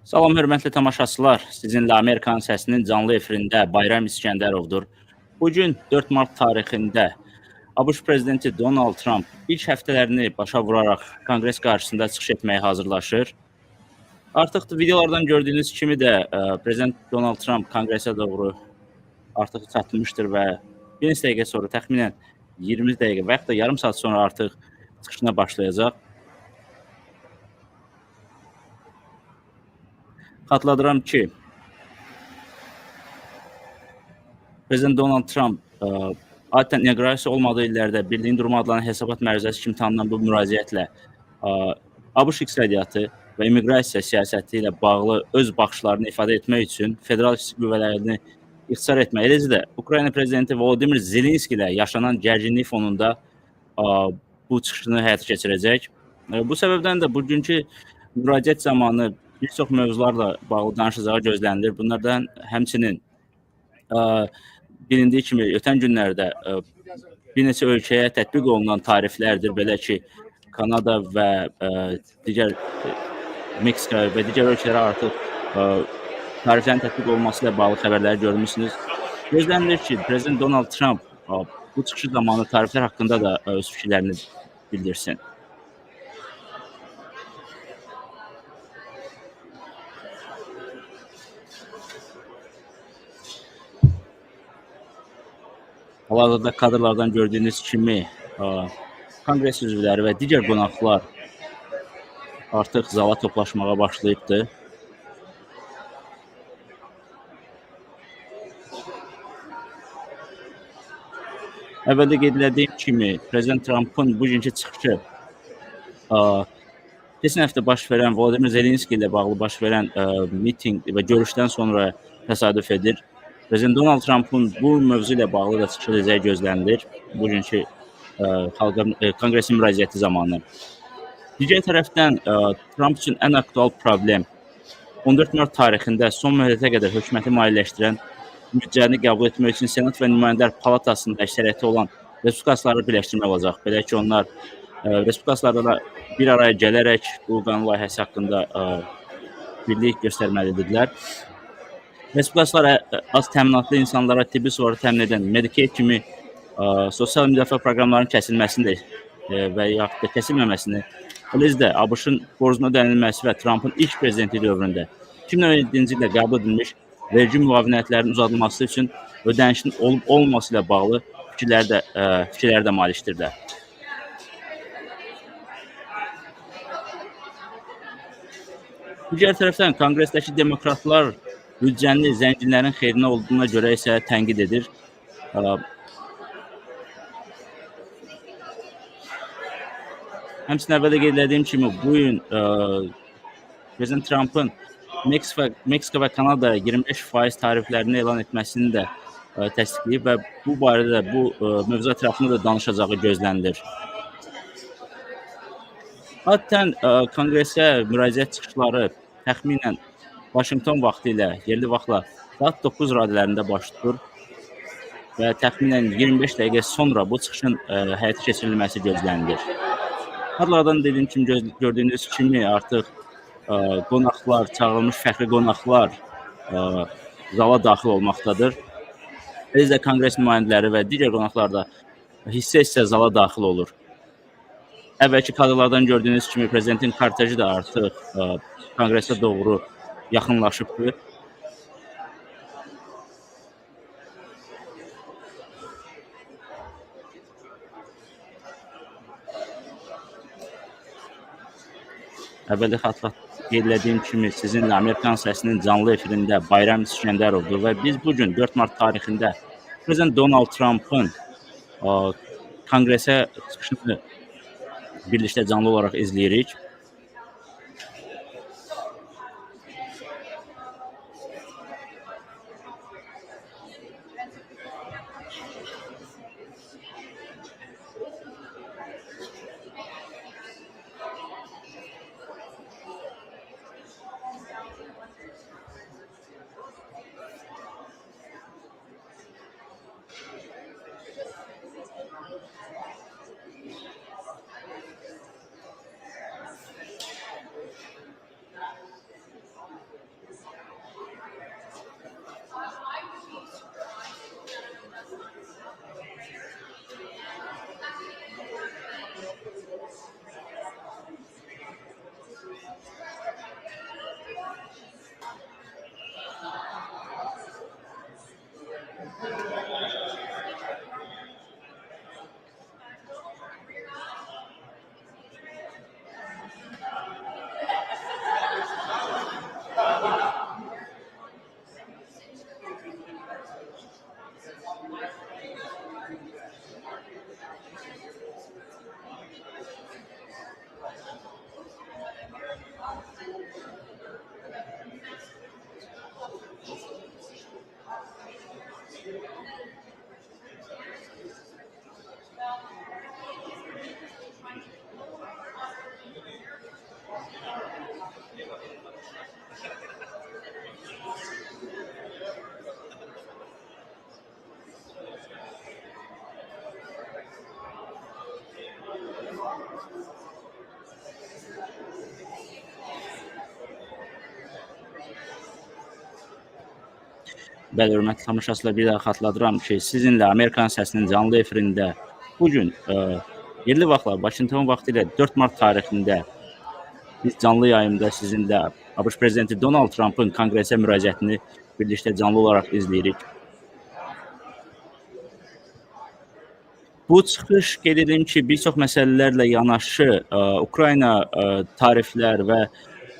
Salam, hörmətli tamaşaçılar. Sizinlə Amerikanın səsinin canlı efirində Bayram İskəndərovdur. Bugün 4 mart tarixində ABŞ prezidenti Donald Tramp ilk həftələrini başa vuraraq Konqres qarşısında çıxış etməyə hazırlaşır. Artıq videolardan gördüyünüz kimi də Prezident Donald Tramp Konqresə doğru artıq çatmışdır və bir neçə dəqiqə sonra, təxminən 20 dəqiqə və yaxud da yarım saat sonra artıq çıxışına başlayacaq. Xatırladıram ki, Prezident Donald Tramp adətən inaqrasiya olmadığı illərdə birliyin durumu adlanan hesabat məruzəsi kimi tanınan bu müraciətlə ABŞ iqtisadiyyatı və immiqrasiya siyasəti ilə bağlı öz baxışlarını ifadə etmək üçün federal qüvvələrini ixtisar etmək, eləcə də Ukrayna prezidenti Volodimir Zelenski ilə yaşanan gərginlik fonunda bu çıxışını həyata keçirəcək. Bu səbəbdən də bugünkü müraciət zamanı bir çox mövzularla bağlı danışacağı gözlənilir. Bunlardan həmçinin bilindiyi kimi ötən günlərdə bir neçə ölkəyə tətbiq olunan tariflərdir. Belə ki, Kanada və digər Meksika və digər ölkələrə artıq tariflərin tətbiq olunması ilə bağlı xəbərləri görmüşsünüz. Gözlənilir ki, Prezident Donald Trump bu çıxışı zamanı tariflər haqqında da öz fikirlərini bildirsin. Hal-hazırda kadrlardan gördüyünüz kimi Konqres üzvləri və digər qonaqlar artıq zala toplaşmağa başlayıbdır. Əvvəldə qeyd etdiyim kimi, Prezident Trampın bugünkü çıxışı keçən həftə baş verən Volodimir Zelenski ilə bağlı baş verən miting və görüşdən sonra təsadüf edir. Prezident Donald Trampın bu mövzu ilə bağlı da çıxış edəcəyi gözlənilir bugünkü Konqresin müraciəti zamanı. Digər tərəfdən Tramp üçün ən aktual problem 14 mart tarixində son müddətə qədər hökuməti maliyyələşdirən müraciətini qəbul etmək üçün Senat və Nümayəndələr Palatasında əksəriyyəti olan respublikaçıları birləşdirmək olacaq. Belə ki, onlar respublikaçılarla bir araya gələrək bu qanun layihəsi haqqında birlik göstərməlidirlər. Respublikaçılar az təminatlı insanlara tibbi sığorta təmin edən Medicaid kimi sosial müdafiə proqramlarının kəsilməsini və yaxud da kəsilməməsini, eləcə də ABŞ-ın borcuna ödənilməsi və Trampın ilk prezidentliyi dövründə 2017-ci ildə qəbul edilmiş vergi müavinətlərinin uzadılması üçün ödənişin olub-olmaması ilə bağlı fikirləri də malikdirlər. Digər tərəfdən Konqresdəki demokratlar büdcəni zənginlərin xeyrinə olduğuna görə isə tənqid edir. Həmçinin əvvəldə qeyd etdiyim kimi, bu gün Prezident Trampın Meksika və Kanadaya 25% tariflərini elan etməsini də təsdiqləyib və bu barədə bu mövzu ətrafında da danışacağı gözlənilir. Adətən Konqresə müraciət çıxışları təxminən Washington vaxtı ilə, yerli vaxtla saat 9 radələrində baş tutur və təxminən 25 dəqiqə sonra bu çıxışın həyata keçirilməsi gözlənilir. Adlardan dediyim kimi, gördüyünüz kimi artıq qonaqlar, çağırılmış fəxri qonaqlar zala daxil olmaqdadır. Eləcə də Konqres nümayəndələri və digər qonaqlar da hissə-hissə zala daxil olur. Əvvəlki kadrlardan gördüyünüz kimi prezidentin korteji də artıq Konqresə doğru yaxınlaşıbdır. Əvvəldə qeyd etdiyim kimi sizinlə Amerikan səsinin canlı efirində Bayram İskəndərovdur və biz bugün 4 mart tarixində Prezident Donald Trampın Konqresə çıxışını birlikdə canlı olaraq izləyirik. Bəli, hörmətli tamaşaçılar, bir daha xatırladıram ki, sizinlə Amerikan səsinin canlı efirində bugün yerli vaxtla, Washington vaxtı ilə 4 mart tarixində biz canlı yayımda sizinlə ABŞ Prezidenti Donald Trampın Konqresə müraciətini birlikdə canlı olaraq izləyirik. Bu çıxış qeyd edim ki, bir çox məsələlərlə yanaşı Ukrayna tariflər və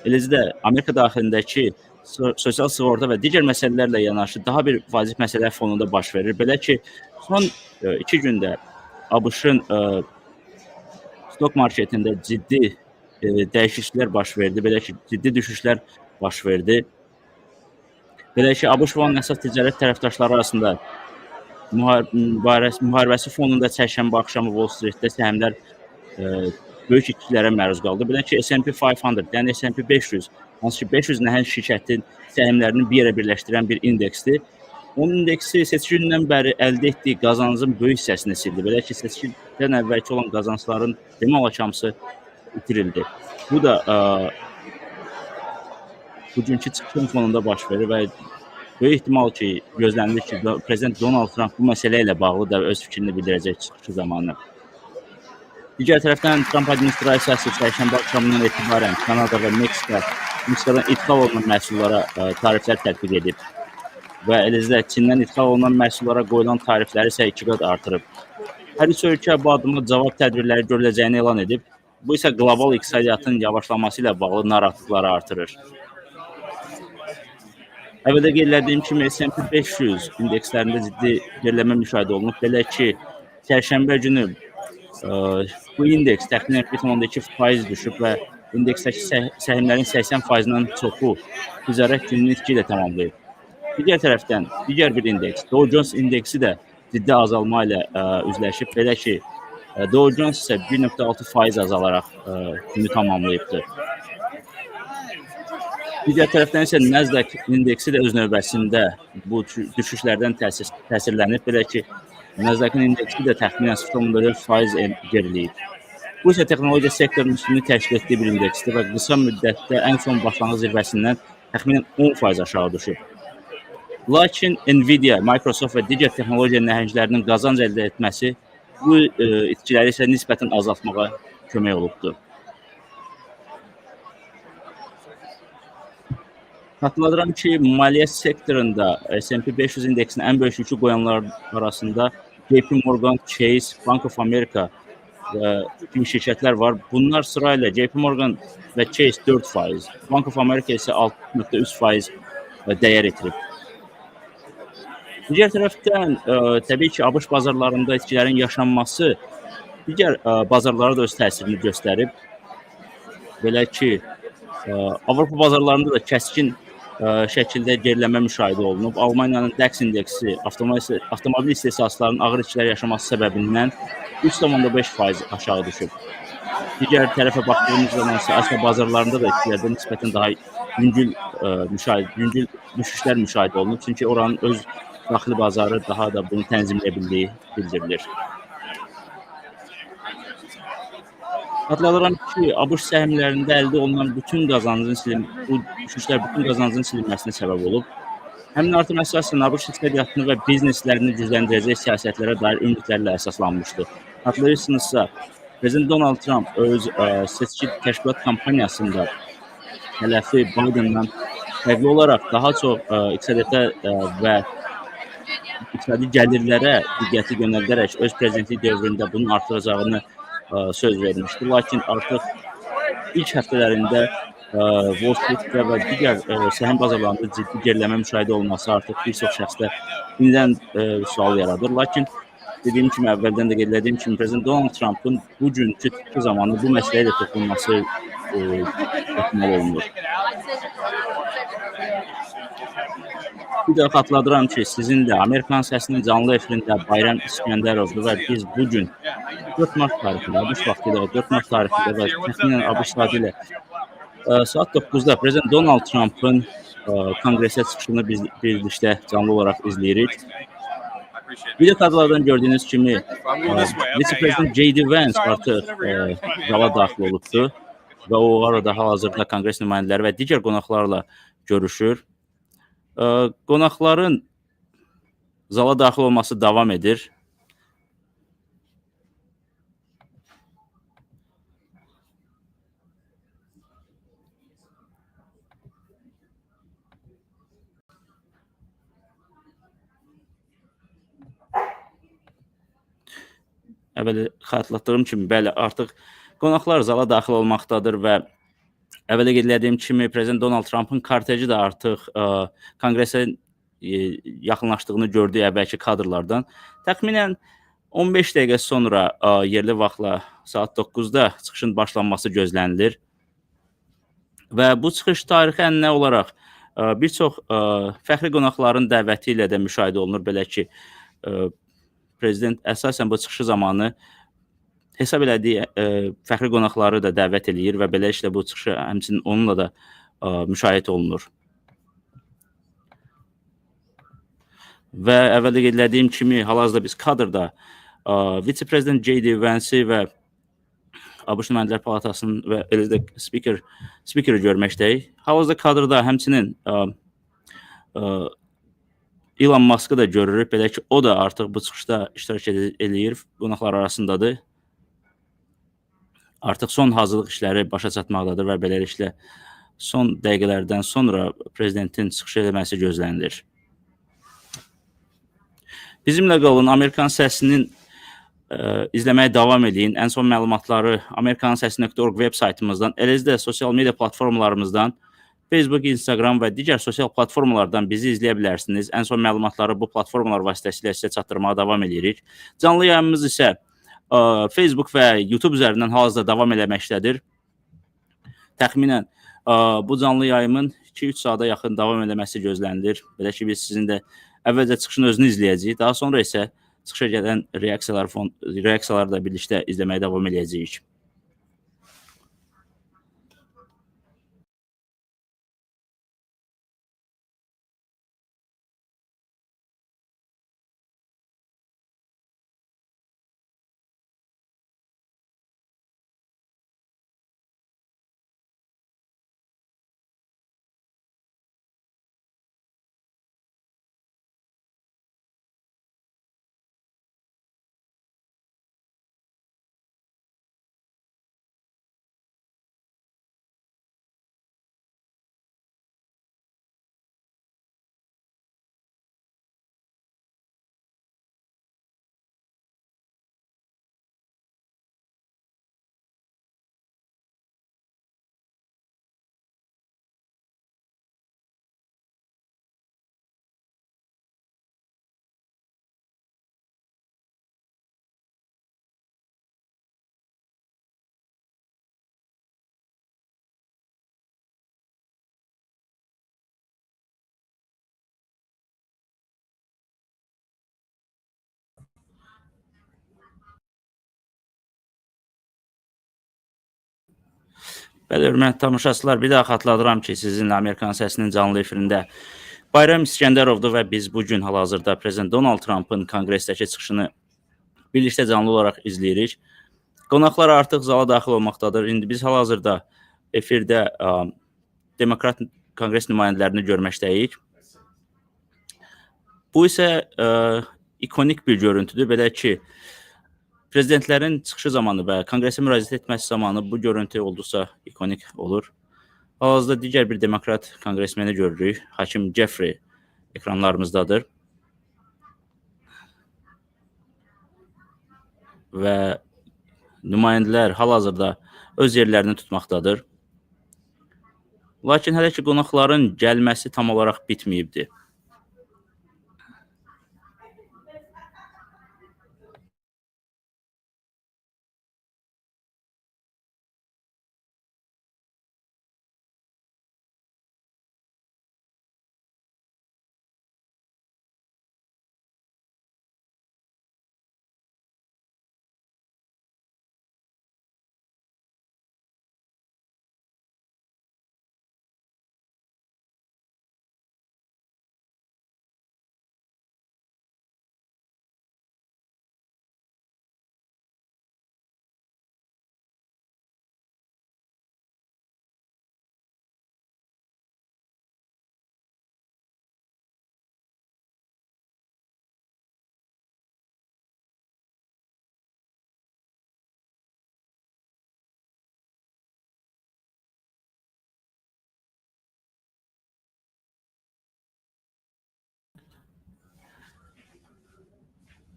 eləcə də Amerika daxilindəki sosial sığorta və digər məsələlərlə yanaşı daha bir vacib məsələlər fonunda baş verir. Belə ki, son 2 gündə ABŞ-ın stok marketində ciddi dəyişikliklər baş verdi. Belə ki, ciddi düşüşlər baş verdi. Belə ki, ABŞ və onun əsas ticarət tərəfdaşları arasında müharibəsi fonunda çərşənbə axşamı Wall Streetdə səhmlər böyük itkilərə məruz qaldı. Belə ki, S&P 500, yəni S&P 500, hansı ki 500 nəhəng şirkətin səhmlərini bir yerə birləşdirən bir indeksdir. Onun indeksi seçki gündən bəri əldə etdiyi qazancın böyük hissəsini sildi. Belə ki, seçkidən əvvəlki olan qazancların demək olar ki, hamısı itirildi. Bu da bugünkü çıxışın fonunda baş verir və böyük ehtimal ki, gözlənilir ki, Prezident Donald Trump bu məsələ ilə bağlı da öz fikrini bildirəcək çıxışı zamanı. Digər tərəfdən Trump administrasiyası çərşənbə axşamından etibarən Kanada və Meksikadan ixal olunan məhsullara tariflər tətbiq edib və eləcə də Çindən ixal olunan məhsullara qoyulan tarifləri isə 2 qat artırıb. Hər üç ölkə bu adımda cavab tədbirləri görüləcəyini elan edib. Bu isə qlobal iqtisadiyyatın yavaşlaması ilə bağlı narahatlıqları artırır. Əvvəldə qeyd etdiyim kimi S&P 500 indekslərində ciddi geriləmə müşahidə olunub. Belə ki, çərşənbə günü bu indeks təxminən 1,2% düşüb və indeksdəki səhmlərin 80%-dən çoxu ticarət gününü itki ilə tamamlayıb. Digər tərəfdən, digər bir indeks, Dow Jones indeksi də ciddi azalma ilə üzləşib. Belə ki, Dow Jones isə 1,6% azalaraq günü tamamlayıbdır. Digər tərəfdən isə Nasdaq indeksi də öz növbəsində bu düşüşlərdən təsirlənib. Belə ki, Nasdaqın indeksi də təxminən 0,4% geriləyib. Bu isə texnologiya sektorunun üstünlüyü təşkil etdiyi bir indeksdir və qısa müddətdə ən son başlanğıc zirvəsindən təxminən 10% aşağı düşüb. Lakin Nvidia, Microsoft və digər texnologiya nəhənglərinin qazanc əldə etməsi bu itkiləri isə nisbətən azaltmağa kömək olubdur. Xatırladıram ki, maliyyə sektorunda S&P 500 indeksinin ən böyük yükü qoyanlar arasında JP Morgan, Chase, Bank of America kimi şirkətlər var. Bunlar sırayla JP Morgan və Chase 4%, Bank of America isə 6,3% dəyər itirib. Digər tərəfdən, təbii ki, ABŞ bazarlarında itkilərin yaşanması digər bazarlara da öz təsirini göstərib. Belə ki, Avropa bazarlarında da kəskin şəkildə geriləmə müşahidə olunub. Almaniyanın DAX indeksi avtomobil istehsalçılarının ağır itkilər yaşaması səbəbindən 3,5% aşağı düşüb. Digər tərəfə baxdığımız zaman isə Asiya bazarlarında da itkilərdə nisbətən daha yüngül düşüşlər müşahidə olunub. Çünki oranın öz daxili bazarı daha da bunu tənzimləyə bildiyi bildirilir. Xatırladıram ki, ABŞ səhmlərində əldə olunan bütün qazancın silinməsinə səbəb olub. Həmin artım əsasən ABŞ iqtisadiyyatını və bizneslərini gücləndirəcək siyasətlərə dair ümidlərlə əsaslanmışdı. Xatırlayırsınızsa, Prezident Donald Trump öz seçki təşkilat kampaniyasında tələfi Biden'dan fərqli olaraq daha çox iqtisadiyyata və iqtisadi gəlirlərə diqqəti yönəldərək öz prezidentlik dövründə bunun artıracağını söz vermişdi. Lakin artıq ilk həftələrində Wall Streetdə və digər səhm bazarlarında ciddi geriləmə müşahidə olması artıq bir çox şəxsdə yenidən sual yaradır. Lakin dediyim kimi, əvvəldən də qeyd etdiyim kimi, Prezident Donald Trampın bugünkü çıxışı zamanı bu məsələyə də toxunması ehtimal olunur. Bir də xatırladıram ki, sizinlə Amerikan səsinin canlı efirində Bayram İskəndərovdur və biz bugün 4 mart tarixində, ABŞ vaxtı ilə 4 mart tarixində və təxminən ABŞ saatı ilə saat 9-da Prezident Donald Trampın Konqresə çıxışını biz birlikdə canlı olaraq izləyirik. Bir də kadrlardan gördüyünüz kimi Vice-Prezident J.D. Vance artıq zala daxil olubdur və o arada hal-hazırda Konqres nümayəndələri və digər qonaqlarla görüşür. Qonaqların zala daxil olması davam edir. Əvvəl xatırlatdığım kimi, bəli, artıq qonaqlar zala daxil olmaqdadır və əvvələ qeyd etdiyim kimi, Prezident Donald Trampın korteji də artıq Konqresə yaxınlaşdığını gördük əvvəlki kadrlardan. Təxminən 15 dəqiqə sonra yerli vaxtla saat 9-da çıxışın başlanması gözlənilir. Və bu çıxış tarixi ənənə olaraq bir çox fəxri qonaqların dəvəti ilə də müşahidə olunur. Belə ki, prezident əsasən bu çıxışı zamanı hesab elədiyi fəxri qonaqları da dəvət eləyir və beləliklə bu çıxışı həmçinin onunla da müşahidə olunur. Və əvvəldə qeyd etdiyim kimi, hal-hazırda biz kadrda vitse-prezident J.D. Vance-i və ABŞ Nümayəndələr Palatasının və eləcə də spikeri görməkdəyik. Hal-hazırda kadrda həmçinin Elon Musk'ı da görürük. Belə ki, o da artıq bu çıxışda iştirak eləyir, qonaqlar arasındadır. Artıq son hazırlıq işləri başa çatmaqdadır və beləliklə son dəqiqələrdən sonra prezidentin çıxış eləməsi gözlənilir. Bizimlə qalın, Amerikan Səsinin izləməyə davam edin. Ən son məlumatları amerikansəsi.org veb saytımızdan, eləcə də sosial media platformalarımızdan, Facebook, Instagram və digər sosial platformalardan bizi izləyə bilərsiniz. Ən son məlumatları bu platformalar vasitəsilə sizə çatdırmağa davam edirik. Canlı yayımımız isə Facebook və YouTube üzərindən hal-hazırda davam eləməkdədir. Təxminən bu canlı yayımın 2-3 saata yaxın davam eləməsi gözlənilir. Belə ki, biz sizin də əvvəlcə çıxışın özünü izləyəcəyik. Daha sonra isə çıxışa gələn reaksiyaları da birlikdə izləməyə davam edəcəyik. Bəli, hörmətli tamaşaçılar, bir daha xatırladıram ki, sizinlə Amerikan Səsinin canlı efirində Bayram İskəndərovdur və biz bugün hal-hazırda Prezident Donald Trampın Konqresdəki çıxışını birlikdə canlı olaraq izləyirik. Qonaqlar artıq zala daxil olmaqdadır. İndi biz hal-hazırda efirdə Demokrat Konqres nümayəndələrini görməkdəyik. Bu isə ikonik bir görüntüdür. Belə ki, prezidentlərin çıxışı zamanı və Konqresə müraciət etməsi zamanı bu görüntü olduqca ikonik olur. Hal-hazırda digər bir demokrat konqresmeni görürük. Hakim Jeffrey ekranlarımızdadır. Və nümayəndələr hal-hazırda öz yerlərini tutmaqdadır. Lakin hələ ki, qonaqların gəlməsi tam olaraq bitməyibdir.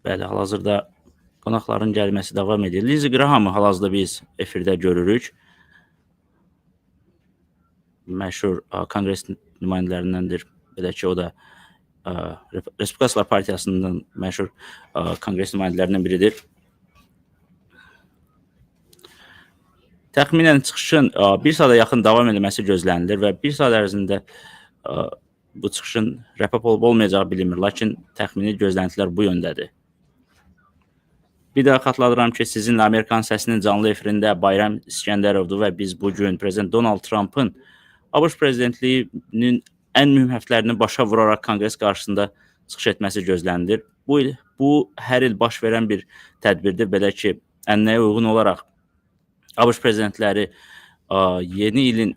Bəli, hal-hazırda qonaqların gəlməsi davam edir. Lindsey Grahamı hal-hazırda biz efirdə görürük. Məşhur Konqres nümayəndələrindəndir. Belə ki, o da Respublikaçılar Partiyasının məşhur Konqres nümayəndələrindən biridir. Təxminən çıxışın bir saata yaxın davam edilməsi gözlənilir və bir saat ərzində bu çıxışın rəpap olub olmayacağı bilinmir, lakin təxmini gözləntilər bu yöndədir. Bir daha xatırladıram ki, sizinlə Amerikan səsinin canlı efirində Bayram İskəndərovdur və biz bugün Prezident Donald Trampın ABŞ prezidentliyinin ən mühüm həftələrini başa vuraraq Konqres qarşısında çıxış etməsi gözlənilir. Bu hər il baş verən bir tədbirdir. Belə ki, ənənəyə uyğun olaraq ABŞ prezidentləri yeni ilin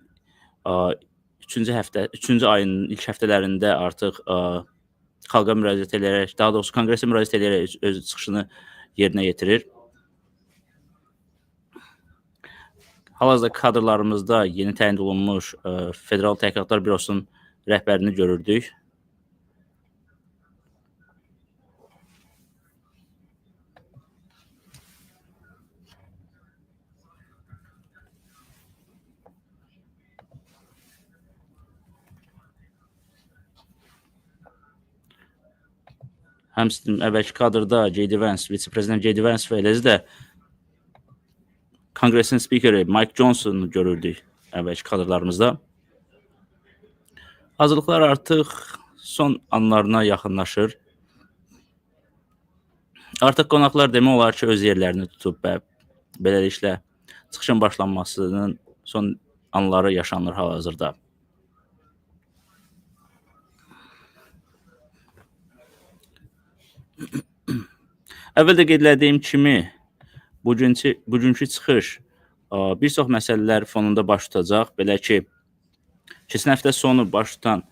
3-cü ayının ilk həftələrində artıq xalqa müraciət edərək, daha doğrusu Konqresə müraciət edərək öz çıxışını yerinə yetirir. Hal-hazırda kadrlarımızda yeni təyin olunmuş Federal Təhqiqatlar Bürosunun rəhbərini görürdük. Həmçinin əvvəlki kadrda J.D. Vance, vitse-prezident J.D. Vance və eləcə də Konqresin spikeri Mike Johnson'u görürdük əvvəlki kadrlarımızda. Hazırlıqlar artıq son anlarına yaxınlaşır. Artıq qonaqlar demək olar ki, öz yerlərini tutub və beləliklə çıxışın başlanmasının son anları yaşanır hal-hazırda. Əvvəldə qeyd etdiyim kimi, bugünkü çıxış bir çox məsələlər fonunda baş tutacaq. Belə ki, keçən həftə sonu baş tutan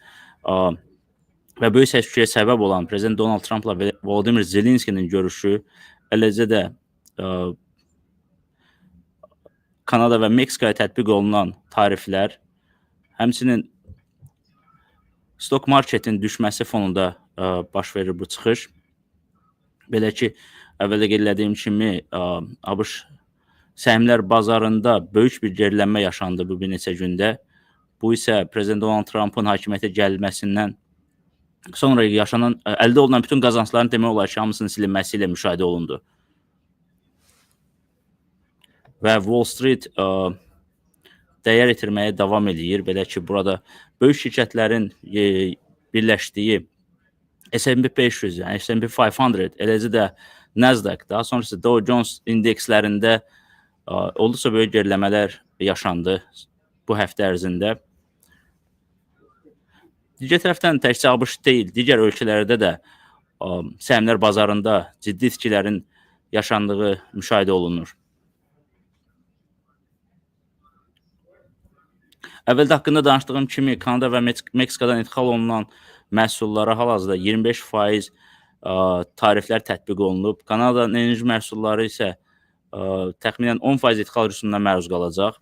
və böyük səs-küyəyə səbəb olan Prezident Donald Trampla Volodymyr Zelenskinin görüşü, eləcə də Kanada və Meksikaya tətbiq olunan tariflər, həmçinin stok marketin düşməsi fonunda baş verir bu çıxış. Belə ki, əvvəldə qeyd etdiyim kimi, ABŞ səhmlər bazarında böyük bir gerilənmə yaşandı bu bir neçə gündə. Bu isə Prezident Donald Trampın hakimiyyətə gəlməsindən sonra yaşanan, əldə olunan bütün qazancların demək olar ki, hamısının silinməsi ilə müşahidə olundu. Və Wall Street dəyər itirməyə davam edir. Belə ki, burada böyük şirkətlərin birləşdiyi S&P 500, yəni S&P 500, eləcə də Nasdaq, daha sonrası Dow Jones indekslərində olduqca böyük geriləmələr yaşandı bu həftə ərzində. Digər tərəfdən təkcə ABŞ deyil, digər ölkələrdə də səhmlər bazarında ciddi itkilərin yaşandığı müşahidə olunur. Əvvəldə haqqında danışdığım kimi, Kanada və Meksikadan idxal olunan məhsullara hal-hazırda 25% tariflər tətbiq olunub. Kanada'nın enerji məhsulları isə təxminən 10% idxal rüsumundan məruz qalacaq.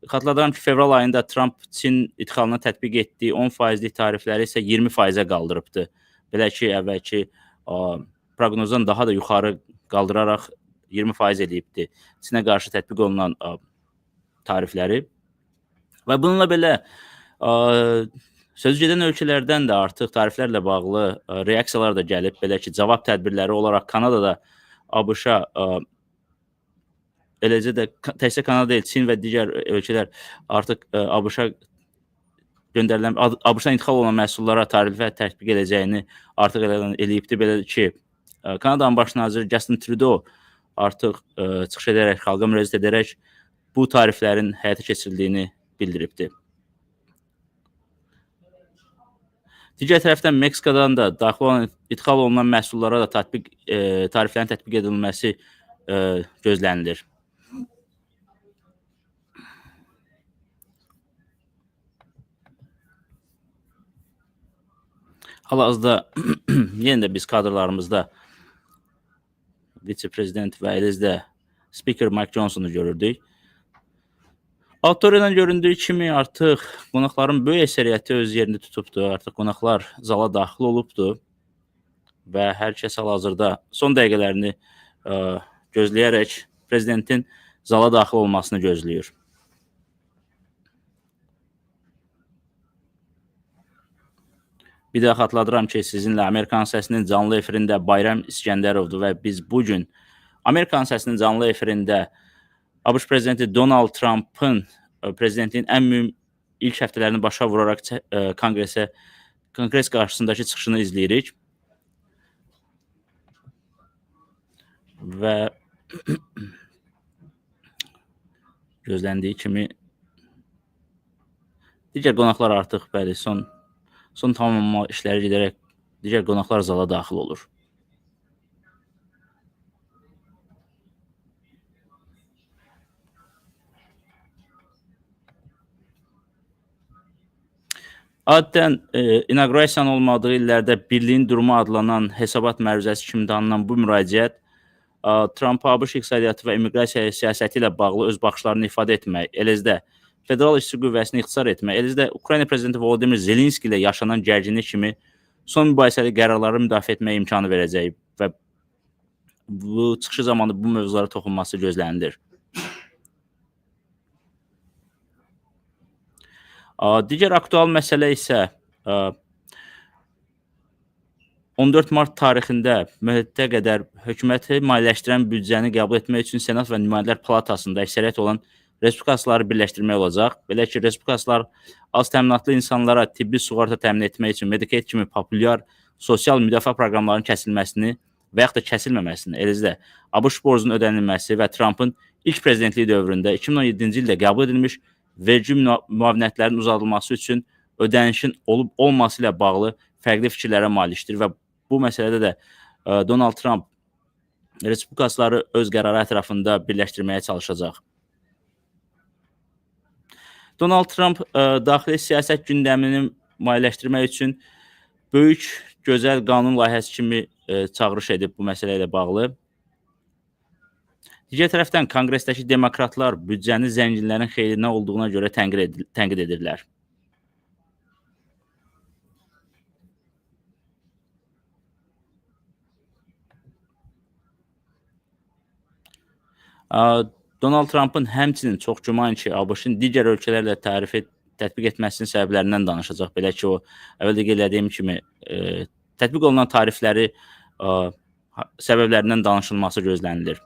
Xatırladıram ki, fevral ayında Trump Çin idxalına tətbiq etdiyi 10%lik tarifləri isə 20%-ə qaldırıbdı. Belə ki, əvvəlki proqnozdan daha da yuxarı qaldıraraq 20% edibdi Çinə qarşı tətbiq olunan tarifləri. Və bununla belə sözü gedən ölkələrdən də artıq tariflərlə bağlı reaksiyalar da gəlib. Belə ki, cavab tədbirləri olaraq Kanadada ABŞ-a, eləcə də təkcə Kanada deyil, Çin və digər ölkələr artıq ABŞ-a göndərilən, ABŞ-dan idxal olan məhsullara tariflər tətbiq edəcəyini artıq eləyibdi. Belə ki, Kanada'nın baş naziri Justin Trudeau artıq çıxış edərək, xalqa müraciət edərək bu tariflərin həyata keçirildiyini bildiribdi. Digər tərəfdən Meksikadan da daxil olan, idxal olunan məhsullara da tariflərin tətbiq edilməsi gözlənilir. Hal-hazırda yenə də biz kadrlarımızda vitse-prezident və eləcə də speaker Mike Johnson'u görürdük. Auditoriyadan göründüyü kimi artıq qonaqların böyük əksəriyyəti öz yerini tutubdu. Artıq qonaqlar zala daxil olubdu. və hər kəs hal-hazırda son dəqiqələrini gözləyərək prezidentin zala daxil olmasını gözləyir. Bir də xatırladıram ki, sizinlə Amerikan səsinin canlı efirində Bayram İskəndərovdur və biz bugün Amerikan səsinin canlı efirində ABŞ prezidenti Donald Trampın prezidentliyin ən mühüm ilk həftələrini başa vuraraq Konqres qarşısındakı çıxışını izləyirik. Və gözləndiyi kimi digər qonaqlar artıq bəli son tamamlanma işləri gedərək digər qonaqlar zala daxil olur. Adətən inaugurasiyanın olmadığı illərdə birliyin durumu adlanan hesabat məruzəsi kimi tanınan bu müraciət Trump ABŞ iqtisadiyyatı və immiqrasiya siyasəti ilə bağlı öz baxışlarını ifadə etmək, eləcə də federal işçi qüvvəsini ixtisar etmək, eləcə də Ukrayna prezidenti Volodimir Zelenski ilə yaşanan gərginlik kimi son mübahisəli qərarları müdafiə etməyə imkanı verəcək və bu çıxışı zamanı bu mövzulara toxunması gözlənilir. Digər aktual məsələ isə 14 mart tarixində müddətə qədər hökuməti maliyyələşdirən büdcəni qəbul etmək üçün Senat və Nümayəndələr Palatasında əksəriyyət olan respublikaçıları birləşdirmək olacaq. Belə ki, respublikaçılar az təminatlı insanlara tibbi sığorta təmin etmək üçün Medicaid kimi populyar sosial müdafiə proqramlarının kəsilməsini və yaxud da kəsilməməsini, eləcə də ABŞ borcunun ödənilməsi və Trampın ilk prezidentliyi dövründə 2017-ci ildə qəbul edilmiş vergi müavinətlərinin uzadılması üçün ödənişin olub-olması ilə bağlı fərqli fikirlərə malikdir və bu məsələdə də Donald Trump respublikaçıları öz qərarı ətrafında birləşdirməyə çalışacaq. Donald Trump daxili siyasət gündəmini maliyyələşdirmək üçün böyük, gözəl qanun layihəsi kimi çağırış edib bu məsələ ilə bağlı. Digər tərəfdən Konqresdəki demokratlar büdcəni zənginlərin xeyrinə olduğuna görə tənqid edirlər. Donald Trampın həmçinin çox güman ki, ABŞ-ın digər ölkələrlə tarifi tətbiq etməsinin səbəblərindən danışacaq. Belə ki, o əvvəldə qeyd etdiyim kimi tətbiq olunan tarifləri səbəblərindən danışılması gözlənilir.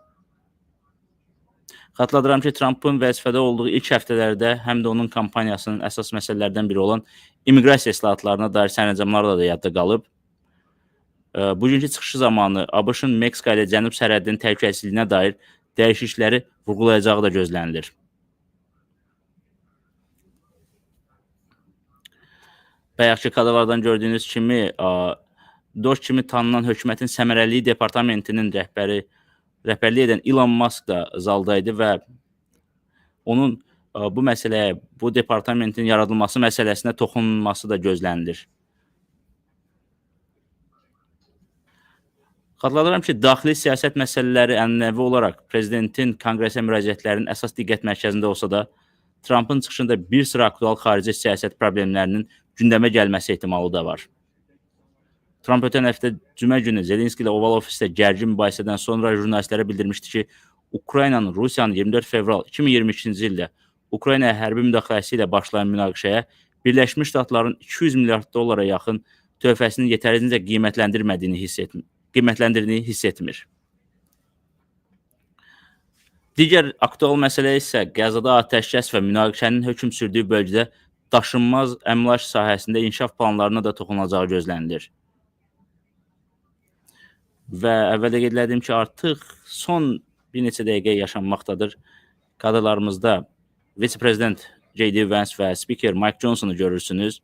Xatırladıram ki, Trampın vəzifədə olduğu ilk həftələrdə həm də onun kampaniyasının əsas məsələlərdən biri olan immiqrasiya islahatlarına dair sərəncamlarla da yadda qalıb. Bugünkü çıxışı zamanı ABŞ-ın Meksika ilə cənub sərhədinin təhlükəsizliyinə dair dəyişiklikləri vurğulayacağı da gözlənilir. Bayaqki kadrlardan gördüyünüz kimi, DOJ kimi tanınan hökumətin səmərəliliyi departamentinin rəhbərlik edən Elon Musk da zaldaydı və onun bu məsələyə, bu departamentin yaradılması məsələsinə toxunulması da gözlənilir. Xatırladıram ki, daxili siyasət məsələləri ənənəvi olaraq prezidentin Konqresə müraciətlərinin əsas diqqət mərkəzində olsa da, Trampın çıxışında bir sıra aktual xarici siyasət problemlərinin gündəmə gəlməsi ehtimalı da var. Trump ötən həftə cümə günü Zelenski ilə Oval ofisdə gərgin mübahisədən sonra jurnalistlərə bildirmişdi ki, Ukraynanın Rusiyanın 24 fevral 2022-ci ildə Ukraynaya hərbi müdaxiləsi ilə başlayan münaqişəyə Birləşmiş Ştatların 200 milyard dollara yaxın töhfəsinin yetərincə qiymətləndirdiyini hiss etmir. Digər aktual məsələ isə Qəzzada atəşkəs və münaqişənin hökm sürdüyü bölgədə daşınmaz əmlak sahəsində inkişaf planlarına da toxunacağı gözlənilir. Və əvvəldə qeyd etdiyim ki, artıq son bir neçə dəqiqə yaşanmaqdadır. Kadrlarımızda vitse-prezident J.D. Vance və spiker Mike Johnsonu görürsünüz.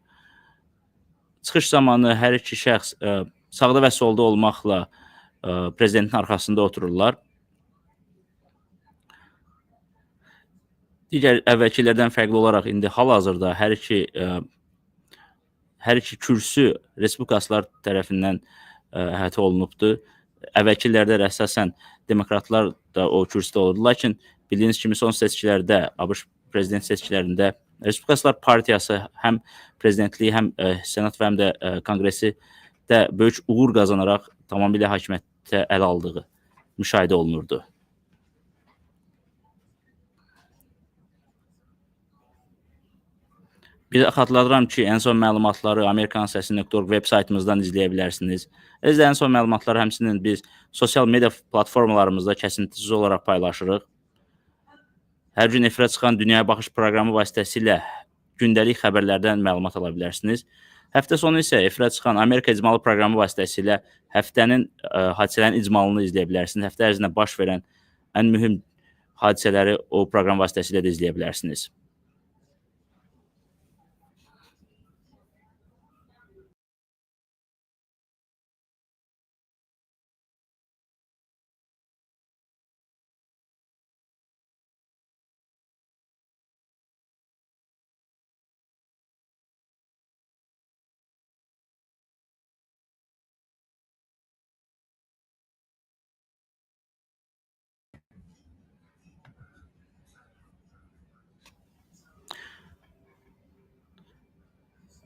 Çıxış zamanı hər iki şəxs sağda və solda olmaqla prezidentin arxasında otururlar. Digər əvvəlkilərdən fərqli olaraq indi hal-hazırda hər iki kürsü respublikaçılar tərəfindən əhatə olunubdur. Əvvəlkilərdə əsasən demokratlar da o kürsüdə olurdu. Lakin bildiyiniz kimi son seçkilərdə, ABŞ prezident seçkilərində Respublikaçılar partiyası həm prezidentliyi, həm senat və həm də konqresi də böyük uğur qazanaraq tamamilə hakimiyyətə əl aldığı müşahidə olunurdu. Bir də xatırladıram ki, ən son məlumatları amerikansəsi.org veb saytımızdan izləyə bilərsiniz. Biz də ən son məlumatları həmçinin biz sosial media platformalarımızda kəsintisiz olaraq paylaşırıq. Hər gün efirə çıxan Dünyaya Baxış proqramı vasitəsilə gündəlik xəbərlərdən məlumat ala bilərsiniz. Həftə sonu isə efirə çıxan Amerika icmalı proqramı vasitəsilə həftənin hadisələrin icmalını izləyə bilərsiniz. Həftə ərzində baş verən ən mühüm hadisələri o proqram vasitəsilə də izləyə bilərsiniz.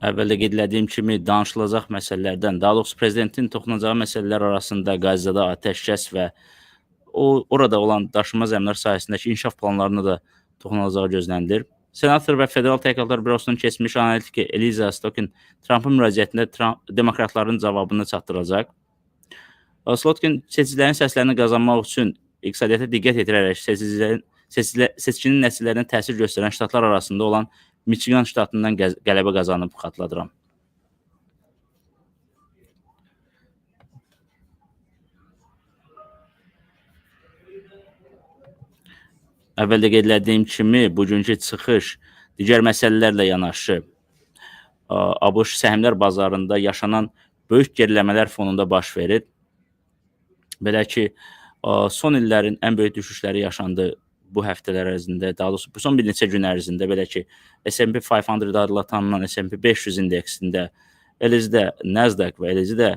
Əvvəldə qeyd etdiyim kimi danışılacaq məsələlərdən, daha doğrusu prezidentin toxunacağı məsələlər arasında Qəzzada atəşkəs və orada olan daşınmaz əmlak sahəsindəki inkişaf planlarına da toxunulacağı gözlənilir. Senator və Federal Təhqiqatlar Bürosunun keçmiş analitiki Eliza Slotkin Trampın müraciətində demokratların cavabını çatdıracaq. Slotkin seçicilərin səslərini qazanmaq üçün iqtisadiyyata diqqət yetirərək seçkinin nəticələrinə təsir göstərən ştatlar arasında olan Michigan ştatından qələbə qazanıb, xatırladıram. Əvvəldə qeyd etdiyim kimi, bugünkü çıxış digər məsələlərlə yanaşı ABŞ səhmlər bazarında yaşanan böyük geriləmələr fonunda baş verir. Belə ki, son illərin ən böyük düşüşləri yaşandı bu həftələr ərzində, daha doğrusu bu son bir neçə gün ərzində. Belə ki, S&P 500 adla tanınan S&P 500 indeksində, eləcə də Nasdaq və eləcə də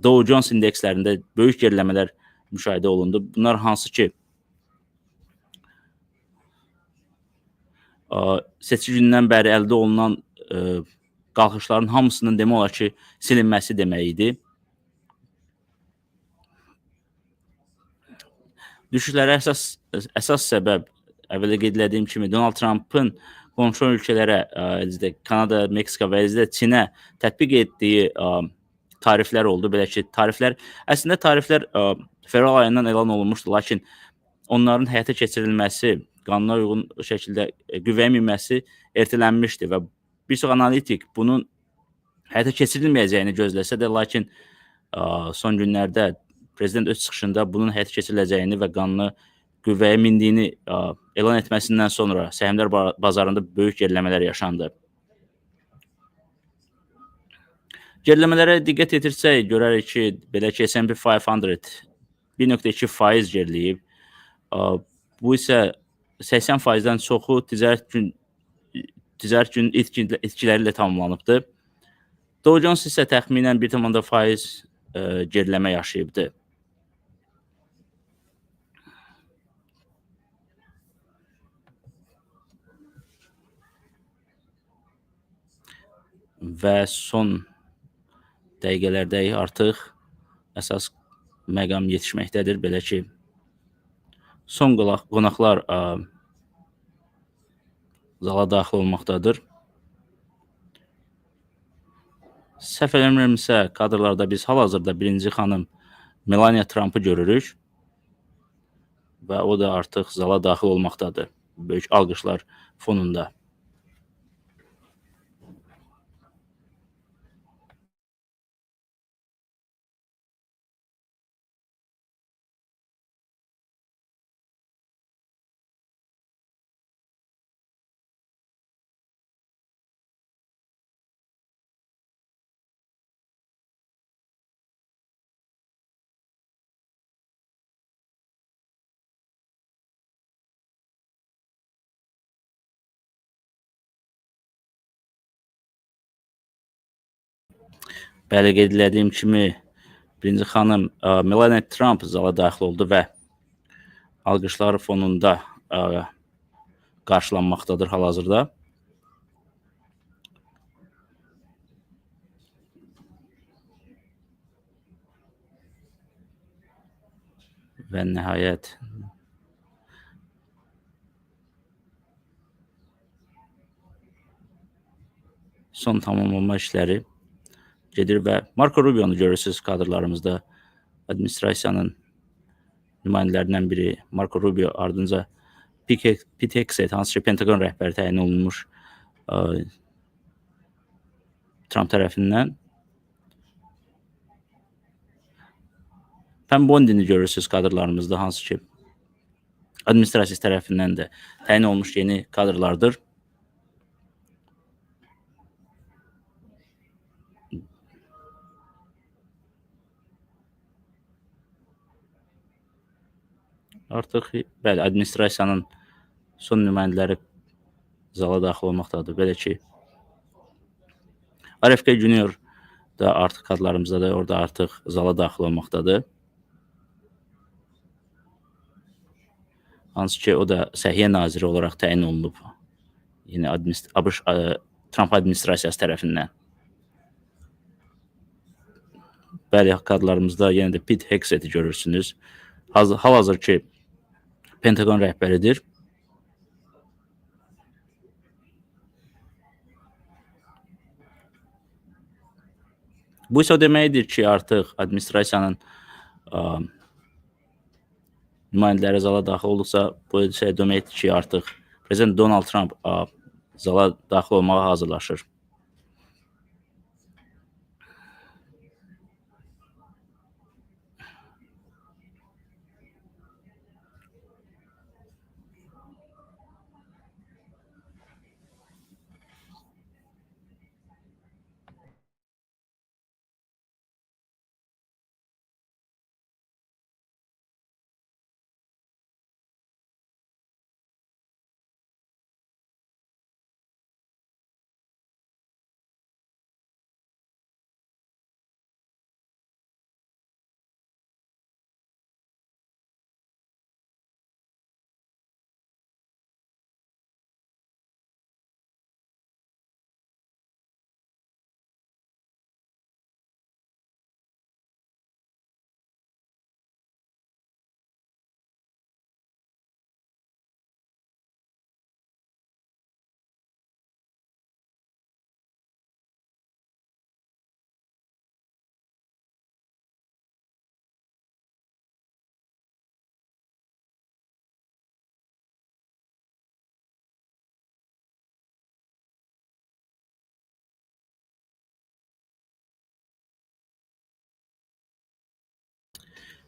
Dow Jones indekslərində böyük geriləmələr müşahidə olundu. Bunlar hansı ki, seçki gündən bəri əldə olunan qalxışların hamısının demək olar ki, silinməsi demək idi. Düşüşlərə əsas səbəb, əvvəldə qeyd etdiyim kimi, Donald Trampın qonşu ölkələrə, Kanada, Meksika və Çinə tətbiq etdiyi tariflər oldu. Belə ki, əslində tariflər fevral ayından elan olunmuşdu, lakin onların həyata keçirilməsi, qanuna uyğun şəkildə qüvvəyə minməsi ertelənmişdi və bir çox analitik bunun həyata keçirilməyəcəyini gözləsə də, lakin son günlərdə prezident öz çıxışında bunun həyata keçiriləcəyini və qanunu qüvvəyə mindiyini elan etməsindən sonra səhmlər bazarında böyük geriləmələr yaşandı. Geriləmələrə diqqət etirsək, görərik ki, belə ki, S&P 500 1.2% geriləyib. Bu isə 80%-dən çoxu ticarət günün itkiləri ilə tamamlanıbdır. Dow Jones isə təxminən 1,5% geriləmə yaşayıbdır. Və son dəqiqələrdə artıq əsas məqam yetişməkdədir. Belə ki, son qonaqlar zala daxil olmaqdadır. Səhv eləmirəmsə, kadrlarda biz hal-hazırda birinci xanım Melania Trump'ı görürük və o da artıq zala daxil olmaqdadır böyük alqışlar fonunda. Bəli, qeyd etdiyim kimi, birinci xanım Melania Trump zala daxil oldu və alqışlar fonunda qarşılanmaqdadır hal-hazırda. və nəhayət son tamamlanma işləri gedir və Marco Rubio'nu görürsünüz kadrlarımızda. Administrasiyanın nümayəndələrindən biri Marco Rubio, ardınca Pete Hegseth, hansı ki Pentagon rəhbəri təyin olunmuş Trump tərəfindən. Pam Bondini görürsünüz kadrlarımızda, hansı ki administrasiyası tərəfindən də təyin olmuş yeni kadrlardır. Artıq bəli, administrasiyanın son nümayəndələri zala daxil olmaqdadır. Belə ki, RFK Junior da artıq kadrlarımızda da orada artıq zala daxil olmaqdadır. Hansı ki, o da səhiyyə naziri olaraq təyin olunub. Yine Trump administrasiyası tərəfindən. Bəli, kadrlarımızda yenə də Pete Hegseth'i görürsünüz. Hal-hazır ki, Pentagon rəhbəridir. Bu isə o deməkdir ki, artıq administrasiyanın nümayəndələri zala daxil olduqsa, bu isə deməkdir ki, artıq Prezident Donald Trump zala daxil olmağa hazırlaşır.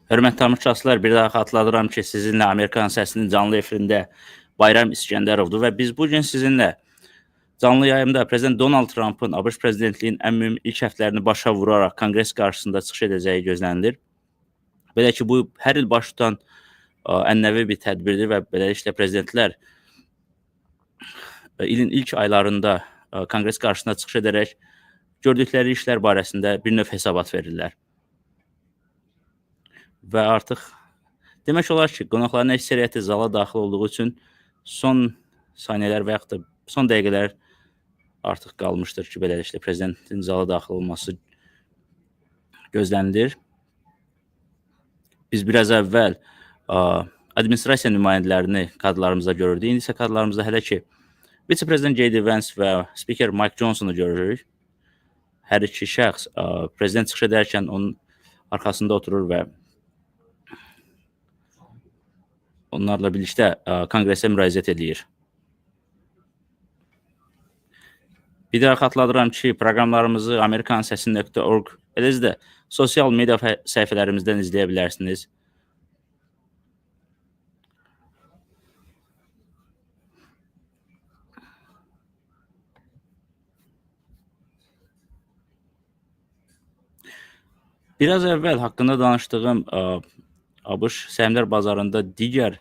Hörmətli tamaşaçılar, bir daha xatırladıram ki, sizinlə Amerikan səsinin canlı efirində Bayram İskəndərovdur və biz bugün sizinlə canlı yayımda Prezident Donald Trump'ın ABŞ prezidentliyinin ən mühüm ilk həftələrini başa vuraraq Konqres qarşısında çıxış edəcəyi gözlənilir. Belə ki, bu hər il baş tutan ənənəvi bir tədbirdir və beləliklə prezidentlər ilin ilk aylarında Konqres qarşısında çıxış edərək gördükləri işlər barəsində bir növ hesabat verirlər. Və artıq demək olar ki, qonaqların əksəriyyəti zala daxil olduğu üçün son saniyələr və yaxud da son dəqiqələr artıq qalmışdır ki, beləliklə prezidentin zala daxil olması gözlənilir. Biz biraz əvvəl administrasiya nümayəndələrini kadrlarımızda görürdük. İndi isə kadrlarımızda hələ ki, vitse-prezident J.D. Vance və spiker Mike Johnson'u görürük. Hər iki şəxs prezident çıxış edərkən onun arxasında oturur və onlarla birlikdə Konqresə müraciət edir. Bir daha xatırladıram ki, proqramlarımızı amerikansəsi.org eləcə də sosial media səhifələrimizdən izləyə bilərsiniz. Biraz əvvəl haqqında danışdığım ABŞ səhmlər bazarında digər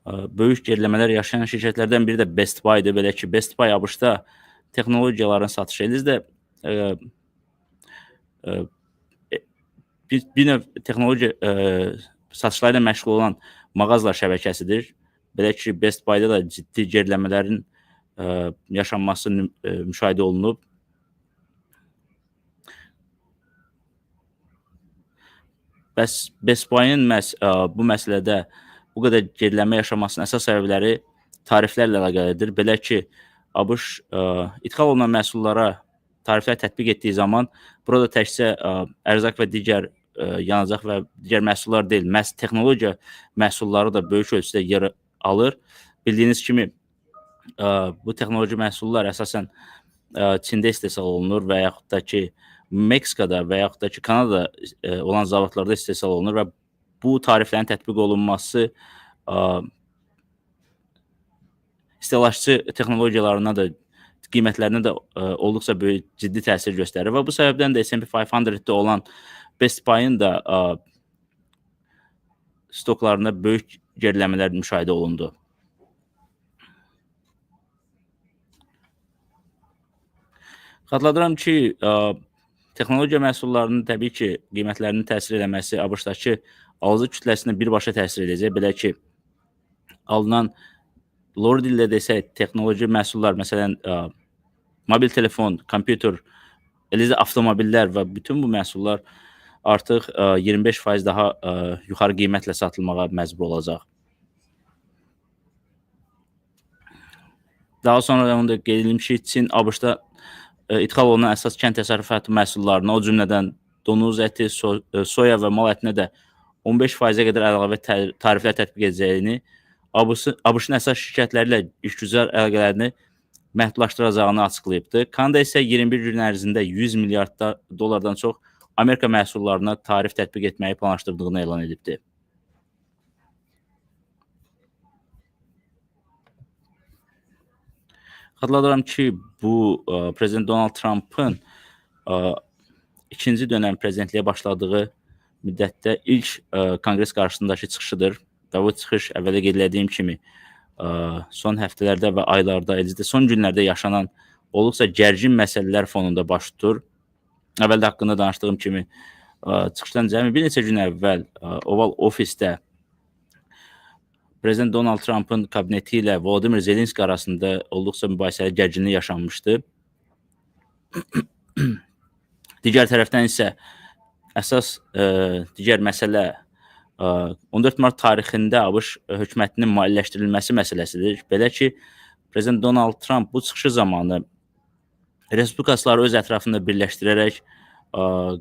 böyük geriləmələr yaşayan şirkətlərdən biri də Best Buy'dır. Belə ki, Best Buy ABŞ-da texnologiyaların satışı elizdə bir növ texnologiya satışları ilə məşğul olan mağazalar şəbəkəsidir. Belə ki, Best Buy'da da ciddi geriləmələrin yaşanması müşahidə olunub. Bəs Best Buy-ın bu məsələdə bu qədər gerilənmə yaşamasının əsas səbəbləri tariflərlə əlaqəlidir. Belə ki, ABŞ ixal olunan məhsullara tariflər tətbiq etdiyi zaman burada təkcə ərzaq və digər yanacaq və digər məhsullar deyil, məhz texnologiya məhsulları da böyük ölçüdə yer alır. Bildiyiniz kimi bu texnoloji məhsullar əsasən Çində istehsal olunur və yaxud da ki, Meksikada və yaxud da ki, Kanadada olan zavodlarda istehsal olunur və bu tariflərin tətbiq olunması istehlakçı texnologiyalarına da, qiymətlərinə də olduqca böyük ciddi təsir göstərir və bu səbəbdən də S&P 500-də olan Best Buy-ın da stoklarında böyük geriləmələr müşahidə olundu. Xatırladıram ki, texnologiya məhsullarının təbii ki, qiymətlərinin təsir eləməsi ABŞ-dakı alıcı kütləsinə birbaşa təsir edəcək. Belə ki, alınan lor dillə desək, texnoloji məhsullar, məsələn, mobil telefon, kompüter, eləcə avtomobillər və bütün bu məhsullar artıq 25% daha yuxarı qiymətlə satılmağa məcbur olacaq. Daha sonra onu da qeyd edim ki, Çin ABŞ-da ixal olunan əsas kənd təsərrüfatı məhsullarına, o cümlədən donuz əti, soya və mal ətinə də 15%-ə qədər əlavə tariflər tətbiq edəcəyini, ABŞ-ın əsas şirkətləri ilə işgüzar əlaqələrini məhdudlaşdıracağını açıqlayıbdır. Kanada isə 21 gün ərzində 100 milyard dollardan çox Amerika məhsullarına tarif tətbiq etməyi planlaşdırdığını elan edibdir. Xatırladıram ki, bu Prezident Donald Trampın ikinci dönəm prezidentliyə başladığı müddətdə ilk Konqres qarşısındakı çıxışıdır və bu çıxış əvvəldə qeyd etdiyim kimi son həftələrdə və aylarda, eləcə son günlərdə yaşanan olduqca gərgin məsələlər fonunda baş tutur. Əvvəldə haqqında danışdığım kimi çıxışdan cəmi bir neçə gün əvvəl Oval ofisdə Prezident Donald Trampın kabineti ilə Volodymyr Zelenski arasında olduqca mübahisəli gərginlik yaşanmışdı. Digər tərəfdən isə əsas digər məsələ 14 mart tarixində ABŞ hökumətinin maliyyələşdirilməsi məsələsidir. Belə ki, Prezident Donald Trump bu çıxışı zamanı respublikaçıları öz ətrafında birləşdirərək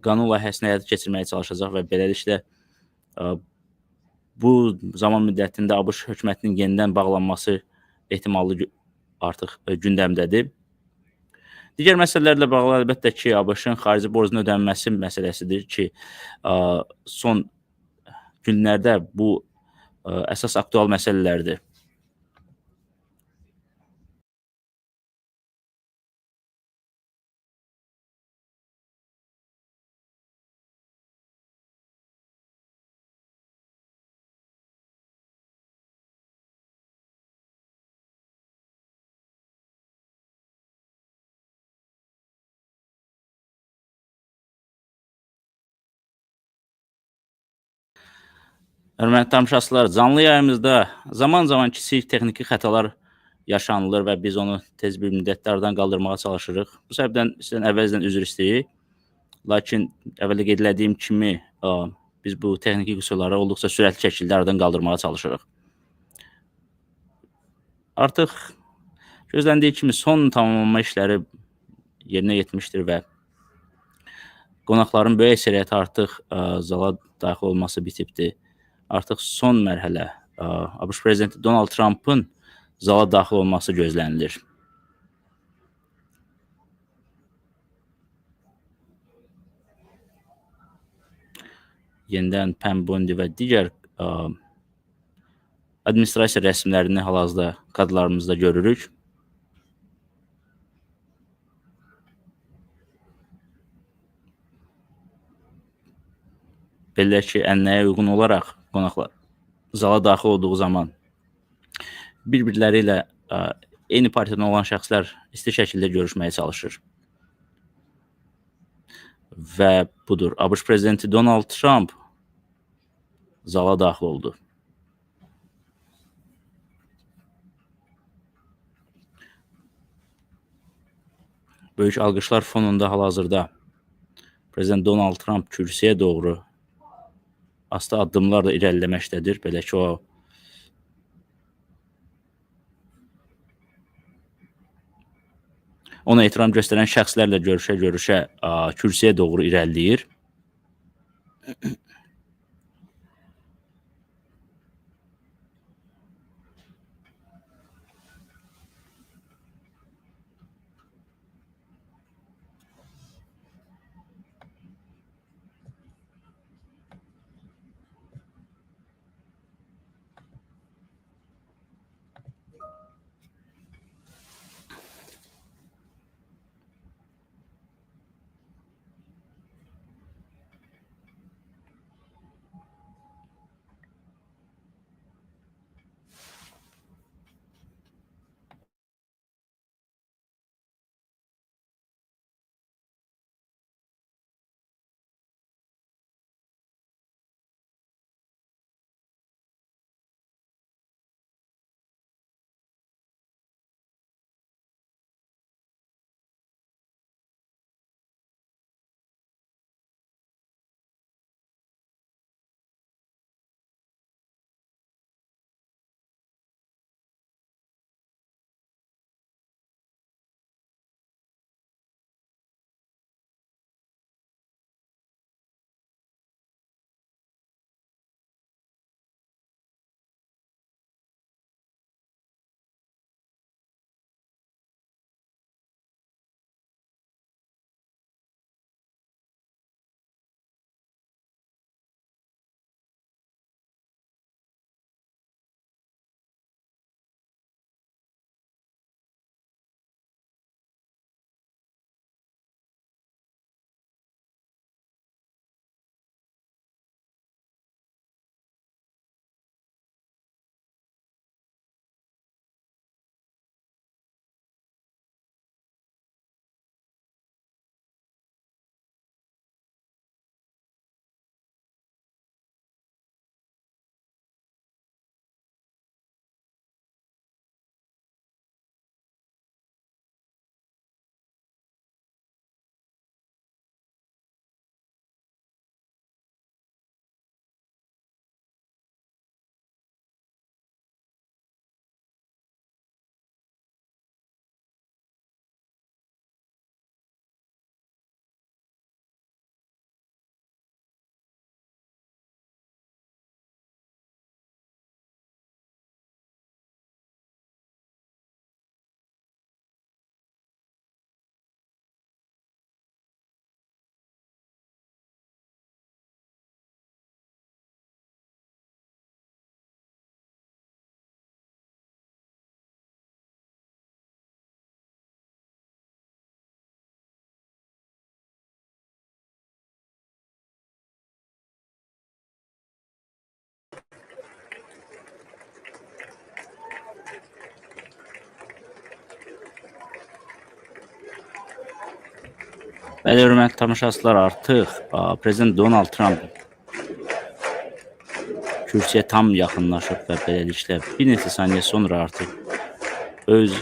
qanun layihəsini həyata keçirməyə çalışacaq və beləliklə bu zaman müddətində ABŞ hökumətinin yenidən bağlanması ehtimalı artıq gündəmdədir. Digər məsələlərlə bağlı əlbəttə ki, ABŞ-ın xarici borcunun ödənməsi məsələsidir ki, son günlərdə bu əsas aktual məsələlərdir. Hörmətli tamaşaçılar, canlı yayımızda zaman-zaman kiçik texniki xətalar yaşanılır və biz onu tez bir müddətdə aradan qaldırmağa çalışırıq. Bu səbəbdən sizdən əvvəlcədən üzr istəyirik. Lakin əvvəldə qeyd etdiyim kimi biz bu texniki qüsurları olduqca sürətli şəkildə aradan qaldırmağa çalışırıq. Artıq gözləndiyi kimi son tamamlanma işləri yerinə yetmişdir və qonaqların böyük əksəriyyəti artıq zala daxil olması bitibdir. Artıq son mərhələ ABŞ prezidenti Donald Trampın zala daxil olması gözlənilir. Yenidən Pam Bondi və digər administrasiya rəsmilərini hal-hazırda kadrlarımızda görürük. Belə ki, ənənəyə uyğun olaraq qonaqlar zala daxil olduğu zaman bir-birləri ilə eyni partiyadan olan şəxslər isti şəkildə görüşməyə çalışır. Və budur, ABŞ prezidenti Donald Trump zala daxil oldu. Böyük alqışlar fonunda hal-hazırda Prezident Donald Trump kürsüyə doğru asta addımlarla irəliləməkdədir. Belə ki, o ona ehtiram göstərən şəxslərlə görüşə-görüşə kürsüyə doğru irəliləyir. Bəli, hörmətli tamaşaçılar, artıq Prezident Donald Tramp kürsüyə tam yaxınlaşıb və beləliklə bir neçə saniyə sonra artıq öz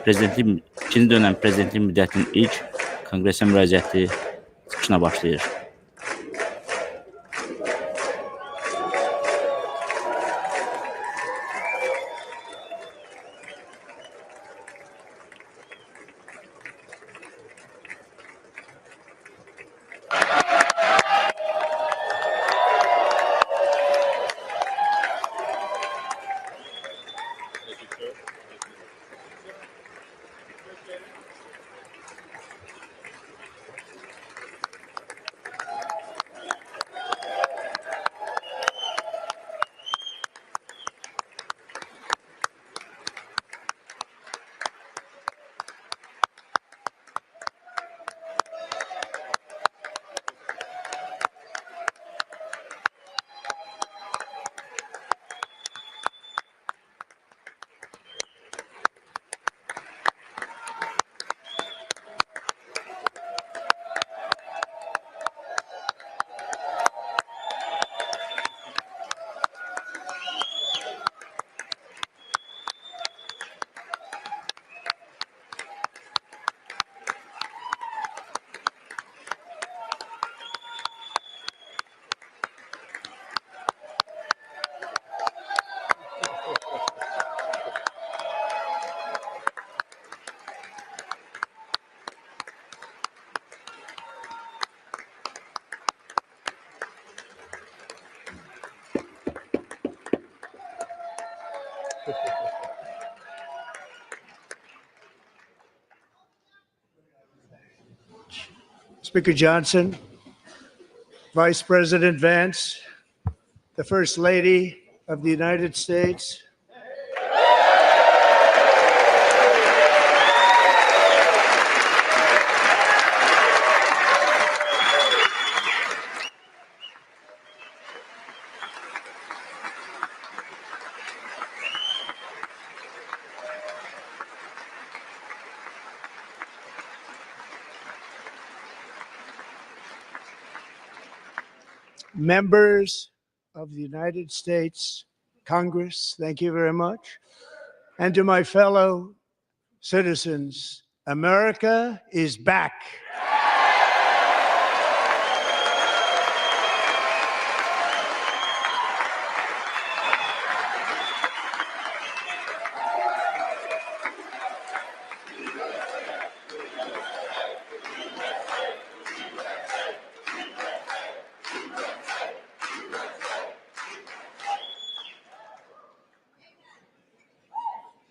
ikinci dönəm prezidentlik müddətinin ilk Konqresə müraciəti çıxışına başlayır. Speaker Johnson, Vice President Vance, the First Lady of the United States, 'members of the United States Congress, thank you very much. And to my fellow citizens, America is back.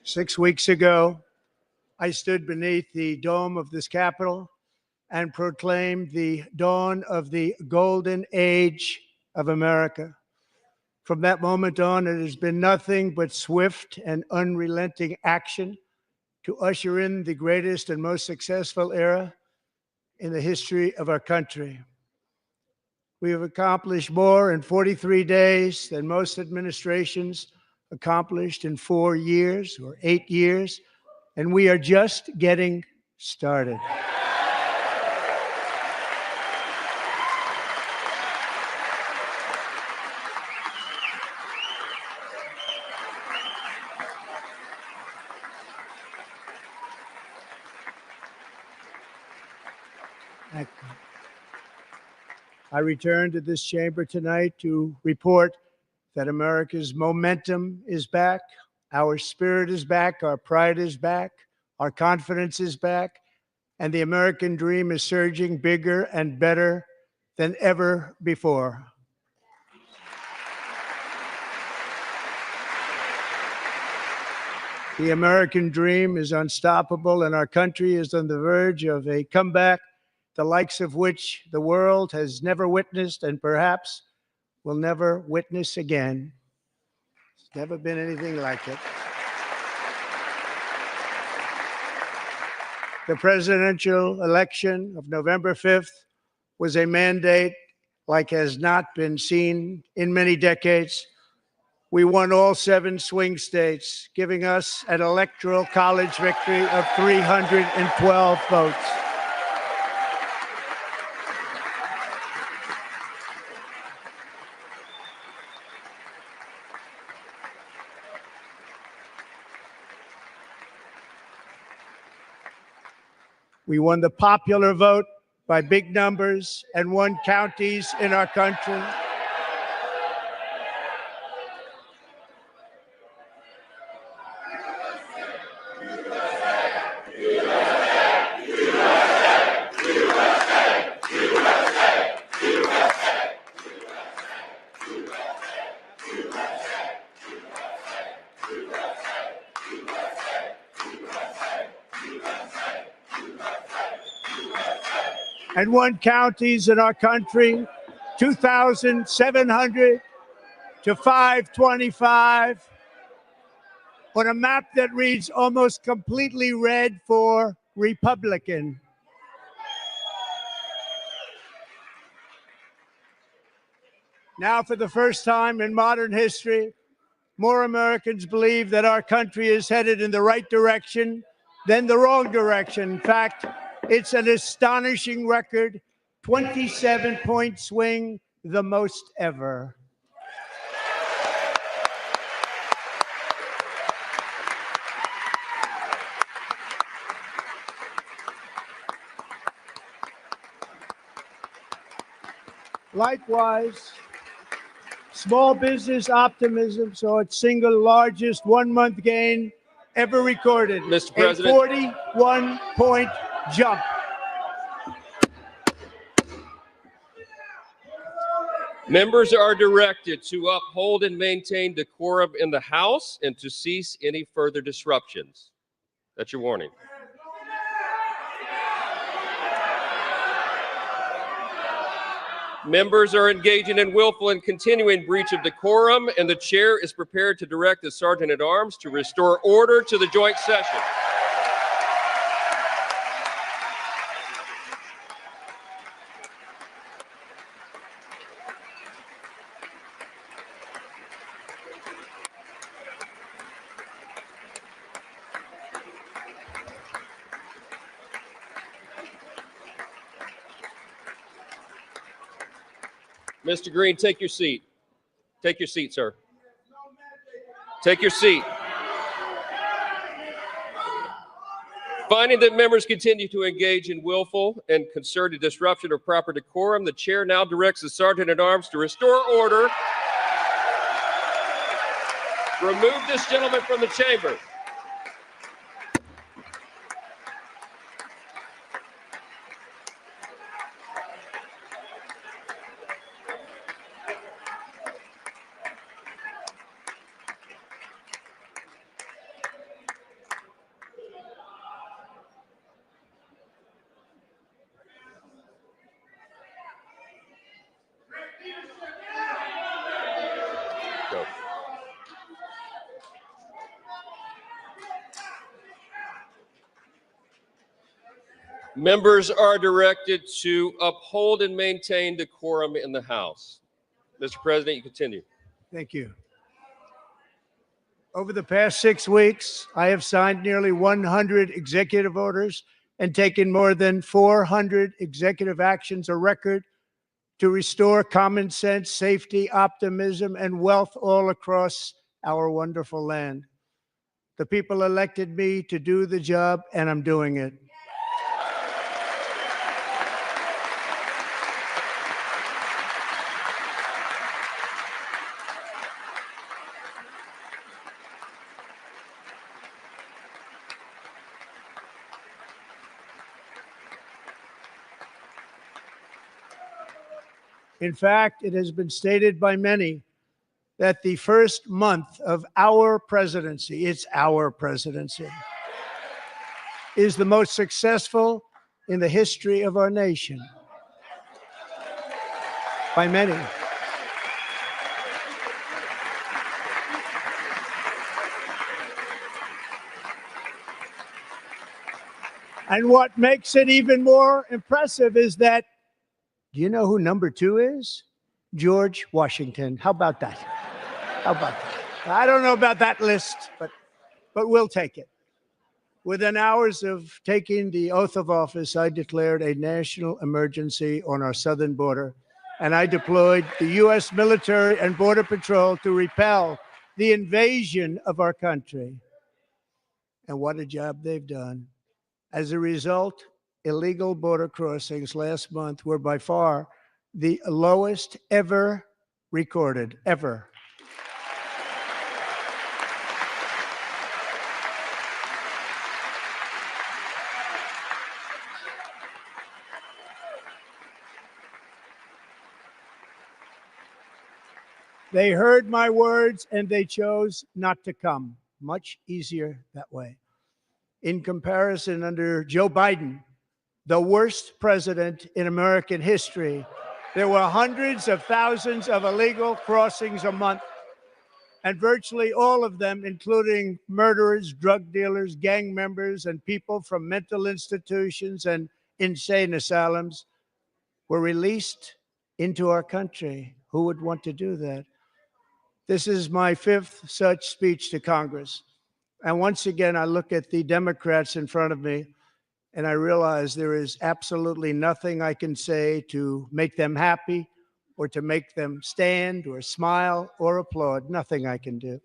Six weeks ago, I stood beneath the dome of this Capitol and proclaimed the dawn of the golden age of America. From that moment on, it has been nothing but swift and unrelenting action to usher in the greatest and most successful era in the history of our country. We have accomplished more in 43 days than most administrations accomplished in 4 years or 8 years, and we are just getting started. I return to this chamber tonight to report that America's momentum is back, our spirit is back, our pride is back, our confidence is back, and the American dream is surging bigger and better than ever before. The American dream is unstoppable, and our country is on the verge of a comeback, the likes of which the world has never witnessed and perhaps will never witness again. There's never been anything like it. The presidential election of November 5th was a mandate like has not been seen in many decades. We won all 7 swing states, giving us an electoral college victory of 312 votes. We won the popular vote by big numbers and won counties in our country. And won counties in our country, 2,700 to 525, on a map that reads almost completely red for Republican. Now, for the first time in modern history, more Americans believe that our country is headed in the right direction than the wrong direction. In fact, it's an astonishing record, 27-point swing, the most ever. Likewise, small business optimism saw its single largest one-month gain ever recorded. Mr. President. A 41-point jump. Members are directed to uphold and maintain decorum in the House and to cease any further disruptions. That's your warning. Members are engaging in willful and continuing breach of decorum, and the chair is prepared to direct the Sergeant-at-Arms to restore order to the joint session. Mr. Green, take your seat. Take your seat, sir. Take your seat. Finding that members continue to engage in willful and concerted disruption of proper decorum, the chair now directs the Sergeant-at-Arms to restore order. Remove this gentleman from the chamber. Go. Members are directed to uphold and maintain decorum in the House. Mr. President, you continue. Thank you. Over the past 6 weeks, I have signed nearly 100 executive orders and taken more than 400 executive actions, a record, to restore common sense, safety, optimism, and wealth all across our wonderful land. The people elected me to do the job, and I'm doing it. In fact, it has been stated by many that the first month of our presidency, it's our presidency, is the most successful in the history of our nation. By many. And what makes it even more impressive is that, do you know who number 2 is? George Washington. How about that? How about that? I don't know about that list, but we'll take it. Within hours of taking the oath of office, I declared a national emergency on our southern border, and I deployed the U.S. military and Border Patrol to repel the invasion of our country. And what a job they've done. As a result, illegal border crossings last month were by far the lowest ever recorded, ever. They heard my words and they chose not to come. Much easier that way. In comparison, under Joe Biden, the worst president in American history, there were hundreds of thousands of illegal crossings a month, and virtually all of them, including murderers, drug dealers, gang members, and people from mental institutions and insane asylums, were released into our country. Who would want to do that? This is my 5th such speech to Congress. And once again, I look at the Democrats in front of me, and I realize there is absolutely nothing I can say to make them happy or to make them stand or smile or applaud. Nothing I can do.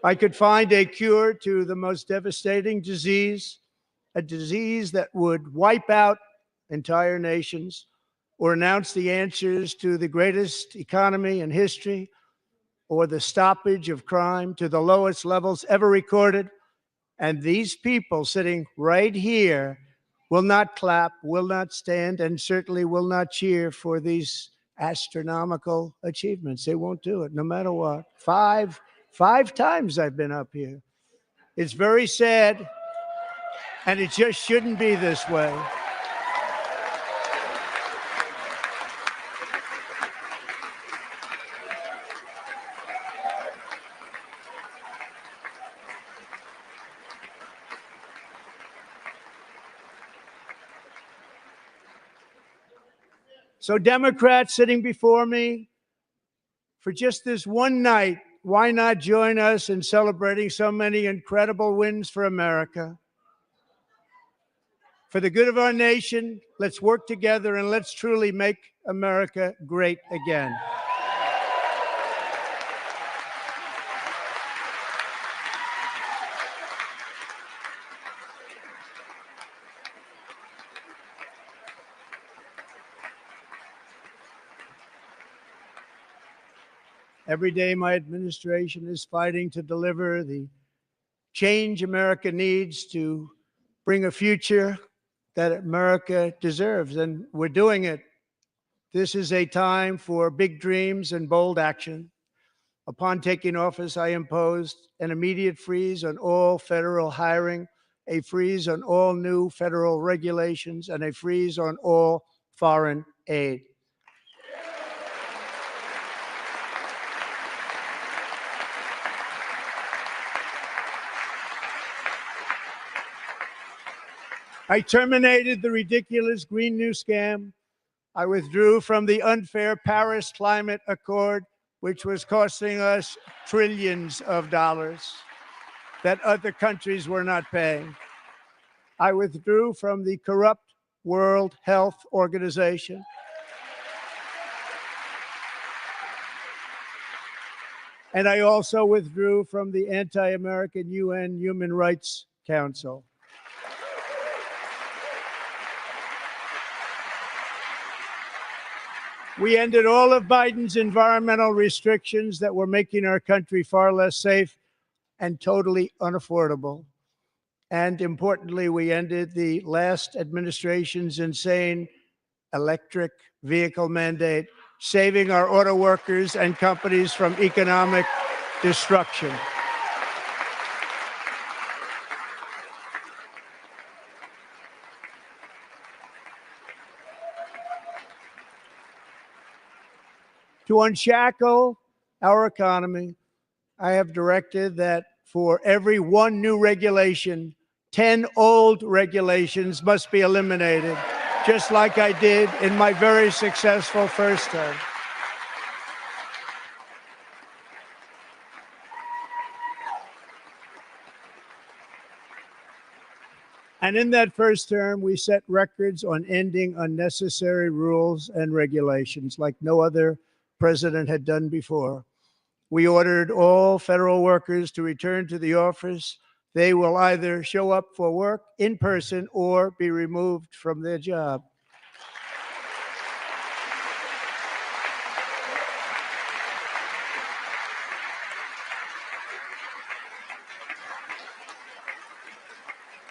I could find a cure to the most devastating disease, a disease that would wipe out entire nations, or announce the answers to the greatest economy in history, or the stoppage of crime to the lowest levels ever recorded. And these people sitting right here will not clap, will not stand, and certainly will not cheer for these astronomical achievements. They won't do it, no matter what. Five times I've been up here. It's very sad, and it just shouldn't be this way. So Democrats sitting before me, for just this one night, why not join us in celebrating so many incredible wins for America? For the good of our nation, let's work together and let's truly make America great again. Every day, my administration is fighting to deliver the change America needs to bring a future that America deserves, and we're doing it. This is a time for big dreams and bold action. Upon taking office, I imposed an immediate freeze on all federal hiring, a freeze on all new federal regulations, and a freeze on all foreign aid. I terminated the ridiculous Green New Scam. I withdrew from the unfair Paris Climate Accord, which was costing us trillions of dollars that other countries were not paying. I withdrew from the corrupt World Health Organization. And I also withdrew from the anti-American UN Human Rights Council. We ended all of Biden's environmental restrictions that were making our country far less safe and totally unaffordable. And importantly, we ended the last administration's insane electric vehicle mandate, saving our auto workers and companies from economic destruction. To unshackle our economy, I have directed that for every one new regulation, 10 old regulations must be eliminated, just like I did in my very successful first term. And in that first term, we set records on ending unnecessary rules and regulations like no other president had done before. We ordered all federal workers to return to the office. They will either show up for work in person or be removed from their job.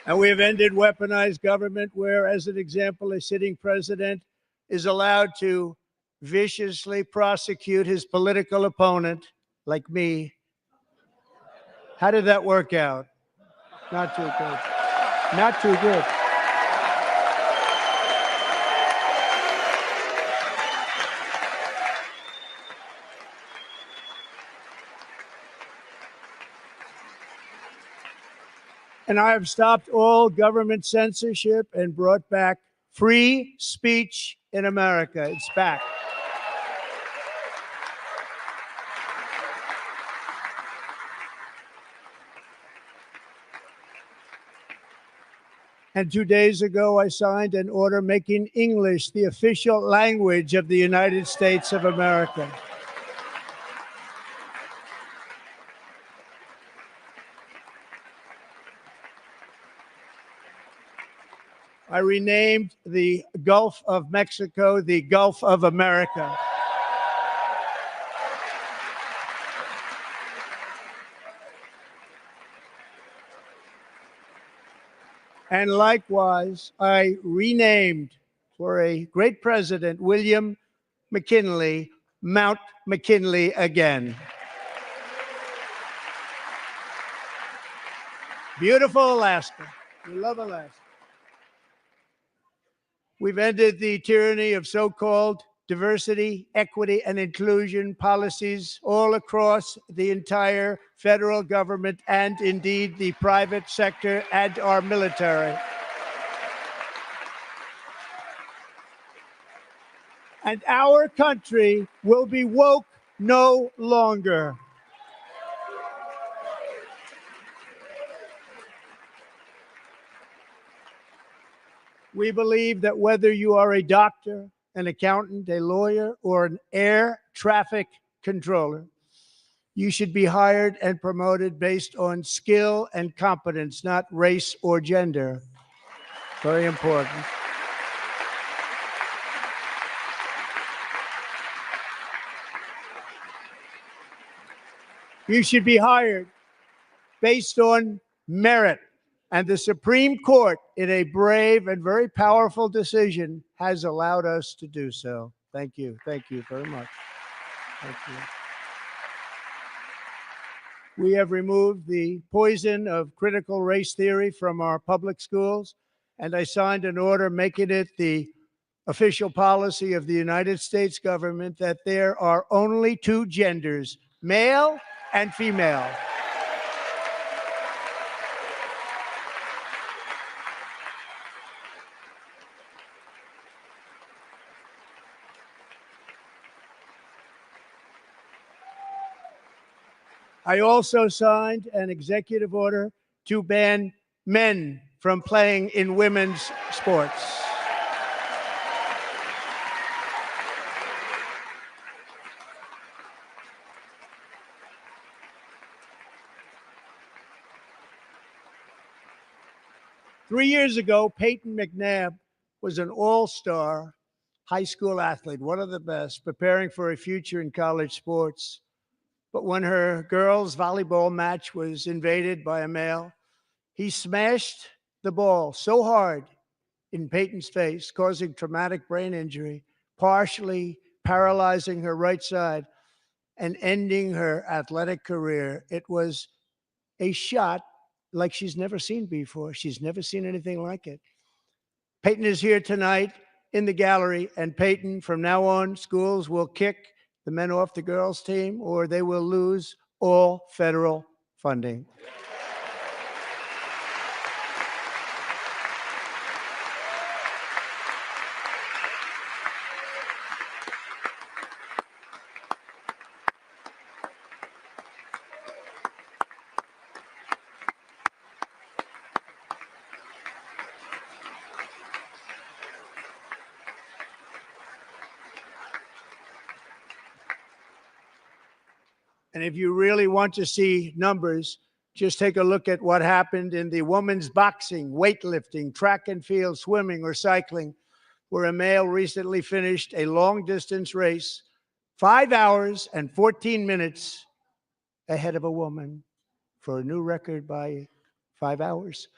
And we have ended weaponized government where, as an example, a sitting president is allowed to viciously prosecute his political opponent, like me. How did that work out? Not too good. Not too good. And I have stopped all government censorship and brought back free speech in America. It's back. And 2 days ago, I signed an order making English the official language of the United States of America. I renamed the Gulf of Mexico the Gulf of America. And likewise, I renamed, for a great president, William McKinley, Mount McKinley again. Beautiful Alaska. We love Alaska. We've ended the tyranny of so-called diversity, equity, and inclusion policies all across the entire federal government and indeed the private sector and our military. And our country will be woke no longer. We believe that whether you are a doctor, an accountant, a lawyer, or an air traffic controller, you should be hired and promoted based on skill and competence, not race or gender. Very important. You should be hired based on merit. And the Supreme Court, in a brave and very powerful decision, has allowed us to do so. Thank you. Thank you very much. Thank you. We have removed the poison of critical race theory from our public schools, and I signed an order making it the official policy of the United States government that there are only two genders, male and female. I also signed an executive order to ban men from playing in women's sports. Three years ago, Peyton McNabb was an all-star high school athlete, one of the best, preparing for a future in college sports. But when her girls' volleyball match was invaded by a male, he smashed the ball so hard in Peyton's face, causing traumatic brain injury, partially paralyzing her right side and ending her athletic career. It was a shot like she's never seen before. She's never seen anything like it. Peyton is here tonight in the gallery, and Peyton, from now on, schools will kick the men off the girls' team, or they will lose all federal funding. And if you really want to see numbers, just take a look at what happened in the women's boxing, weightlifting, track and field, swimming, or cycling, where a male recently finished a long-distance race 5 hours and 14 minutes ahead of a woman for a new record by 5 hours.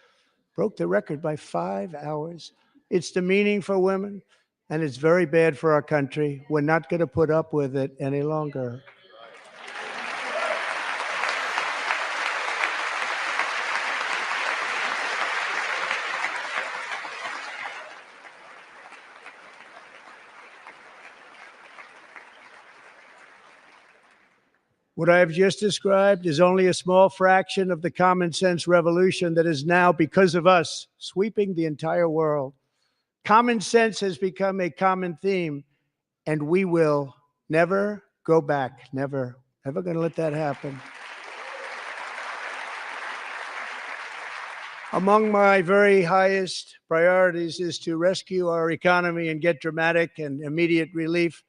Broke the record by 5 hours. It's demeaning for women, and it's very bad for our country. We're not going to put up with it any longer. What I have just described is only a small fraction of the common sense revolution that is now, because of us, sweeping the entire world. Common sense has become a common theme, and we will never go back. Never. Never going to let that happen. Among my very highest priorities is to rescue our economy and get dramatic and immediate relief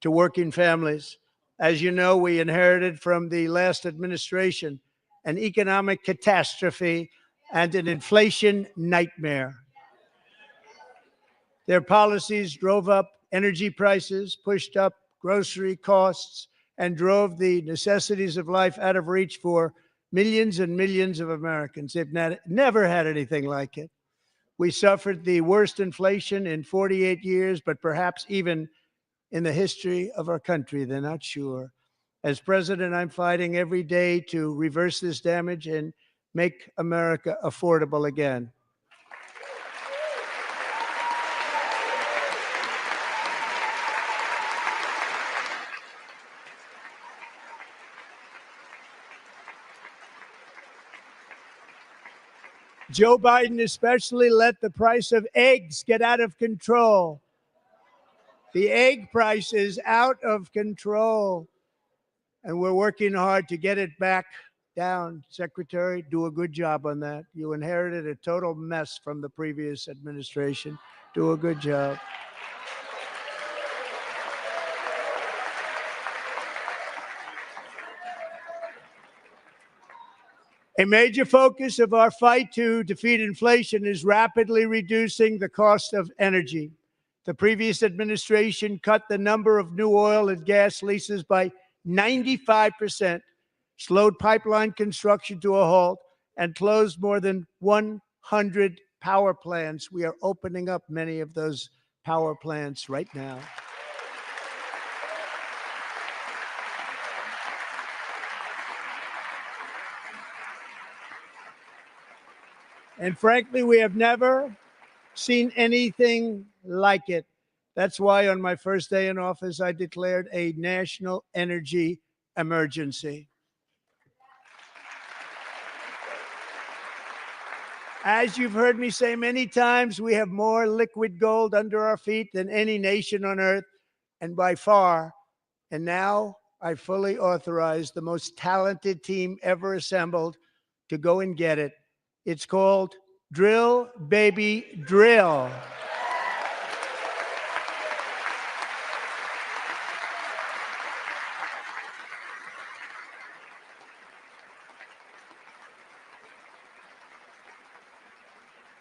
to working families. As you know, we inherited from the last administration an economic catastrophe and an inflation nightmare. Their policies drove up energy prices, pushed up grocery costs, and drove the necessities of life out of reach for millions and millions of Americans. They've never had anything like it. We suffered the worst inflation in 48 years, but perhaps even in the history of our country. They're not sure. As president, I'm fighting every day to reverse this damage and make America affordable again. Joe Biden especially let the price of eggs get out of control. The egg price is out of control, and we're working hard to get it back down. Secretary, do a good job on that. You inherited a total mess from the previous administration. Do a good job. A major focus of our fight to defeat inflation is rapidly reducing the cost of energy. The previous administration cut the number of new oil and gas leases by 95%, slowed pipeline construction to a halt, and closed more than 100 power plants. We are opening up many of those power plants right now. And frankly, we have never seen anything like it. That's why on my first day in office, I declared a national energy emergency. As you've heard me say many times, we have more liquid gold under our feet than any nation on earth, and by far. And now I fully authorize the most talented team ever assembled to go and get it. It's called Drill, Baby, Drill.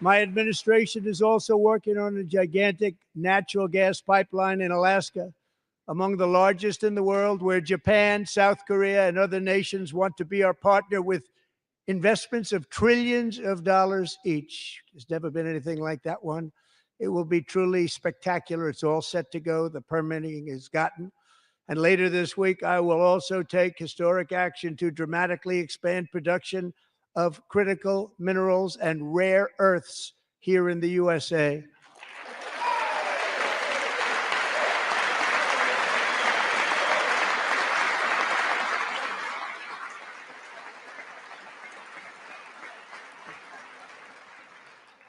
My administration is also working on a gigantic natural gas pipeline in Alaska, among the largest in the world, where Japan, South Korea, and other nations want to be our partner with investments of trillions of dollars each. There's never been anything like that one. It will be truly spectacular. It's all set to go. The permitting is gotten. And later this week, I will also take historic action to dramatically expand production of critical minerals and rare earths here in the USA.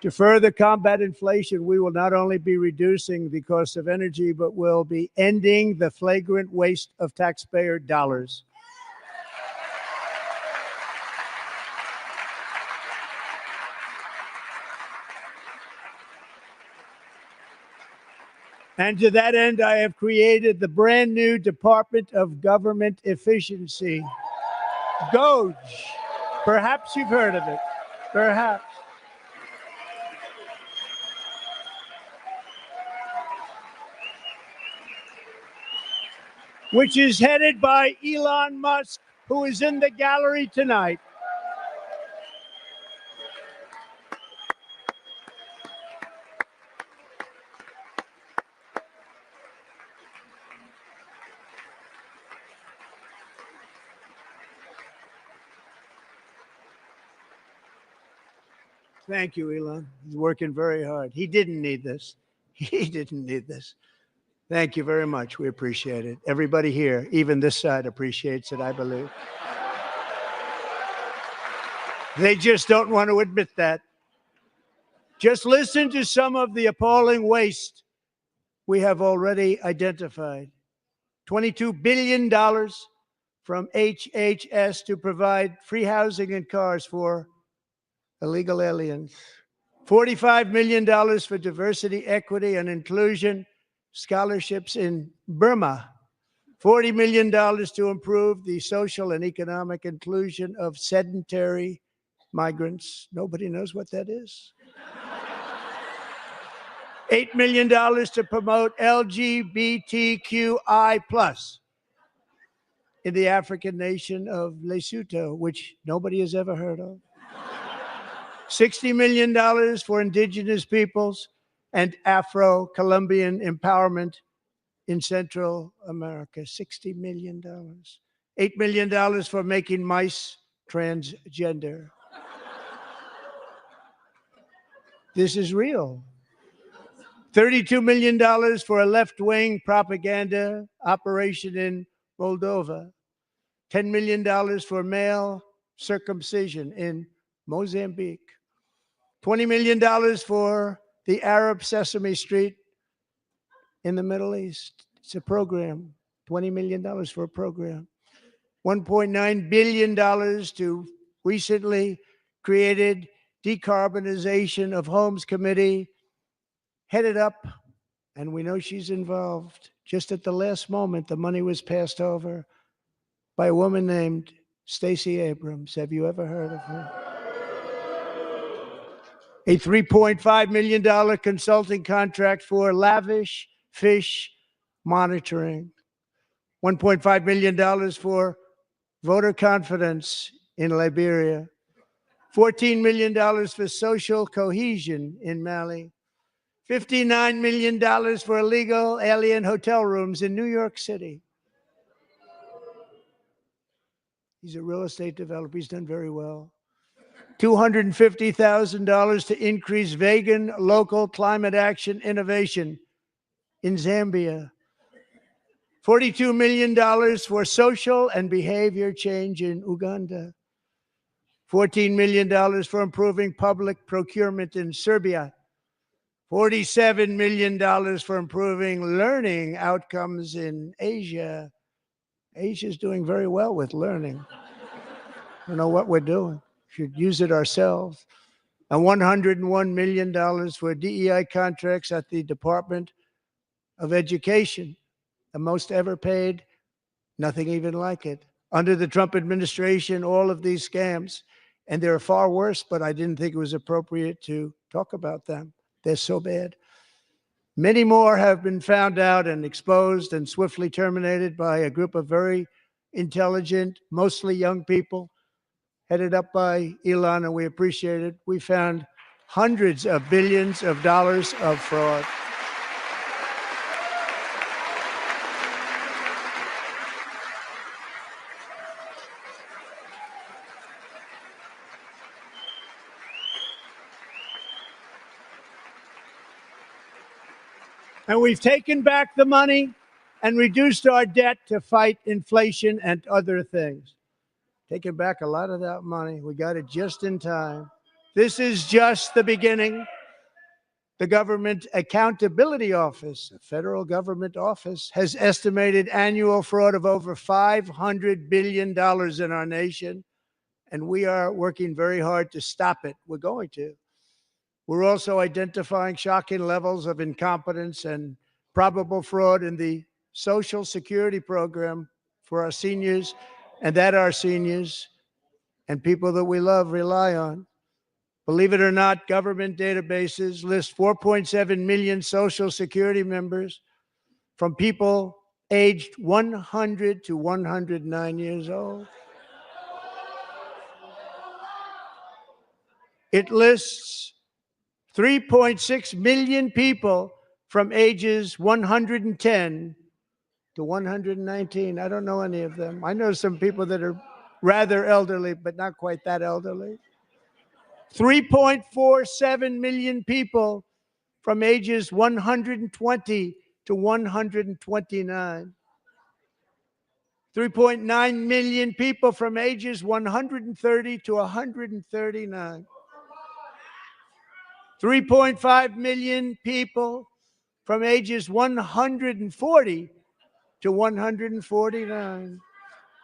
To further combat inflation, we will not only be reducing the cost of energy, but will be ending the flagrant waste of taxpayer dollars. And to that end, I have created the brand new Department of Government Efficiency, DOGE. Perhaps you've heard of it. Perhaps. Which is headed by Elon Musk, who is in the gallery tonight. Thank you, Elon. He's working very hard. He didn't need this. He didn't need this. Thank you very much. We appreciate it. Everybody here, even this side, appreciates it, I believe. They just don't want to admit that. Just listen to some of the appalling waste we have already identified. $22 billion from HHS to provide free housing and cars for illegal aliens. $45 million for diversity, equity, and inclusion scholarships in Burma. $40 million to improve the social and economic inclusion of sedentary migrants. Nobody knows what that is. $8 million to promote LGBTQI+ in the African nation of Lesotho, which nobody has ever heard of. $60 million for indigenous peoples and Afro-Colombian empowerment in Central America, $60 million. $8 million for making mice transgender. This is real. $32 million for a left-wing propaganda operation in Moldova. $10 million for male circumcision in Mozambique. $20 million for the Arab Sesame Street in the Middle East. It's a program. $20 million for a program. $1.9 billion to recently created Decarbonization of Homes Committee, headed up, and we know she's involved. Just at the last moment, the money was passed over by a woman named Stacey Abrams. Have you ever heard of her? A $3.5 million consulting contract for lavish fish monitoring. $1.5 million for voter confidence in Liberia. $14 million for social cohesion in Mali. $59 million for illegal alien hotel rooms in New York City. He's a real estate developer. He's done very well. $250,000 to increase vegan local climate action innovation in Zambia. $42 million for social and behavior change in Uganda. $14 million for improving public procurement in Serbia. $47 million for improving learning outcomes in Asia. Asia's doing very well with learning. I don't know what we're doing. We should use it ourselves. And $101 million for DEI contracts at the Department of Education. The most ever paid, nothing even like it. Under the Trump administration, all of these scams, and they're far worse, but I didn't think it was appropriate to talk about them. They're so bad. Many more have been found out and exposed and swiftly terminated by a group of very intelligent, mostly young people, headed up by Elon, and we appreciate it. We found hundreds of billions of dollars of fraud. And we've taken back the money and reduced our debt to fight inflation and other things. Taken back a lot of that money. We got it just in time. This is just the beginning. The Government Accountability Office, a federal government office, has estimated annual fraud of over $500 billion in our nation, and we are working very hard to stop it. We're going to. We're also identifying shocking levels of incompetence and probable fraud in the Social Security program for our seniors, and that our seniors and people that we love rely on. Believe it or not, government databases list 4.7 million Social Security members from people aged 100 to 109 years old. It lists 3.6 million people from ages 110 to 119. I don't know any of them. I know some people that are rather elderly, but not quite that elderly. 3.47 million people from ages 120 to 129. 3.9 million people from ages 130 to 139. 3.5 million people from ages 140 to 149.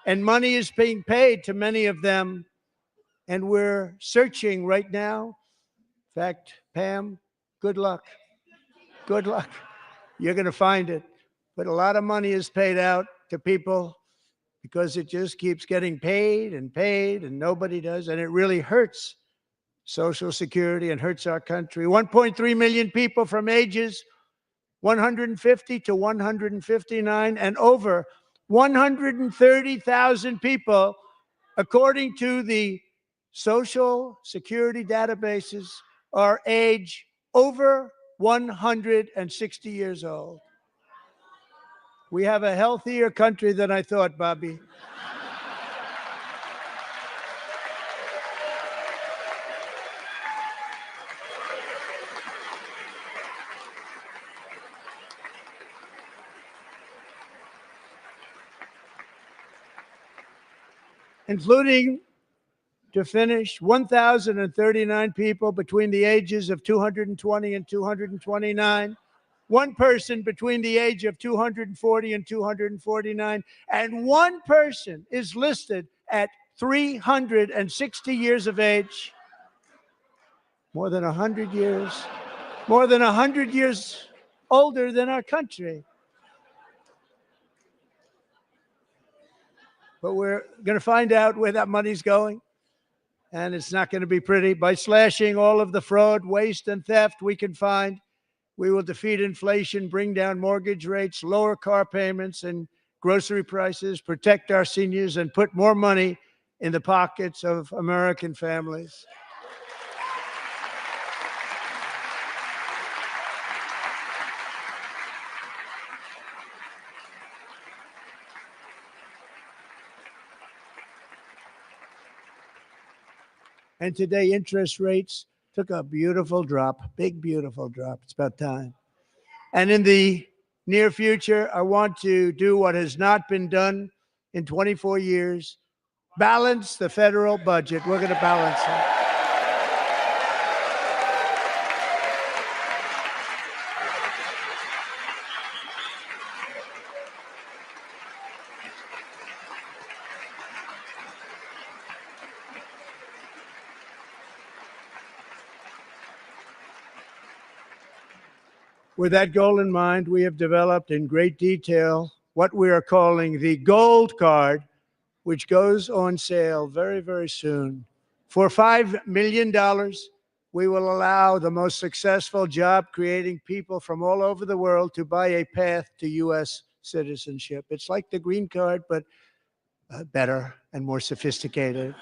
And money is being paid to many of them. And we're searching right now. In fact, Pam, good luck. Good luck. You're going to find it. But a lot of money is paid out to people because it just keeps getting paid, and nobody does. And it really hurts Social Security and hurts our country. 1.3 million people from ages 150 to 159, and over 130,000 people, according to the Social Security databases, are age over 160 years old. We have a healthier country than I thought, Bobby. Including, to finish, 1,039 people between the ages of 220 and 229, one person between the age of 240 and 249, and one person is listed at 360 years of age. More than 100 years older than our country. But we're going to find out where that money's going, and it's not going to be pretty. By slashing all of the fraud, waste, and theft we can find, we will defeat inflation, bring down mortgage rates, lower car payments and grocery prices, protect our seniors, and put more money in the pockets of American families. And today, interest rates took a beautiful drop, big, beautiful drop. It's about time. And in the near future, I want to do what has not been done in 24 years, balance the federal budget. We're going to balance it. With that goal in mind, we have developed in great detail what we are calling the Gold Card, which goes on sale very, very soon. For $5 million, we will allow the most successful job-creating people from all over the world to buy a path to U.S. citizenship. It's like the green card, but better and more sophisticated.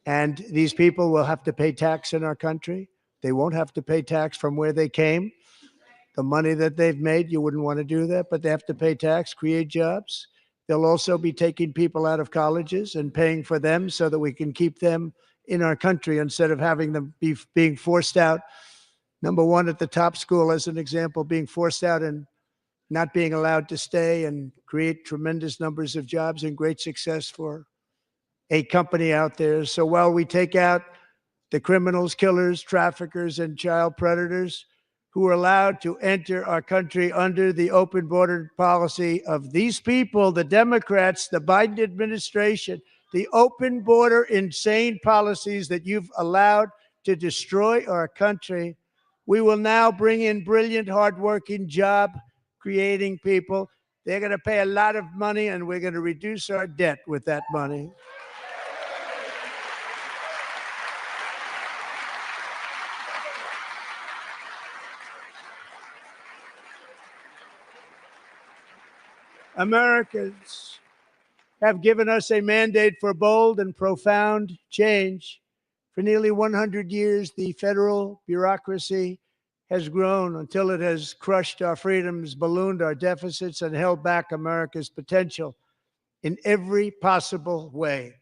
And these people will have to pay tax in our country. They won't have to pay tax from where they came. The money that they've made, you wouldn't want to do that, but they have to pay tax, create jobs. They'll also be taking people out of colleges and paying for them so that we can keep them in our country instead of having them being forced out. Number one, at the top school, as an example, being forced out and not being allowed to stay and create tremendous numbers of jobs and great success for a company out there. So while we take out the criminals, killers, traffickers, and child predators who are allowed to enter our country under the open border policy of these people, the Democrats, the Biden administration, the open border insane policies that you've allowed to destroy our country, we will now bring in brilliant, hardworking, job-creating people. They're going to pay a lot of money, and we're going to reduce our debt with that money. Americans have given us a mandate for bold and profound change. For nearly 100 years, the federal bureaucracy has grown until it has crushed our freedoms, ballooned our deficits, and held back America's potential in every possible way.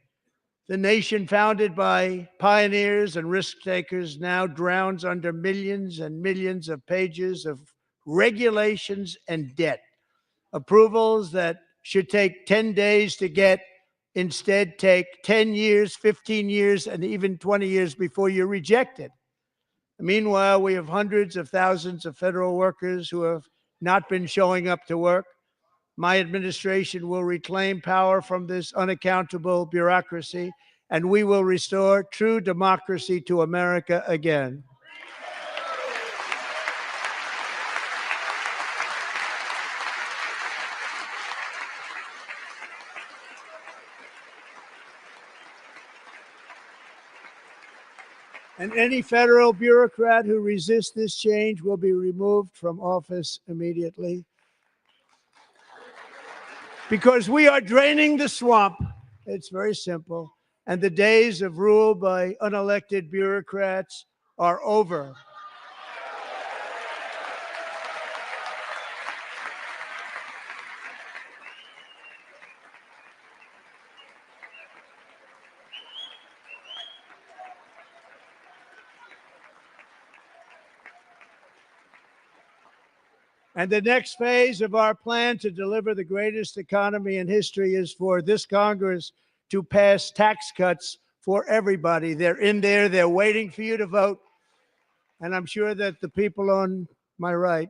The nation founded by pioneers and risk takers now drowns under millions and millions of pages of regulations and debt. Approvals that should take 10 days to get instead take 10 years, 15 years, and even 20 years before you're rejected. Meanwhile, we have hundreds of thousands of federal workers who have not been showing up to work. My administration will reclaim power from this unaccountable bureaucracy, and we will restore true democracy to America again. And any federal bureaucrat who resists this change will be removed from office immediately. Because we are draining the swamp. It's very simple. And the days of rule by unelected bureaucrats are over. And the next phase of our plan to deliver the greatest economy in history is for this Congress to pass tax cuts for everybody. They're in there, they're waiting for you to vote. And I'm sure that the people on my right,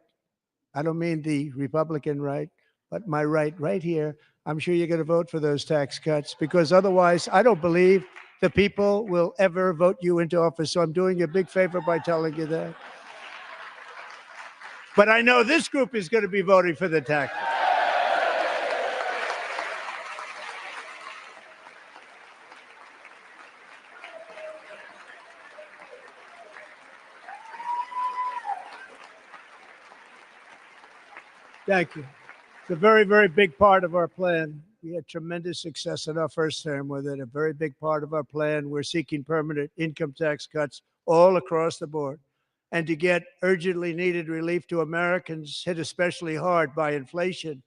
I don't mean the Republican right, but my right here, I'm sure you're going to vote for those tax cuts, because otherwise I don't believe the people will ever vote you into office. So I'm doing you a big favor by telling you that. But I know this group is going to be voting for the tax. Thank you. It's a very, very big part of our plan. We had tremendous success in our first term with it. A very big part of our plan. We're seeking permanent income tax cuts all across the board. And to get urgently needed relief to Americans hit especially hard by inflation,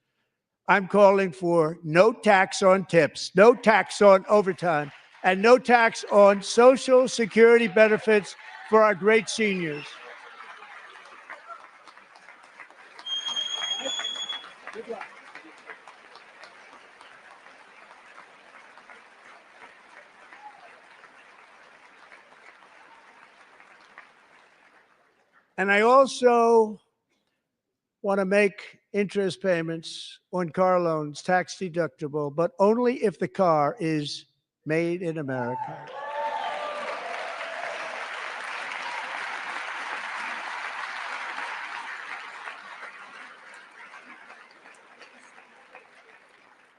I'm calling for no tax on tips, no tax on overtime, and no tax on Social Security benefits for our great seniors. And I also want to make interest payments on car loans tax deductible, but only if the car is made in America.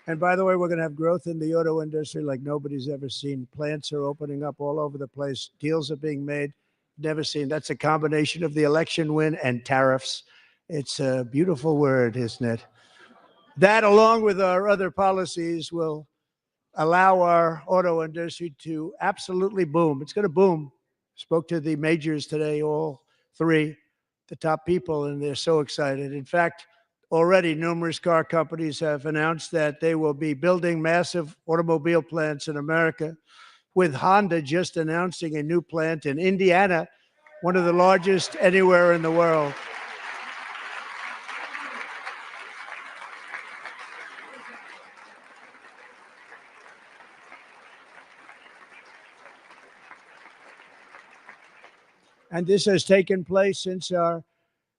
And by the way, we're going to have growth in the auto industry like nobody's ever seen. Plants are opening up all over the place. Deals are being made. Never seen. That's a combination of the election win and tariffs. It's a beautiful word, isn't it? That, along with our other policies, will allow our auto industry to absolutely boom. It's going to boom. Spoke to the majors today, all three, the top people, and they're so excited. In fact, already numerous car companies have announced that they will be building massive automobile plants in America, with Honda just announcing a new plant in Indiana, one of the largest anywhere in the world. And this has taken place since our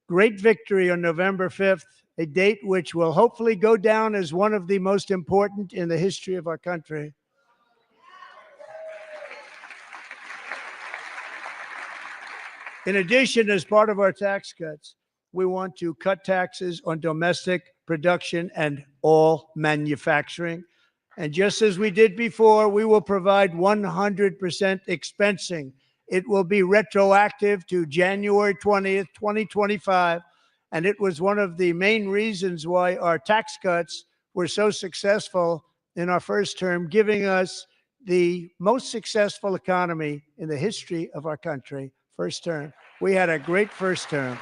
great victory on November 5th, a date which will hopefully go down as one of the most important in the history of our country. In addition, as part of our tax cuts, we want to cut taxes on domestic production and all manufacturing. And just as we did before, we will provide 100% expensing. It will be retroactive to January 20th, 2025. And it was one of the main reasons why our tax cuts were so successful in our first term, giving us the most successful economy in the history of our country. First term. We had a great first term.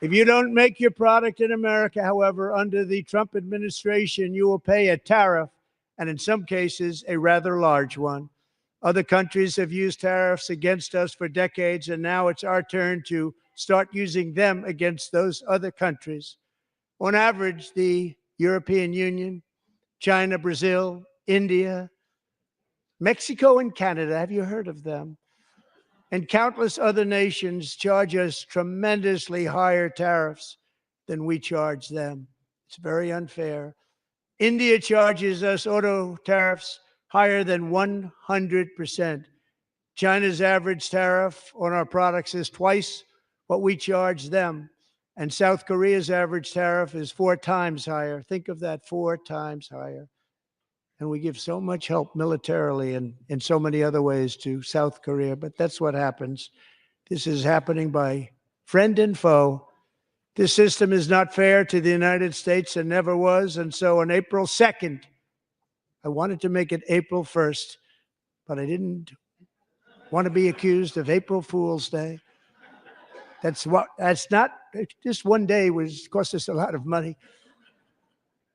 If you don't make your product in America, however, under the Trump administration, you will pay a tariff, and in some cases, a rather large one. Other countries have used tariffs against us for decades, and now it's our turn to start using them against those other countries. On average, the European Union, China, Brazil, India, Mexico, and Canada, have you heard of them? And countless other nations charge us tremendously higher tariffs than we charge them. It's very unfair. India charges us auto tariffs higher than 100%. China's average tariff on our products is twice what we charge them. And South Korea's average tariff is 4 times higher. Think of that, 4 times higher. And we give so much help militarily and in so many other ways to South Korea, but that's what happens. This is happening by friend and foe. This system is not fair to the United States and never was. And so on April 2nd, I wanted to make it April 1st, but I didn't want to be accused of April Fool's Day. That's not, just one day cost us a lot of money.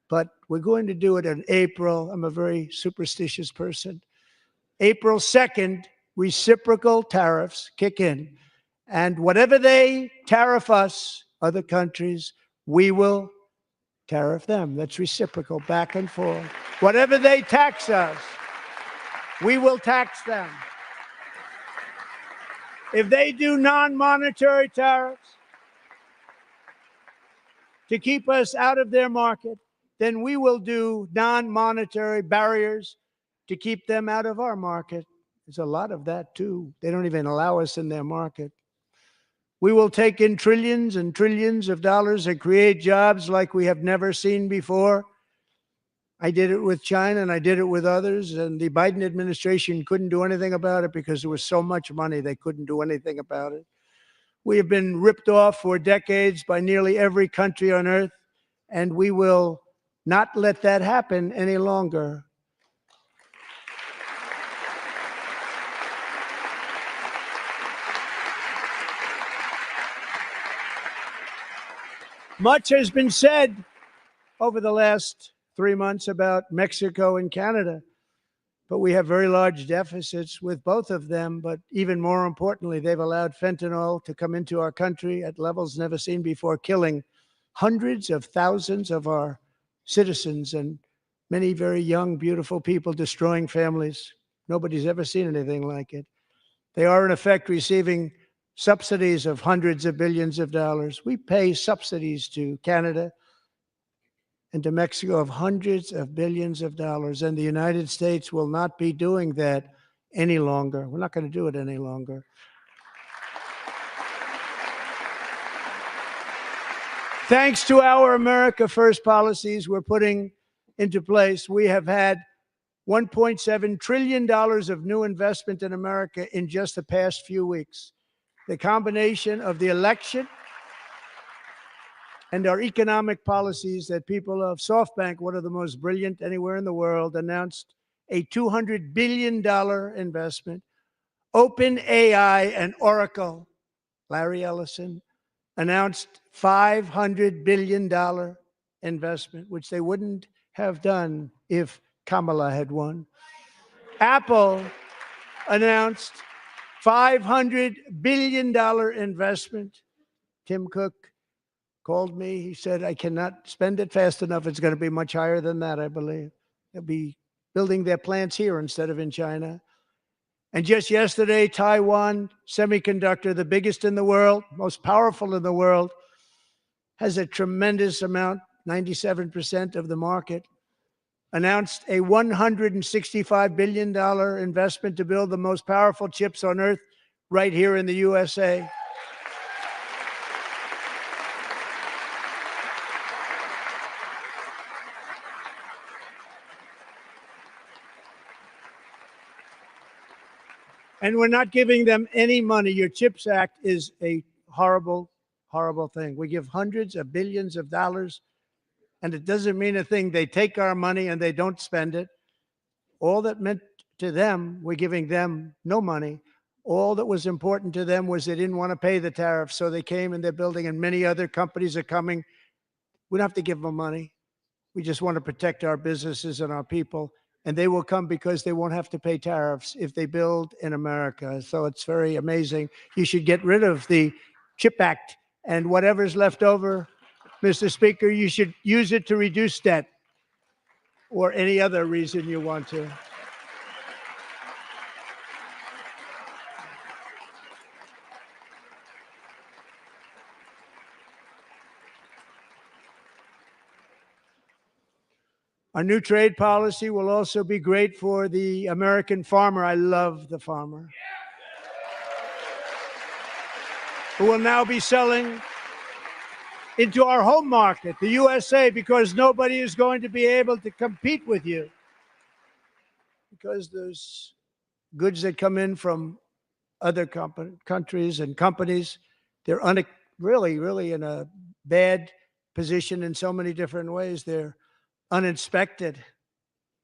But we're going to do it in April. I'm a very superstitious person. April 2nd, reciprocal tariffs kick in. And whatever they tariff us, other countries, we will tariff them. That's reciprocal, back and forth. Whatever they tax us, we will tax them. If they do non-monetary tariffs to keep us out of their market, then we will do non-monetary barriers to keep them out of our market. There's a lot of that too. They don't even allow us in their market. We will take in trillions and trillions of dollars and create jobs like we have never seen before. I did it with China and I did it with others, and the Biden administration couldn't do anything about it because there was so much money they couldn't do anything about it. We have been ripped off for decades by nearly every country on earth, and we will not let that happen any longer. Much has been said over the last 3 months about Mexico and Canada, but we have very large deficits with both of them. But even more importantly, they've allowed fentanyl to come into our country at levels never seen before, killing hundreds of thousands of our citizens and many very young, beautiful people, destroying families. Nobody's ever seen anything like it. They are, in effect, receiving subsidies of hundreds of billions of dollars. We pay subsidies to Canada and to Mexico of hundreds of billions of dollars, and the United States will not be doing that any longer. We're not going to do it any longer. Thanks to our America First policies we're putting into place, we have had $1.7 trillion of new investment in America in just the past few weeks. The combination of the election and our economic policies that people of SoftBank, one of the most brilliant anywhere in the world, announced a $200 billion investment. OpenAI and Oracle, Larry Ellison, announced $500 billion investment, which they wouldn't have done if Kamala had won. Apple announced $500 billion investment. Tim Cook called me. He said, I cannot spend it fast enough. It's going to be much higher than that, I believe. They'll be building their plants here instead of in China. And just yesterday, Taiwan Semiconductor, the biggest in the world, most powerful in the world, has a tremendous amount, 97% of the market, announced a $165 billion investment to build the most powerful chips on earth right here in the USA. And we're not giving them any money. Your CHIPS Act is a horrible, horrible thing. We give hundreds of billions of dollars, and it doesn't mean a thing. They take our money and they don't spend it. All that meant to them, we're giving them no money. All that was important to them was they didn't want to pay the tariffs, so they came and they're building, and many other companies are coming. We don't have to give them money. We just want to protect our businesses and our people. And they will come because they won't have to pay tariffs if they build in America. So it's very amazing. You should get rid of the CHIP Act, and whatever's left over, Mr. Speaker, you should use it to reduce debt or any other reason you want to. Our new trade policy will also be great for the American farmer. I love the farmer, who will now be selling into our home market, the USA, because nobody is going to be able to compete with you. Because those goods that come in from other countries and companies, they're really in a bad position in so many different ways. They're uninspected.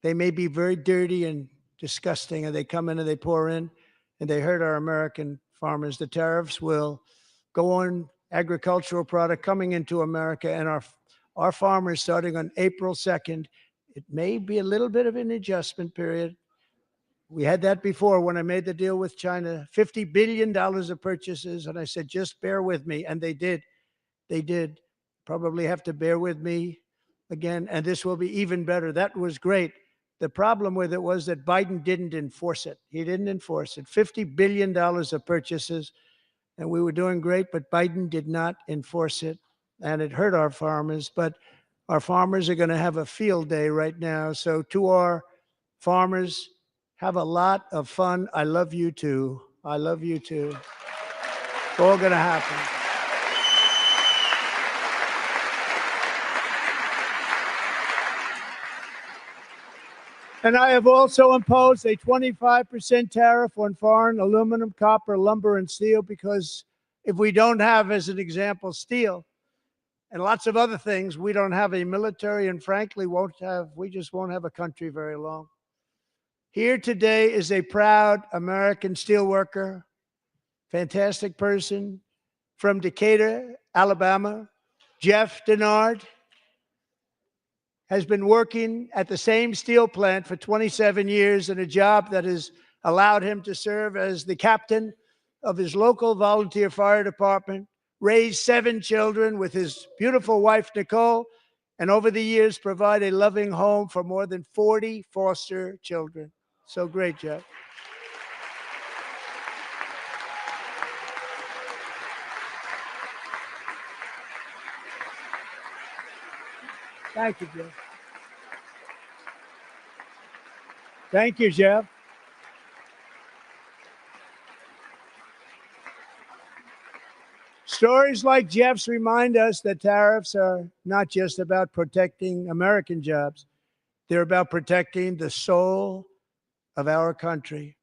They may be very dirty and disgusting, and they come in and they pour in and they hurt our American farmers. The tariffs will go on agricultural product coming into America, and our farmers, starting on April 2nd, it may be a little bit of an adjustment period. We had that before when I made the deal with China, $50 billion of purchases. And I said, just bear with me. And they did. They did. Probably have to bear with me again. And this will be even better. That was great. The problem with it was that Biden didn't enforce it. He didn't enforce it. $50 billion of purchases. And we were doing great, but Biden did not enforce it. And it hurt our farmers. But our farmers are going to have a field day right now. So to our farmers, have a lot of fun. I love you too. I love you too. It's all going to happen. And I have also imposed a 25% tariff on foreign aluminum, copper, lumber, and steel, because if we don't have, as an example, steel and lots of other things, we don't have a military, and frankly, we just won't have a country very long. Here today is a proud American steelworker, fantastic person from Decatur, Alabama. Jeff Denard has been working at the same steel plant for 27 years in a job that has allowed him to serve as the captain of his local volunteer fire department, raise 7 children with his beautiful wife, Nicole, and over the years provide a loving home for more than 40 foster children. So great, Jeff. Thank you, Jeff. Thank you, Jeff. Stories like Jeff's remind us that tariffs are not just about protecting American jobs. They're about protecting the soul of our country.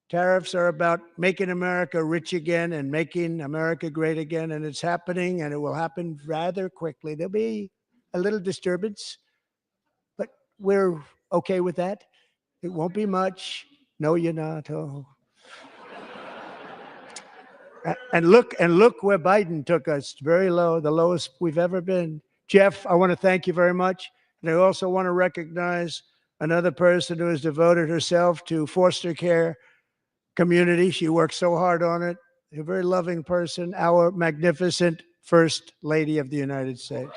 Tariffs are about making America rich again and making America great again, and it's happening, and it will happen rather quickly. There'll be a little disturbance, but we're okay with that. It won't be much. No, you're not. Oh. And look where Biden took us, very low, the lowest we've ever been. Jeff, I want to thank you very much. And I also want to recognize another person who has devoted herself to foster care community. She works so hard on it. A very loving person, our magnificent First Lady of the United States.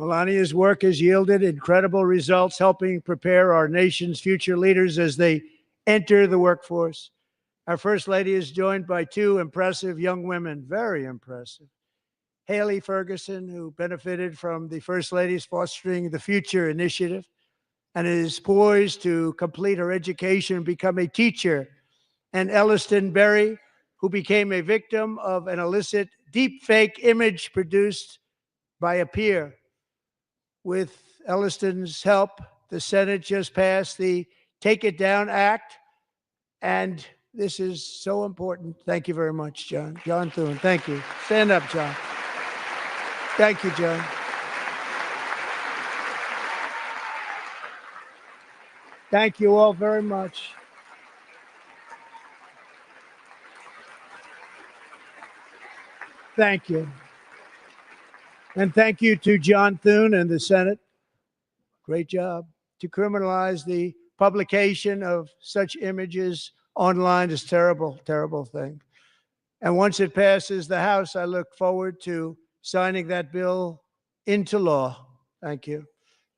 Melania's work has yielded incredible results, helping prepare our nation's future leaders as they enter the workforce. Our First Lady is joined by 2 impressive young women, very impressive. Haley Ferguson, who benefited from the First Lady's Fostering the Future initiative and is poised to complete her education and become a teacher. And Elliston Berry, who became a victim of an illicit deepfake image produced by a peer. With Elliston's help, the Senate just passed the Take It Down Act, and this is so important. Thank you very much, John. John Thune, thank you. Stand up, John. Thank you, John. Thank you all very much. Thank you. And thank you to John Thune and the Senate. Great job. To criminalize the publication of such images online is terrible, terrible thing. And once it passes the House, I look forward to signing that bill into law. Thank you.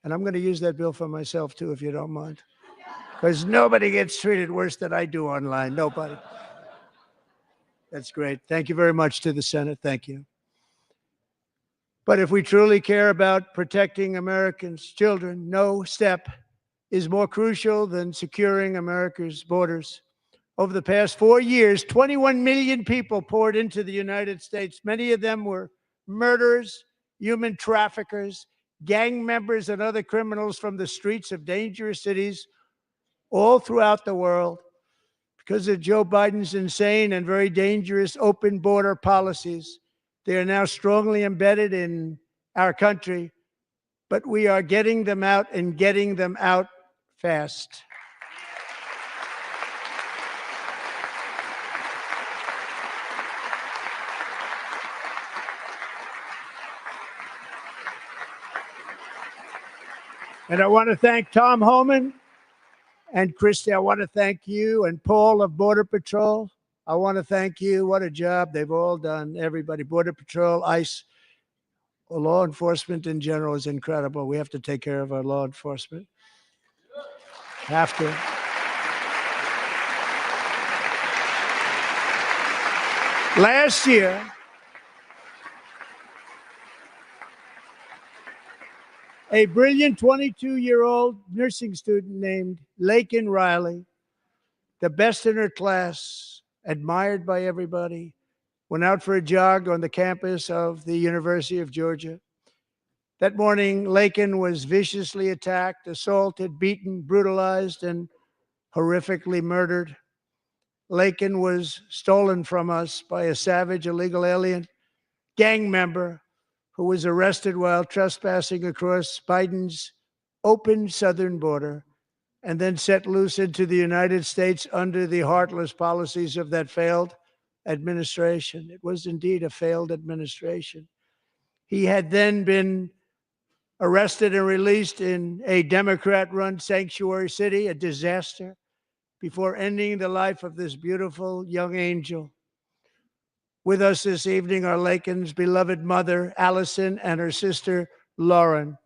And I'm going to use that bill for myself, too, if you don't mind. Because nobody gets treated worse than I do online. Nobody. That's great. Thank you very much to the Senate. Thank you. But if we truly care about protecting Americans' children, no step is more crucial than securing America's borders. Over the past 4 years, 21 million people poured into the United States. Many of them were murderers, human traffickers, gang members, and other criminals from the streets of dangerous cities all throughout the world. Because of Joe Biden's insane and very dangerous open border policies, they are now strongly embedded in our country. but we are getting them out and getting them out fast. And I want to thank Tom Homan and Christy. I want to thank you and Paul of Border Patrol. I want to thank you. What a job they've all done. Everybody, Border Patrol, ICE, law enforcement in general is incredible. We have to take care of our law enforcement. Have to. Last year, a brilliant 22-year-old nursing student named Laken Riley, the best in her class, admired by everybody, went out for a jog on the campus of the University of Georgia. That morning, Laken was viciously attacked, assaulted, beaten, brutalized, and horrifically murdered. Laken was stolen from us by a savage illegal alien gang member who was arrested while trespassing across Biden's open southern border and then set loose into the United States under the heartless policies of that failed administration. It was indeed a failed administration. He had then been arrested and released in a Democrat-run sanctuary city, a disaster, before ending the life of this beautiful young angel. With us this evening are Laken's beloved mother, Allison, and her sister, Lauren.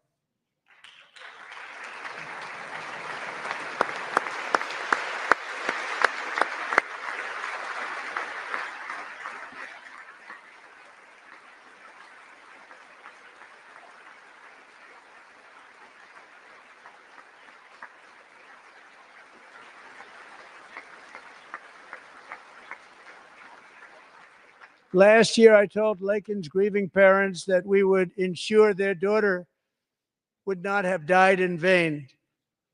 Last year, I told Laken's grieving parents that we would ensure their daughter would not have died in vain.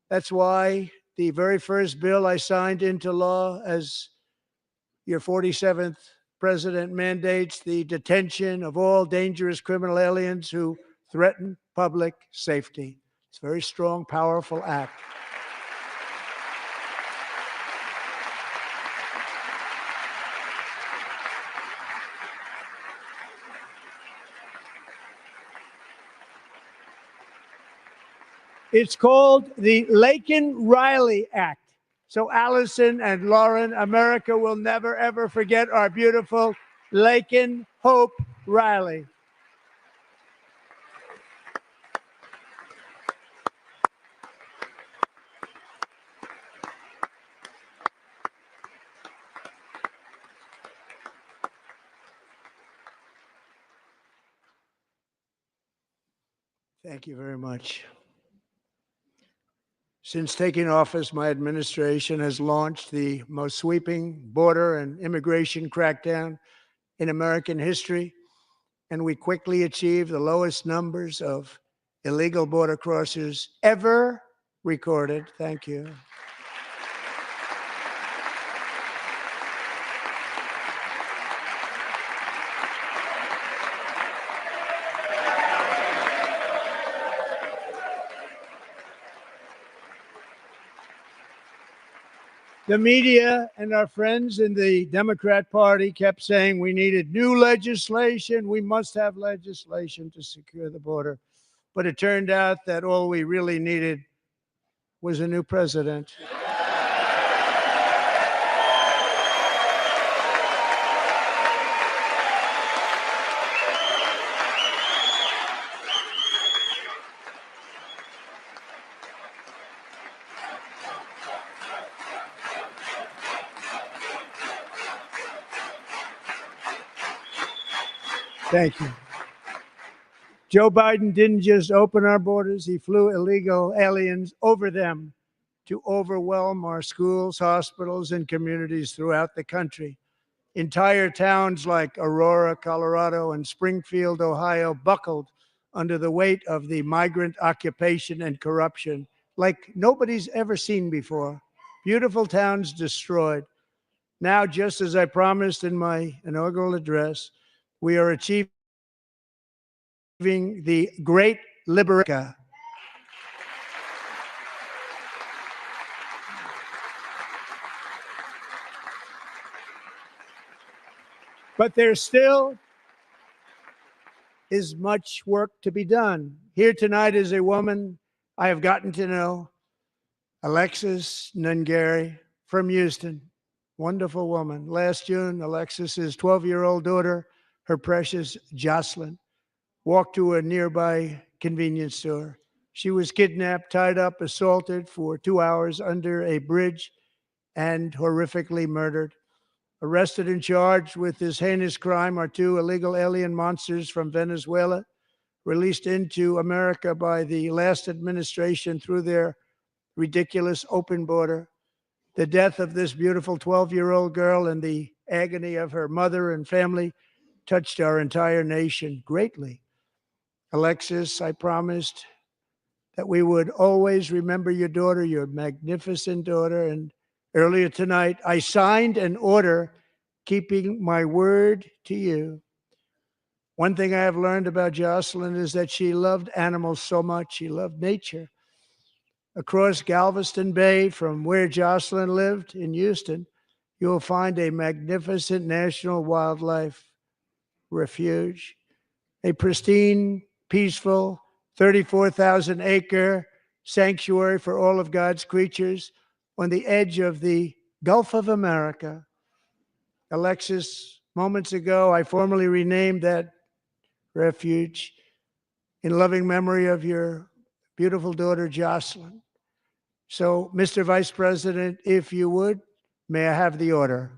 That's why the very first bill I signed into law as your 47th president mandates the detention of all dangerous criminal aliens who threaten public safety. It's a very strong, powerful act. It's called the Laken Riley Act. So Allison and Lauren, America will never, ever forget our beautiful Laken Hope Riley. Thank you very much. Since taking office, my administration has launched the most sweeping border and immigration crackdown in American history, and we quickly achieved the lowest numbers of illegal border crossers ever recorded. Thank you. The media and our friends in the Democrat Party kept saying we needed new legislation. We must have legislation to secure the border. But it turned out that all we really needed was a new president. Thank you. Joe Biden didn't just open our borders, he flew illegal aliens over them to overwhelm our schools, hospitals, and communities throughout the country. Entire towns like Aurora, Colorado, and Springfield, Ohio, buckled under the weight of the migrant occupation and corruption like nobody's ever seen before. Beautiful towns destroyed. Now, just as I promised in my inaugural address, we are achieving the great liberation But there still is much work to be done. Here tonight is a woman I have gotten to know, Alexis Nungary from Houston. Wonderful woman. Last June, Alexis's 12-year-old daughter, her precious Jocelyn, walked to a nearby convenience store. She was kidnapped, tied up, assaulted for 2 hours under a bridge, and horrifically murdered. Arrested and charged with this heinous crime are 2 illegal alien monsters from Venezuela, released into America by the last administration through their ridiculous open border. The death of this beautiful 12-year-old girl and the agony of her mother and family touched our entire nation greatly. Alexis, I promised that we would always remember your daughter, your magnificent daughter, and earlier tonight, I signed an order keeping my word to you. One thing I have learned about Jocelyn is that she loved animals so much. She loved nature. Across Galveston Bay, from where Jocelyn lived in Houston, you will find a magnificent national wildlife refuge, a pristine, peaceful, 34,000-acre sanctuary for all of God's creatures on the edge of the Gulf of America. Alexis, moments ago, I formally renamed that refuge in loving memory of your beautiful daughter, Jocelyn. So, Mr. Vice President, if you would, may I have the order?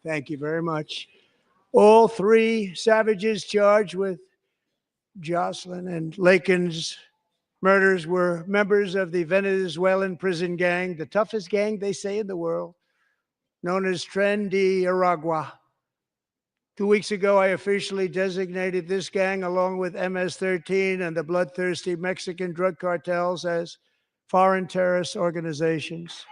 Thank you very much. All 3 savages charged with Jocelyn and Laken's murders were members of the Venezuelan prison gang, the toughest gang, they say, in the world, known as Tren de Aragua. 2 weeks ago, I officially designated this gang, along with MS-13 and the bloodthirsty Mexican drug cartels, as foreign terrorist organizations.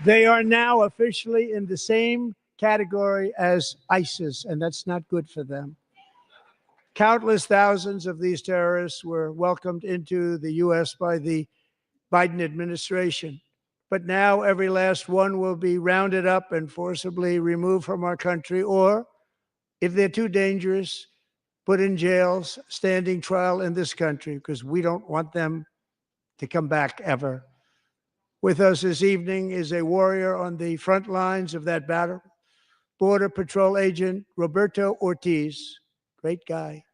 They are now officially in the same category as ISIS, and that's not good for them. Countless thousands of these terrorists were welcomed into the U.S. by the Biden administration. But now every last one will be rounded up and forcibly removed from our country, or, if they're too dangerous, put in jails, standing trial in this country, because we don't want them to come back ever. With us this evening is a warrior on the front lines of that battle, Border Patrol Agent Roberto Ortiz. Great guy.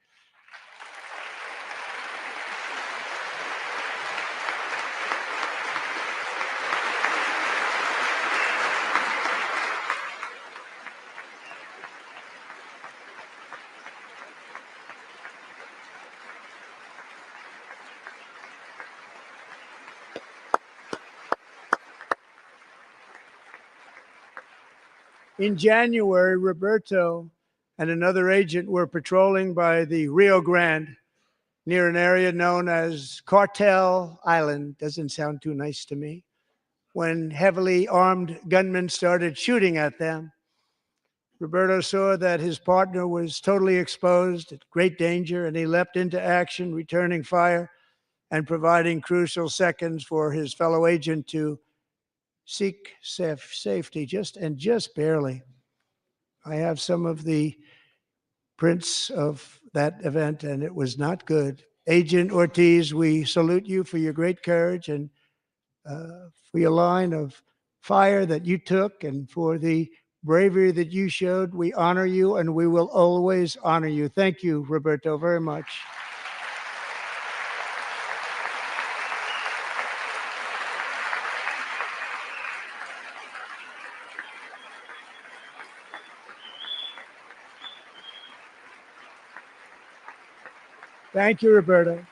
In January, Roberto and another agent were patrolling by the Rio Grande near an area known as Cartel Island. Doesn't sound too nice to me. When heavily armed gunmen started shooting at them, Roberto saw that his partner was totally exposed, at great danger, and he leapt into action, returning fire and providing crucial seconds for his fellow agent to seek safety, just barely. I have some of the prints of that event, and it was not good. Agent Ortiz, we salute you for your great courage and for your line of fire that you took and for the bravery that you showed. We honor you, and we will always honor you. Thank you, Roberto, very much. Thank you, Roberta.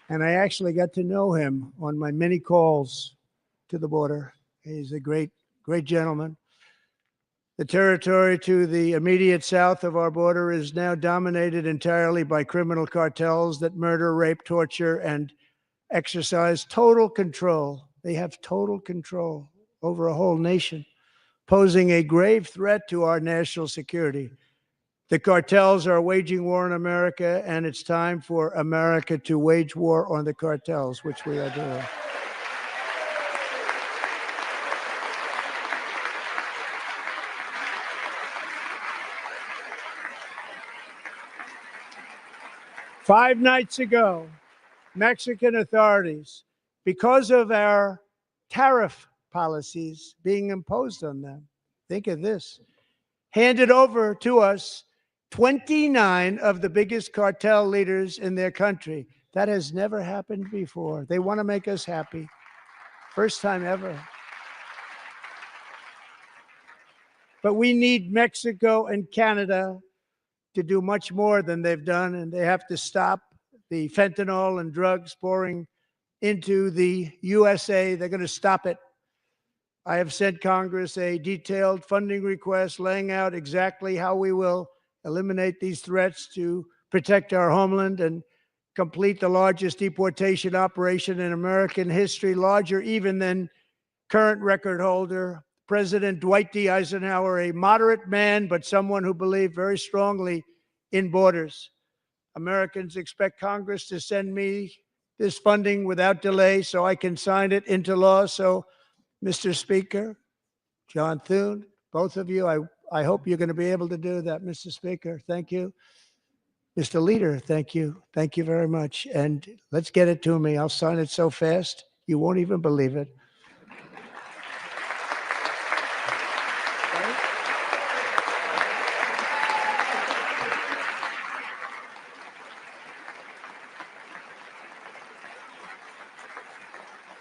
And I actually got to know him on my many calls to the border. He's a great, great gentleman. The territory to the immediate south of our border is now dominated entirely by criminal cartels that murder, rape, torture, and exercise total control. They have total control over a whole nation, posing a grave threat to our national security. The cartels are waging war in America, and it's time for America to wage war on the cartels, which we are doing. Five nights ago, Mexican authorities, because of our tariff policies being imposed on them, think of this, handed over to us 29 of the biggest cartel leaders in their country. That has never happened before. They want to make us happy. First time ever. But we need Mexico and Canada to do much more than they've done, and they have to stop the fentanyl and drugs pouring into the USA. They're going to stop it. I have sent Congress a detailed funding request laying out exactly how we will eliminate these threats to protect our homeland and complete the largest deportation operation in American history, larger even than current record holder, President Dwight D. Eisenhower, a moderate man, but someone who believed very strongly in borders. Americans expect Congress to send me this funding without delay so I can sign it into law. So, Mr. Speaker, John Thune, both of you, I hope you're going to be able to do that. Mr. Speaker, thank you. Mr. Leader, thank you. Thank you very much. And let's get it to me. I'll sign it so fast, you won't even believe it.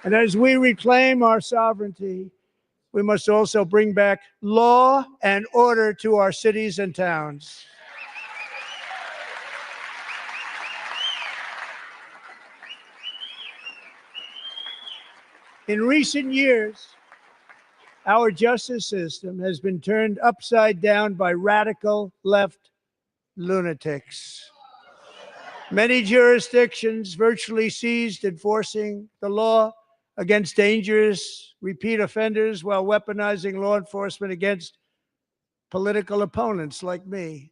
And as we reclaim our sovereignty, we must also bring back law and order to our cities and towns. In recent years, our justice system has been turned upside down by radical left lunatics. Many jurisdictions virtually ceased enforcing the law against dangerous repeat offenders while weaponizing law enforcement against political opponents like me.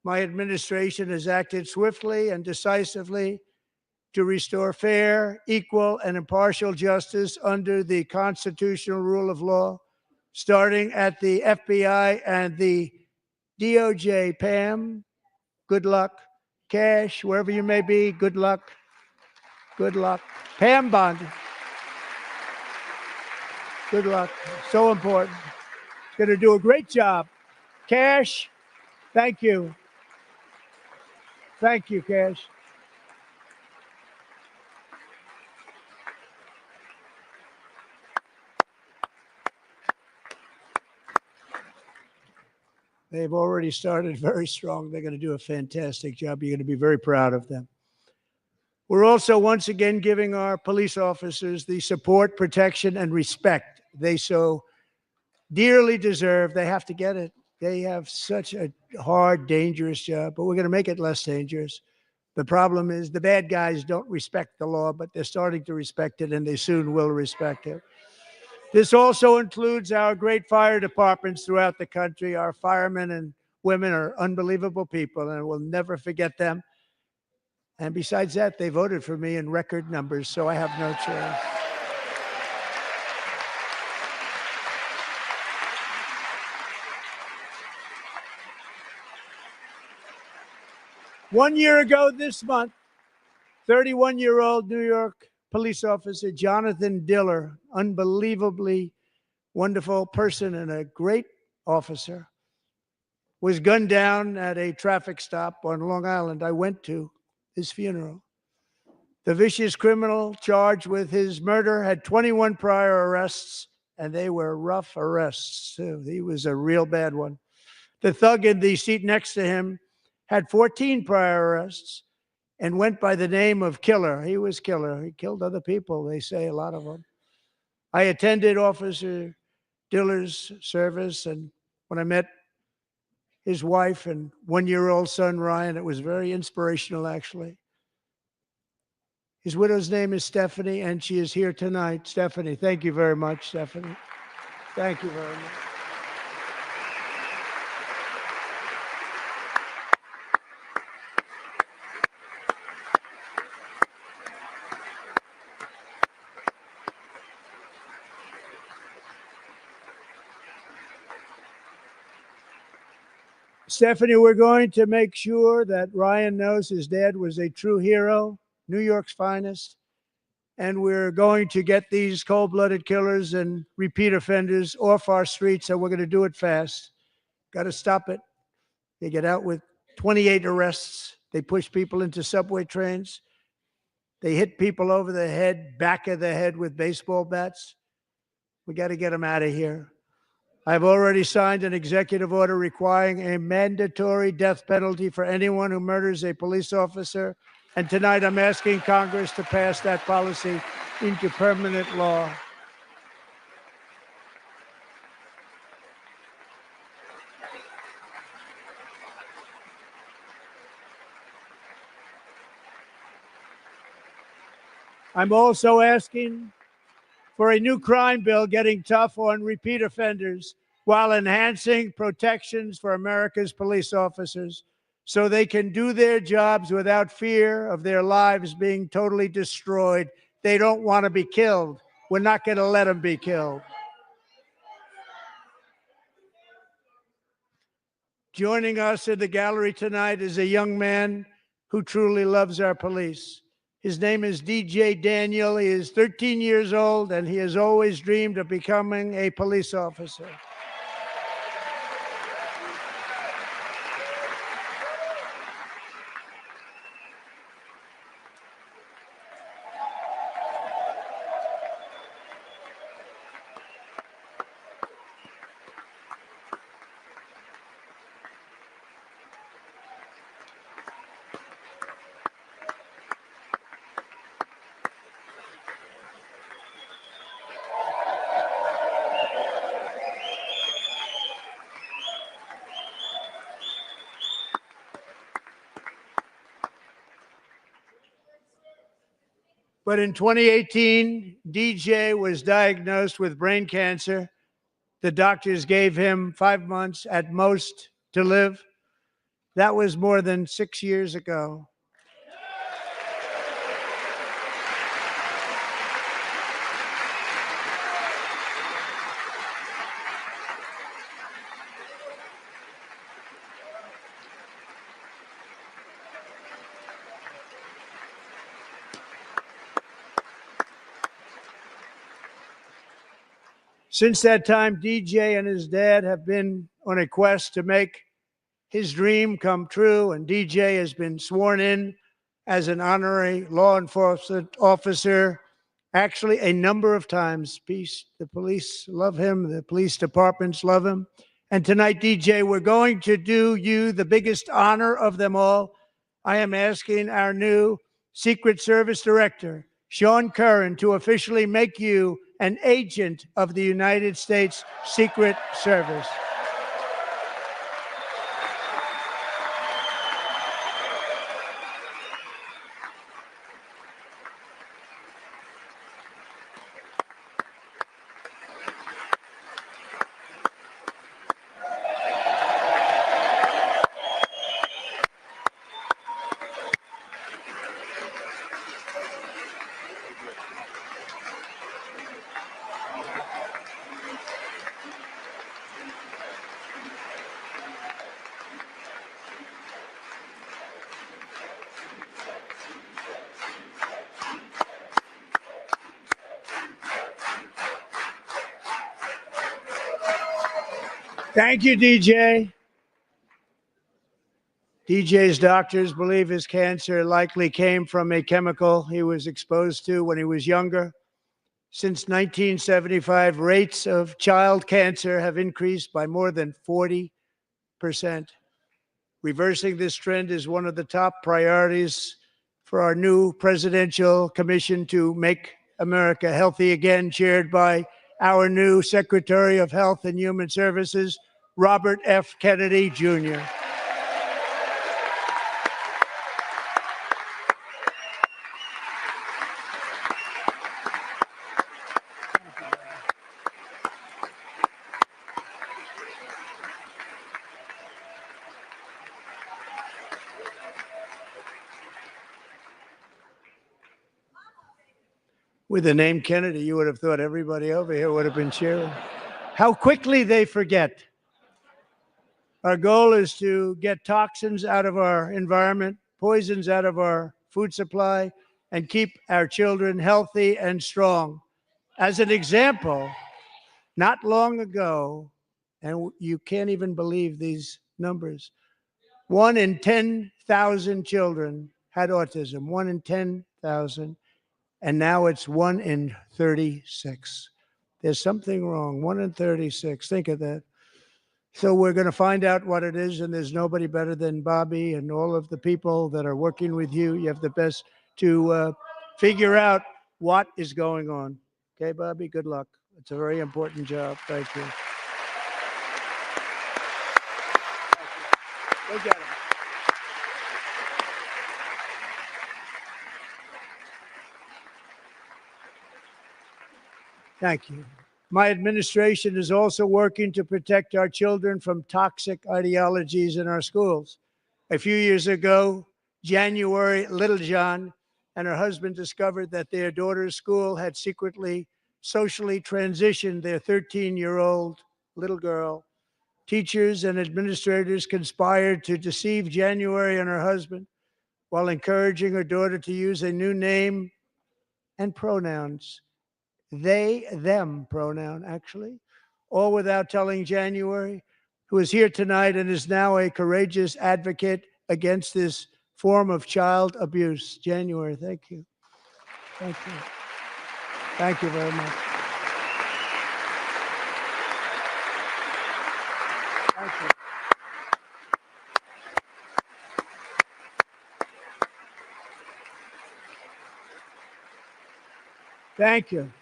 My administration has acted swiftly and decisively to restore fair, equal, and impartial justice under the constitutional rule of law, starting at the FBI and the DOJ. Pam, good luck. Cash, wherever you may be, good luck. Good luck. Pam Bondi. Good luck. So important. Going to do a great job. Cash, thank you. Thank you, Cash. They've already started very strong. They're going to do a fantastic job. You're going to be very proud of them. We're also once again giving our police officers the support, protection, and respect they so dearly deserve. They have to get it. They have such a hard, dangerous job, but we're going to make it less dangerous. The problem is the bad guys don't respect the law, but they're starting to respect it, and they soon will respect it. This also includes our great fire departments throughout the country. Our firemen and women are unbelievable people, and we'll never forget them. And besides that, they voted for me in record numbers, so I have no choice. One year ago this month, 31-year-old New York police officer Jonathan Diller, unbelievably wonderful person and a great officer, was gunned down at a traffic stop on Long Island. I went to his funeral. The vicious criminal charged with his murder had 21 prior arrests, and they were rough arrests, too. He was a real bad one. The thug in the seat next to him had 14 prior arrests, and went by the name of Killer. He was Killer. He killed other people, they say, a lot of them. I attended Officer Diller's service, and when I met his wife and one-year-old son, Ryan, it was very inspirational, actually. His widow's name is Stephanie, and she is here tonight. Stephanie, thank you very much, Stephanie. Thank you very much. Stephanie, we're going to make sure that Ryan knows his dad was a true hero, New York's finest, and we're going to get these cold-blooded killers and repeat offenders off our streets, and we're going to do it fast. Got to stop it. They get out with 28 arrests. They push people into subway trains. They hit people over the head, back of the head with baseball bats. We got to get them out of here. I've already signed an executive order requiring a mandatory death penalty for anyone who murders a police officer. And tonight I'm asking Congress to pass that policy into permanent law. I'm also asking for a new crime bill getting tough on repeat offenders while enhancing protections for America's police officers so they can do their jobs without fear of their lives being totally destroyed. They don't want to be killed. We're not going to let them be killed. Joining us in the gallery tonight is a young man who truly loves our police. His name is DJ Daniel. He is 13 years old, and he has always dreamed of becoming a police officer. But in 2018, DJ was diagnosed with brain cancer. The doctors gave him 5 months at most to live. That was more than 6 years ago. Since that time, DJ and his dad have been on a quest to make his dream come true, and DJ has been sworn in as an honorary law enforcement officer, actually a number of times. The police love him, the police departments love him. And tonight, DJ, we're going to do you the biggest honor of them all. I am asking our new Secret Service Director, Sean Curran, to officially make you an agent of the United States Secret Service. Thank you, DJ. DJ's doctors believe his cancer likely came from a chemical he was exposed to when he was younger. Since 1975, rates of child cancer have increased by more than 40%. Reversing this trend is one of the top priorities for our new presidential commission to make America healthy again, chaired by our new Secretary of Health and Human Services, Robert F. Kennedy, Jr. With the name Kennedy, you would have thought everybody over here would have been cheering. How quickly they forget. Our goal is to get toxins out of our environment, poisons out of our food supply, and keep our children healthy and strong. As an example, not long ago, and you can't even believe these numbers, 1 in 10,000 children had autism, 1 in 10,000. And now it's 1 in 36. There's something wrong. 1 in 36. Think of that. So we're going to find out what it is, and there's nobody better than Bobby and all of the people that are working with you. You have the best to figure out what is going on. Okay, Bobby, good luck. It's a very important job. Thank you. Go get him. Thank you. My administration is also working to protect our children from toxic ideologies in our schools. A few years ago, January Littlejohn and her husband discovered that their daughter's school had secretly socially transitioned their 13-year-old little girl. Teachers and administrators conspired to deceive January and her husband while encouraging her daughter to use a new name and pronouns. They, them pronoun, actually, all without telling January, who is here tonight and is now a courageous advocate against this form of child abuse. January, thank you. Thank you. Thank you very much. Thank you. Thank you.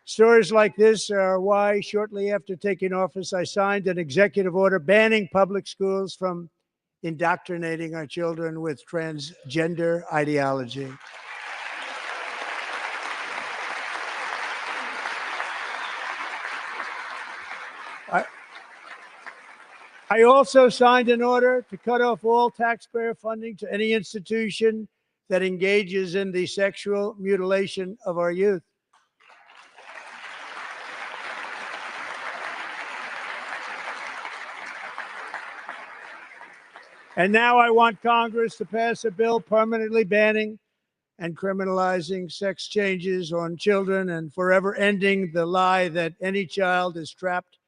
Stories like this are why, shortly after taking office, I signed an executive order banning public schools from indoctrinating our children with transgender ideology. I also signed an order to cut off all taxpayer funding to any institution that engages in the sexual mutilation of our youth. And now I want Congress to pass a bill permanently banning and criminalizing sex changes on children and forever ending the lie that any child is trapped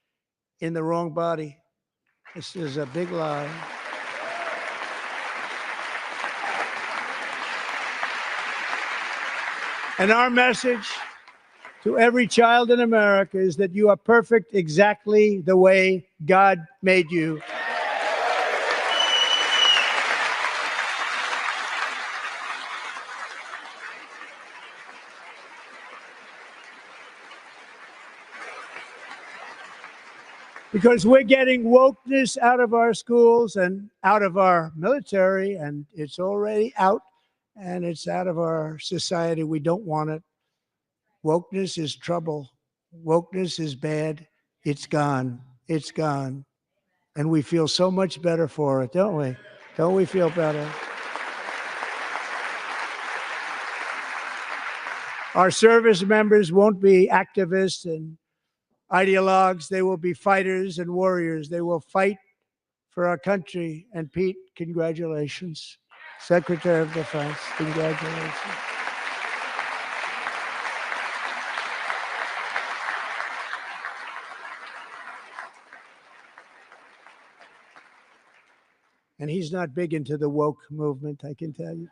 in the wrong body. This is a big lie. And our message to every child in America is that you are perfect exactly the way God made you. Because we're getting wokeness out of our schools and out of our military, and it's already out, and it's out of our society. We don't want it. Wokeness is trouble. Wokeness is bad. It's gone. It's gone. And we feel so much better for it, don't we? Don't we feel better? Our service members won't be activists and ideologues. They will be fighters and warriors. They will fight for our country. And Pete, congratulations. Secretary of Defense, congratulations. And he's not big into the woke movement, I can tell you.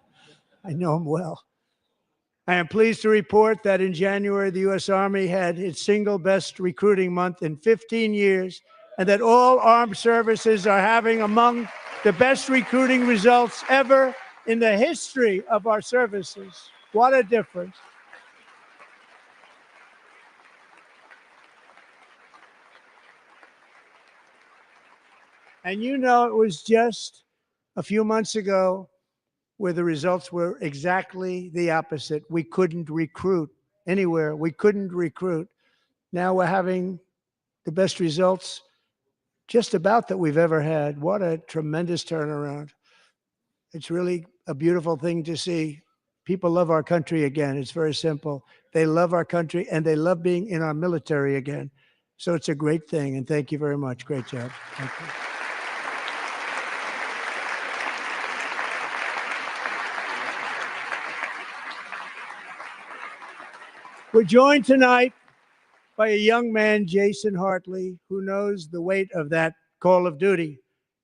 I know him well. I am pleased to report that in January, the U.S. Army had its single best recruiting month in 15 years, and that all armed services are having among The best recruiting results ever in the history of our services. What a difference. And you know, it was just a few months ago where the results were exactly the opposite. We couldn't recruit anywhere. We couldn't recruit. Now we're having the best results just about that we've ever had. What a tremendous turnaround. It's really a beautiful thing to see. People love our country again. It's very simple. They love our country and they love being in our military again. So it's a great thing. And thank you very much. Great job. Thank you. We're joined tonight by a young man, Jason Hartley, who knows the weight of that call of duty.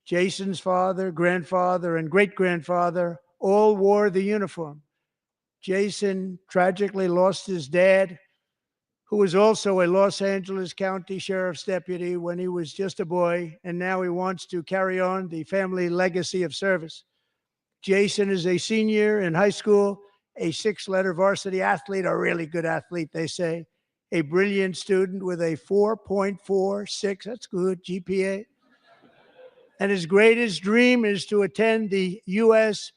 Jason's father, grandfather, and great-grandfather all wore the uniform. Jason tragically lost his dad, who was also a Los Angeles County Sheriff's deputy when he was just a boy, and now he wants to carry on the family legacy of service. Jason is a senior in high school, a six-letter varsity athlete, a really good athlete, they say, a brilliant student with a 4.46, that's good, GPA. And his greatest dream is to attend the U.S.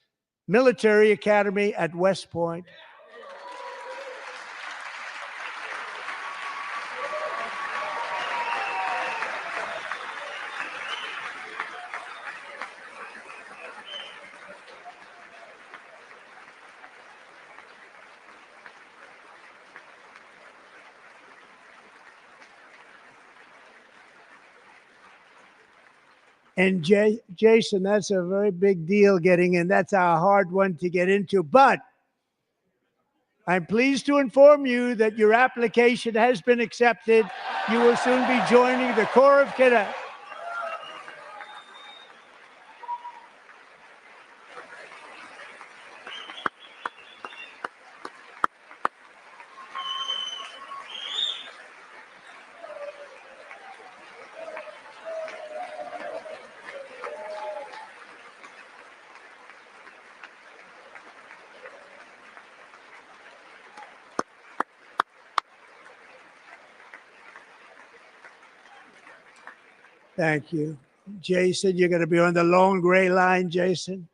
Military Academy at West Point. And Jason, that's a very big deal getting in. That's a hard one to get into. But I'm pleased to inform you that your application has been accepted. You will soon be joining the Corps of Cadets. Thank you. Jason, you're going to be on the long gray line, Jason.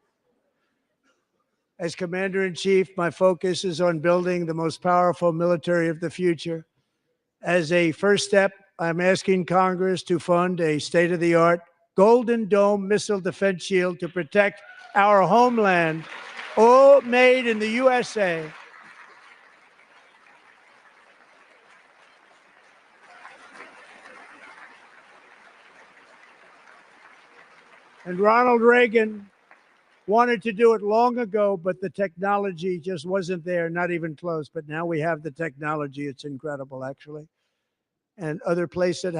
As Commander-in-Chief, my focus is on building the most powerful military of the future. As a first step, I'm asking Congress to fund a state-of-the-art Golden Dome missile defense shield to protect our homeland, all made in the USA. And Ronald Reagan wanted to do it long ago, but the technology just wasn't there, not even close. But now we have the technology. It's incredible, actually. And other places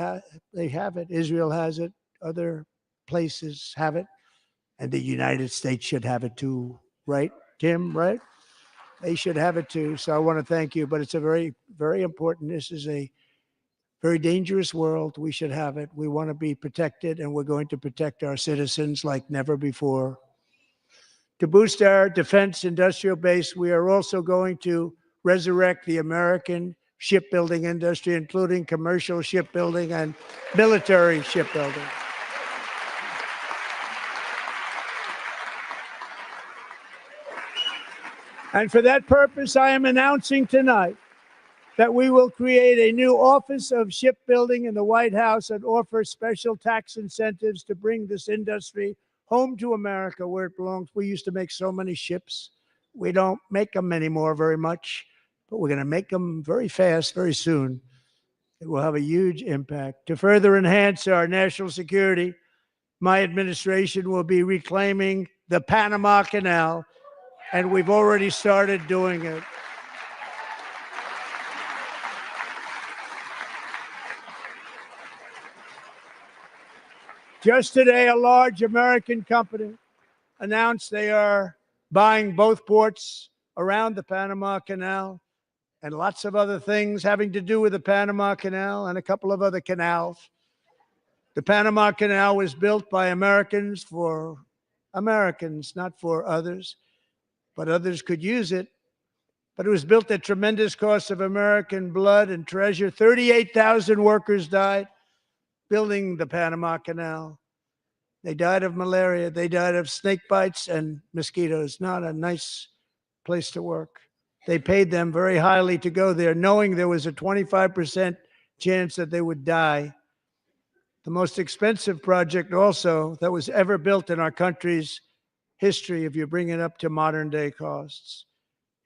they have it. Israel has it. Other places have it. And the United States should have it too, right, Tim, right? They should have it too. So I want to thank you. But it's a very, very important. This is a very dangerous world. We should have it. We want to be protected, and we're going to protect our citizens like never before. To boost our defense industrial base, we are also going to resurrect the American shipbuilding industry, including commercial shipbuilding and military shipbuilding. And for that purpose, I am announcing tonight that we will create a new Office of Shipbuilding in the White House and offer special tax incentives to bring this industry home to America where it belongs. We used to make so many ships. We don't make them anymore very much, but we're going to make them very fast, very soon. It will have a huge impact. To further enhance our national security, my administration will be reclaiming the Panama Canal, and we've already started doing it. Just today, a large American company announced they are buying both ports around the Panama Canal and lots of other things having to do with the Panama Canal and a couple of other canals. The Panama Canal was built by Americans for Americans, not for others, but others could use it. But it was built at tremendous cost of American blood and treasure. 38,000 workers died building the Panama Canal. They died of malaria. They died of snake bites and mosquitoes. Not a nice place to work. They paid them very highly to go there, knowing there was a 25% chance that they would die. The most expensive project also that was ever built in our country's history, if you bring it up to modern day costs.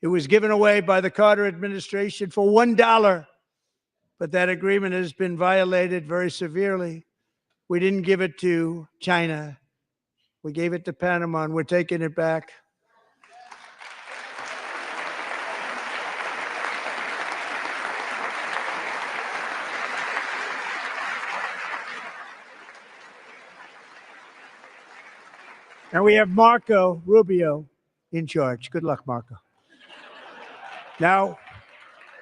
It was given away by the Carter administration for $1, but that agreement has been violated very severely. We didn't give it to China. We gave it to Panama, and we're taking it back. And we have Marco Rubio in charge. Good luck, Marco. Now,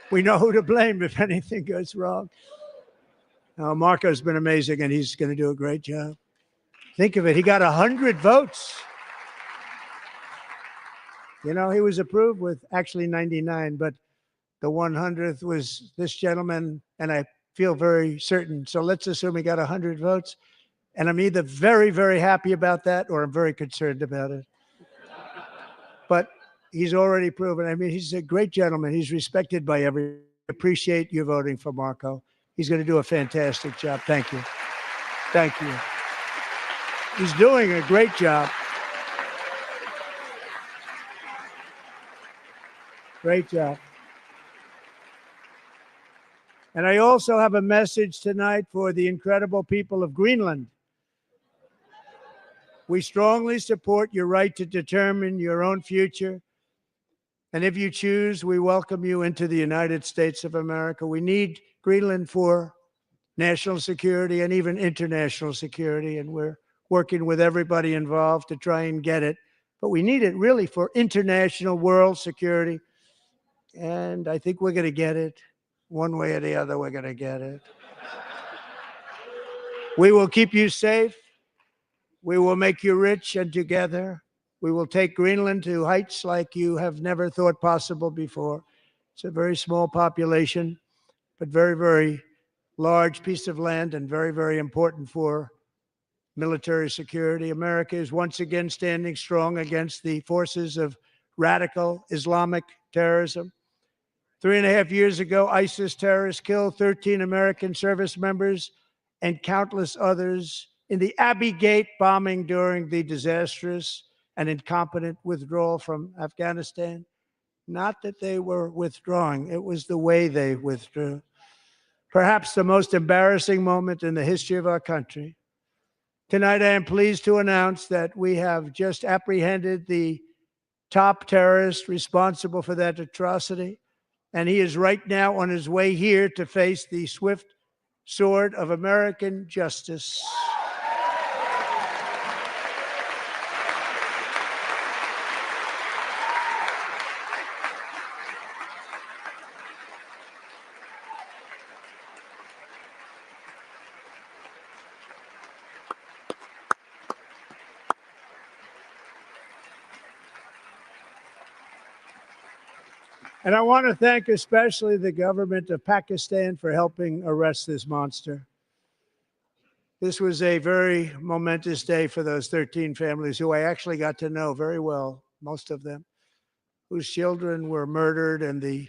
we know who to blame if anything goes wrong. Now, Marco's been amazing, and he's going to do a great job. Think of it. He got 100 votes. You know, he was approved with actually 99, but the 100th was this gentleman, and I feel very certain. So let's assume he got 100 votes. And I'm either very, very happy about that or I'm very concerned about it. But he's already proven. I mean, he's a great gentleman. He's respected by everyone. Appreciate you voting for Marco. He's going to do a fantastic job. Thank you. Thank you. He's doing a great job. Great job. And I also have a message tonight for the incredible people of Greenland. We strongly support your right to determine your own future. And if you choose, we welcome you into the United States of America. We need Greenland for national security and even international security. And we're working with everybody involved to try and get it. But we need it really for international world security. And I think we're going to get it. One way or the other, we're going to get it. We will keep you safe. We will make you rich, and together we will take Greenland to heights like you have never thought possible before. It's a very small population, but very, very large piece of land and very, very important for military security. America is once again standing strong against the forces of radical Islamic terrorism. 3.5 years ago, ISIS terrorists killed 13 American service members and countless others in the Abbey Gate bombing during the disastrous and incompetent withdrawal from Afghanistan. Not that they were withdrawing, it was the way they withdrew. Perhaps the most embarrassing moment in the history of our country. Tonight, I am pleased to announce that we have just apprehended the top terrorist responsible for that atrocity, and he is right now on his way here to face the swift sword of American justice. And I want to thank especially the government of Pakistan for helping arrest this monster. This was a very momentous day for those 13 families who I actually got to know very well, most of them, whose children were murdered, and the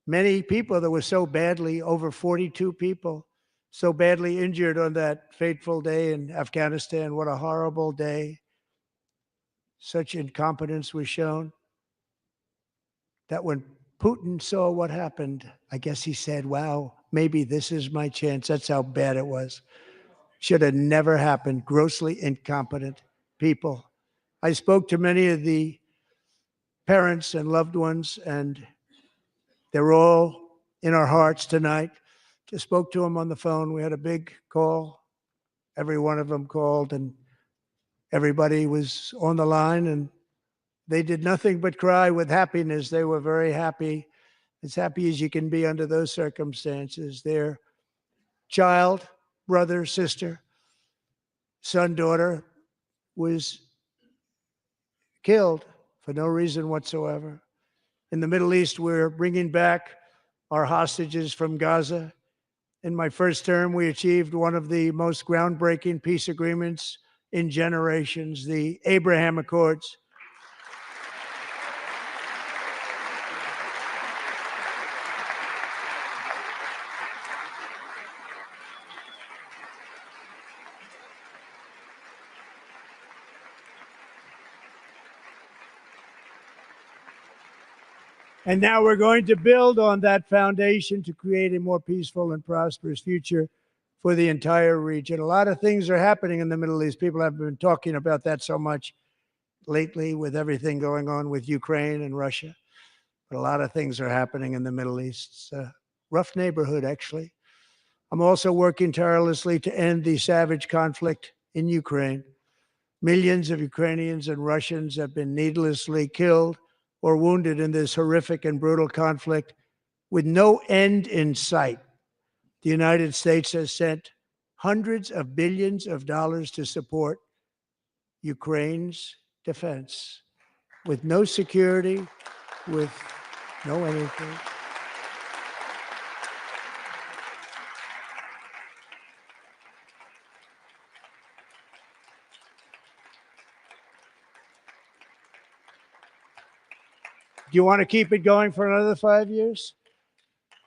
many people that were so badly, over 42 people, so badly injured on that fateful day in Afghanistan. What a horrible day. Such incompetence was shown that when Putin saw what happened, I guess he said, wow, maybe this is my chance. That's how bad it was. Should have never happened. Grossly incompetent people. I spoke to many of the parents and loved ones, and they're all in our hearts tonight. Just spoke to them on the phone. We had a big call. Every one of them called, and everybody was on the line, and they did nothing but cry with happiness. They were very happy, as happy as you can be under those circumstances. Their child, brother, sister, son, daughter was killed for no reason whatsoever. In the Middle East, we're bringing back our hostages from Gaza. In my first term, we achieved one of the most groundbreaking peace agreements in generations, the Abraham Accords. And now we're going to build on that foundation to create a more peaceful and prosperous future for the entire region. A lot of things are happening in the Middle East. People have been talking about that so much lately with everything going on with Ukraine and Russia. But a lot of things are happening in the Middle East. It's a rough neighborhood, actually. I'm also working tirelessly to end the savage conflict in Ukraine. Millions of Ukrainians and Russians have been needlessly killed or wounded in this horrific and brutal conflict with no end in sight. The United States has sent hundreds of billions of dollars to support Ukraine's defense with no security, with no anything. Do you want to keep it going for another 5 years?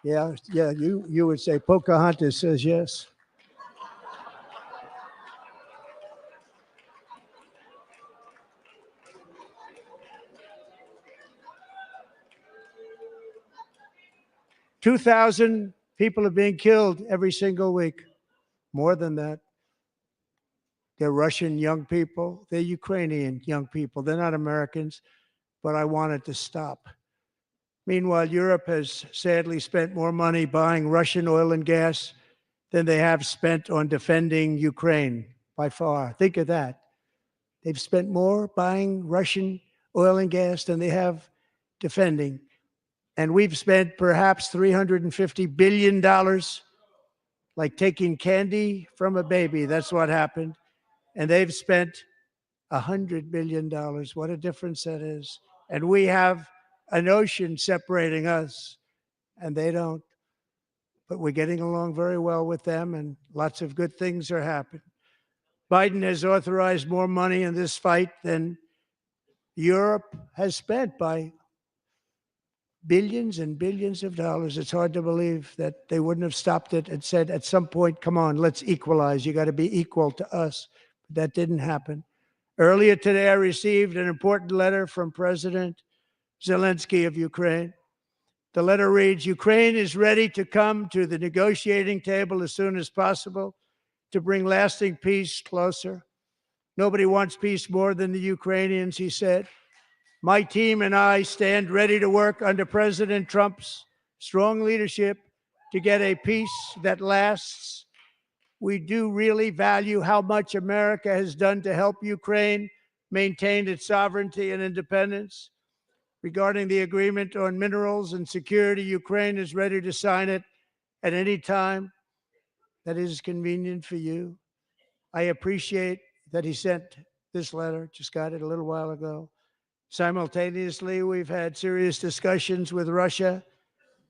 Yeah, you would say Pocahontas says yes. $2,000 people are being killed every single week. More than that. They're Russian young people. They're Ukrainian young people. They're not Americans, but I want it to stop. Meanwhile, Europe has sadly spent more money buying Russian oil and gas than they have spent on defending Ukraine, by far. Think of that. They've spent more buying Russian oil and gas than they have defending. And we've spent perhaps $350 billion, like taking candy from a baby. That's what happened. And they've spent $100 billion. What a difference that is. And we have an ocean separating us, and they don't. But we're getting along very well with them, and lots of good things are happening. Biden has authorized more money in this fight than Europe has spent by billions and billions of dollars. It's hard to believe that they wouldn't have stopped it and said at some point, come on, let's equalize. You got to be equal to us. But that didn't happen. Earlier today, I received an important letter from President Zelensky of Ukraine. The letter reads, Ukraine is ready to come to the negotiating table as soon as possible to bring lasting peace closer. Nobody wants peace more than the Ukrainians, he said. My team and I stand ready to work under President Trump's strong leadership to get a peace that lasts. We do really value how much America has done to help Ukraine maintain its sovereignty and independence. Regarding the agreement on minerals and security, Ukraine is ready to sign it at any time that is convenient for you. I appreciate that he sent this letter, just got it a little while ago. Simultaneously, we've had serious discussions with Russia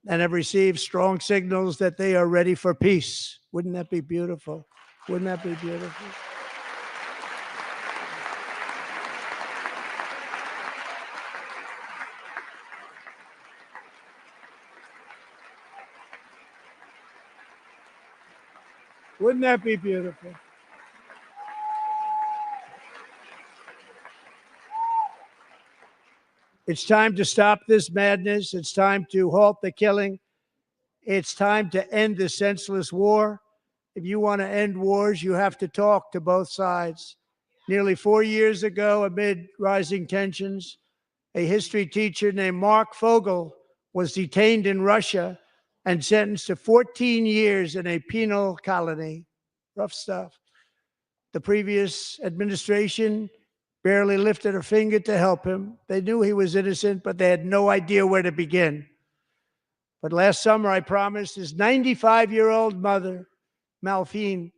and have received strong signals that they are ready for peace. Wouldn't that be beautiful? Wouldn't that be beautiful? Wouldn't that be beautiful? It's time to stop this madness. It's time to halt the killing. It's time to end this senseless war. If you want to end wars, you have to talk to both sides. Nearly 4 years ago, amid rising tensions, a history teacher named Mark Fogle was detained in Russia and sentenced to 14 years in a penal colony. Rough stuff. The previous administration barely lifted a finger to help him. They knew he was innocent, but they had no idea where to begin. But last summer, I promised his 95-year-old mother, Malphine,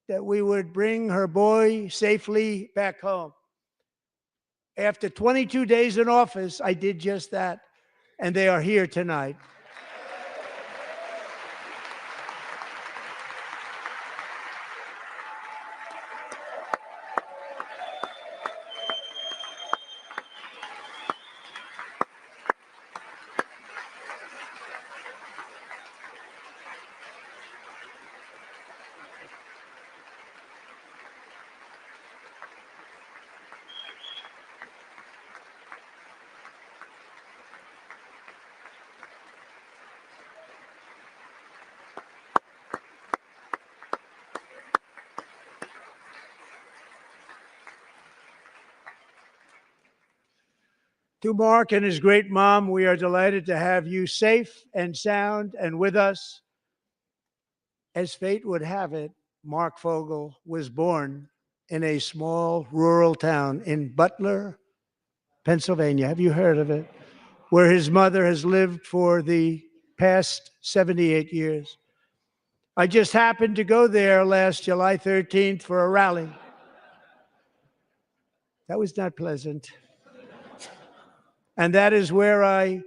that we would bring her boy safely back home. After 22 days in office, I did just that, and they are here tonight. To Mark and his great mom, we are delighted to have you safe and sound and with us. As fate would have it, Mark Fogle was born in a small rural town in Butler, Pennsylvania. Have you heard of it? Where his mother has lived for the past 78 years. I just happened to go there last July 13th for a rally. That was not pleasant. And that is where I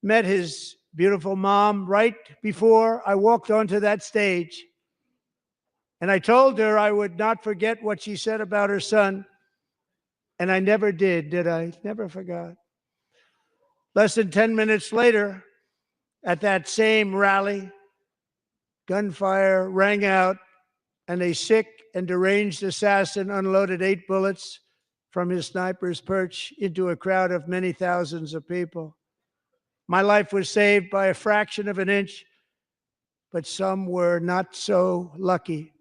met his beautiful mom right before I walked onto that stage. And I told her I would not forget what she said about her son. And I never did I? Never forgot. Less than 10 minutes later, at that same rally, gunfire rang out, and a sick and deranged assassin unloaded 8 bullets from his sniper's perch into a crowd of many thousands of people. My life was saved by a fraction of an inch, but some were not so lucky.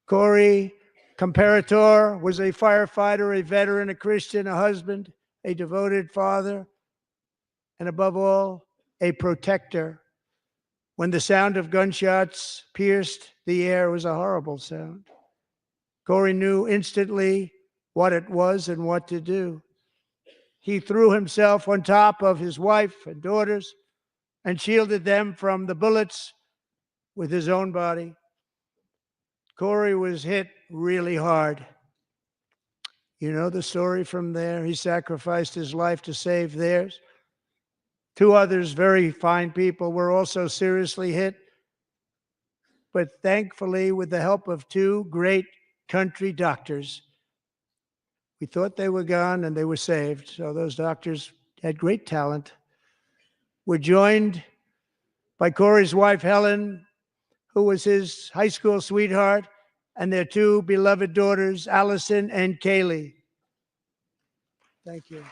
Corey Comparator was a firefighter, a veteran, a Christian, a husband, a devoted father, and above all, a protector. When the sound of gunshots pierced the air, it was a horrible sound. Corey knew instantly what it was and what to do. He threw himself on top of his wife and daughters and shielded them from the bullets with his own body. Corey was hit really hard. You know the story from there. He sacrificed his life to save theirs. 2 others, very fine people, were also seriously hit. But thankfully, with the help of 2 great country doctors, we thought they were gone and they were saved. So those doctors had great talent. We're joined by Corey's wife, Helen, who was his high school sweetheart, and their 2 beloved daughters, Allison and Kaylee. Thank you.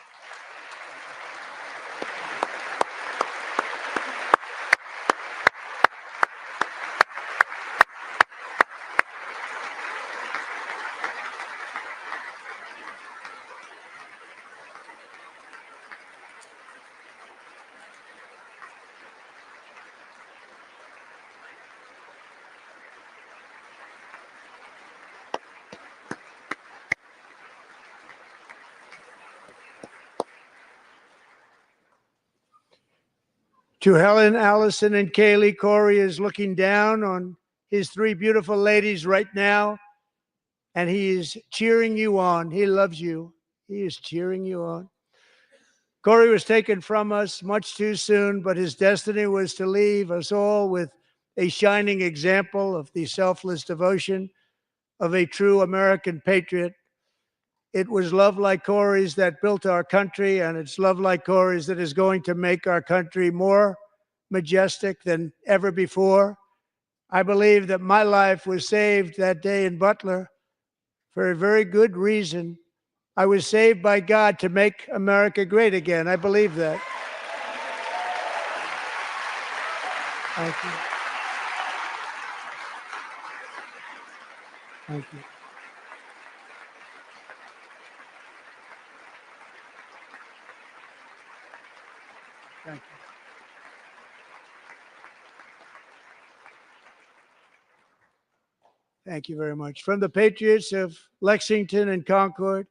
To Helen, Allison, and Kaylee, Corey is looking down on his 3 beautiful ladies right now, and he is cheering you on. He loves you. He is cheering you on. Corey was taken from us much too soon, but his destiny was to leave us all with a shining example of the selfless devotion of a true American patriot. It was love like Corey's that built our country, and it's love like Corey's that is going to make our country more majestic than ever before. I believe that my life was saved that day in Butler for a very good reason. I was saved by God to make America great again. I believe that. Thank you. Thank you. Thank you. Thank you very much. From the patriots of Lexington and Concord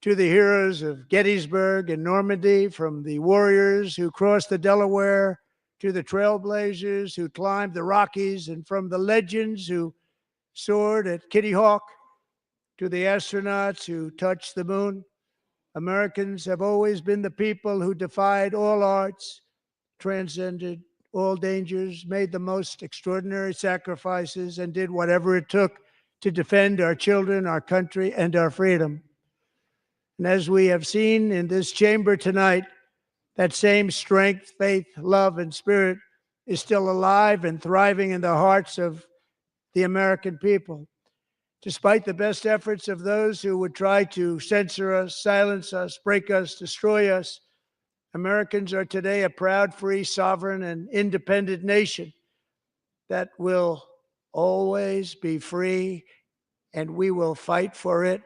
to the heroes of Gettysburg and Normandy, from the warriors who crossed the Delaware to the trailblazers who climbed the Rockies, and from the legends who soared at Kitty Hawk to the astronauts who touched the moon, Americans have always been the people who defied all odds, transcended all dangers, made the most extraordinary sacrifices, and did whatever it took to defend our children, our country, and our freedom. And as we have seen in this chamber tonight, that same strength, faith, love, and spirit is still alive and thriving in the hearts of the American people. Despite the best efforts of those who would try to censor us, silence us, break us, destroy us, Americans are today a proud, free, sovereign, and independent nation that will always be free, and we will fight for it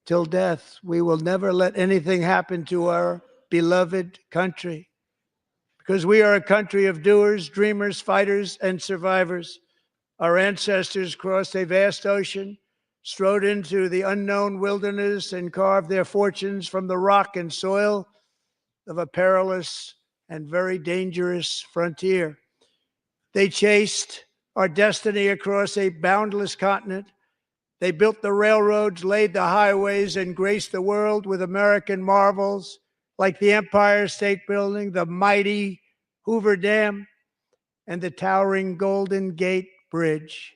till death. We will never let anything happen to our beloved country, because we are a country of doers, dreamers, fighters, and survivors. Our ancestors crossed a vast ocean, strode into the unknown wilderness, and carved their fortunes from the rock and soil of a perilous and very dangerous frontier. They chased our destiny across a boundless continent. They built the railroads, laid the highways, and graced the world with American marvels like the Empire State Building, the mighty Hoover Dam, and the towering Golden Gate Bridge.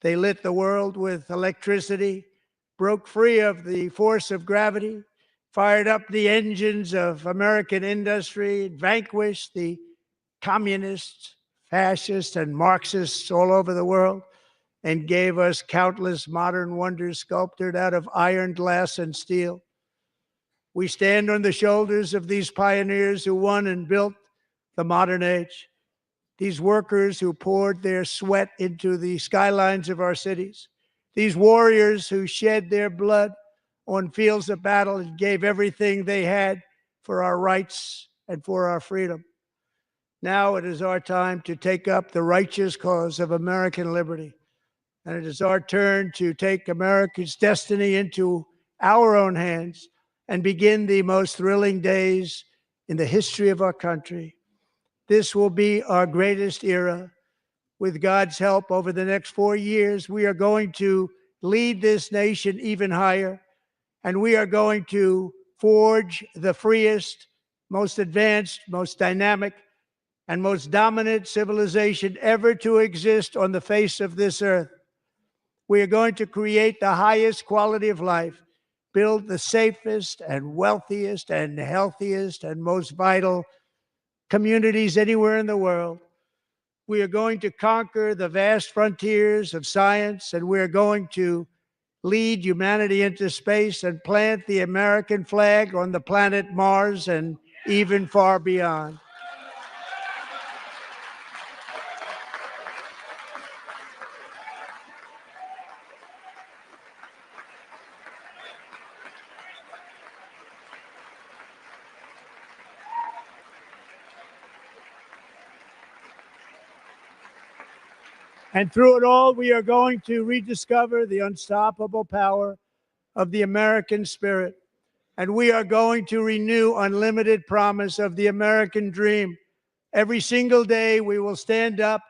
They lit the world with electricity, broke free of the force of gravity, fired up the engines of American industry, vanquished the communists, fascists, and Marxists all over the world, and gave us countless modern wonders sculptured out of iron, glass, and steel. We stand on the shoulders of these pioneers who won and built the modern age. These workers who poured their sweat into the skylines of our cities. These warriors who shed their blood on fields of battle and gave everything they had for our rights and for our freedom. Now it is our time to take up the righteous cause of American liberty. And it is our turn to take America's destiny into our own hands and begin the most thrilling days in the history of our country. This will be our greatest era. With God's help, over the next 4 years, we are going to lead this nation even higher, and we are going to forge the freest, most advanced, most dynamic, and most dominant civilization ever to exist on the face of this earth. We are going to create the highest quality of life, build the safest and wealthiest and healthiest and most vital communities anywhere in the world. We are going to conquer the vast frontiers of science, and we are going to lead humanity into space and plant the American flag on the planet Mars and even far beyond. And through it all, we are going to rediscover the unstoppable power of the American spirit. And we are going to renew unlimited promise of the American dream. Every single day, we will stand up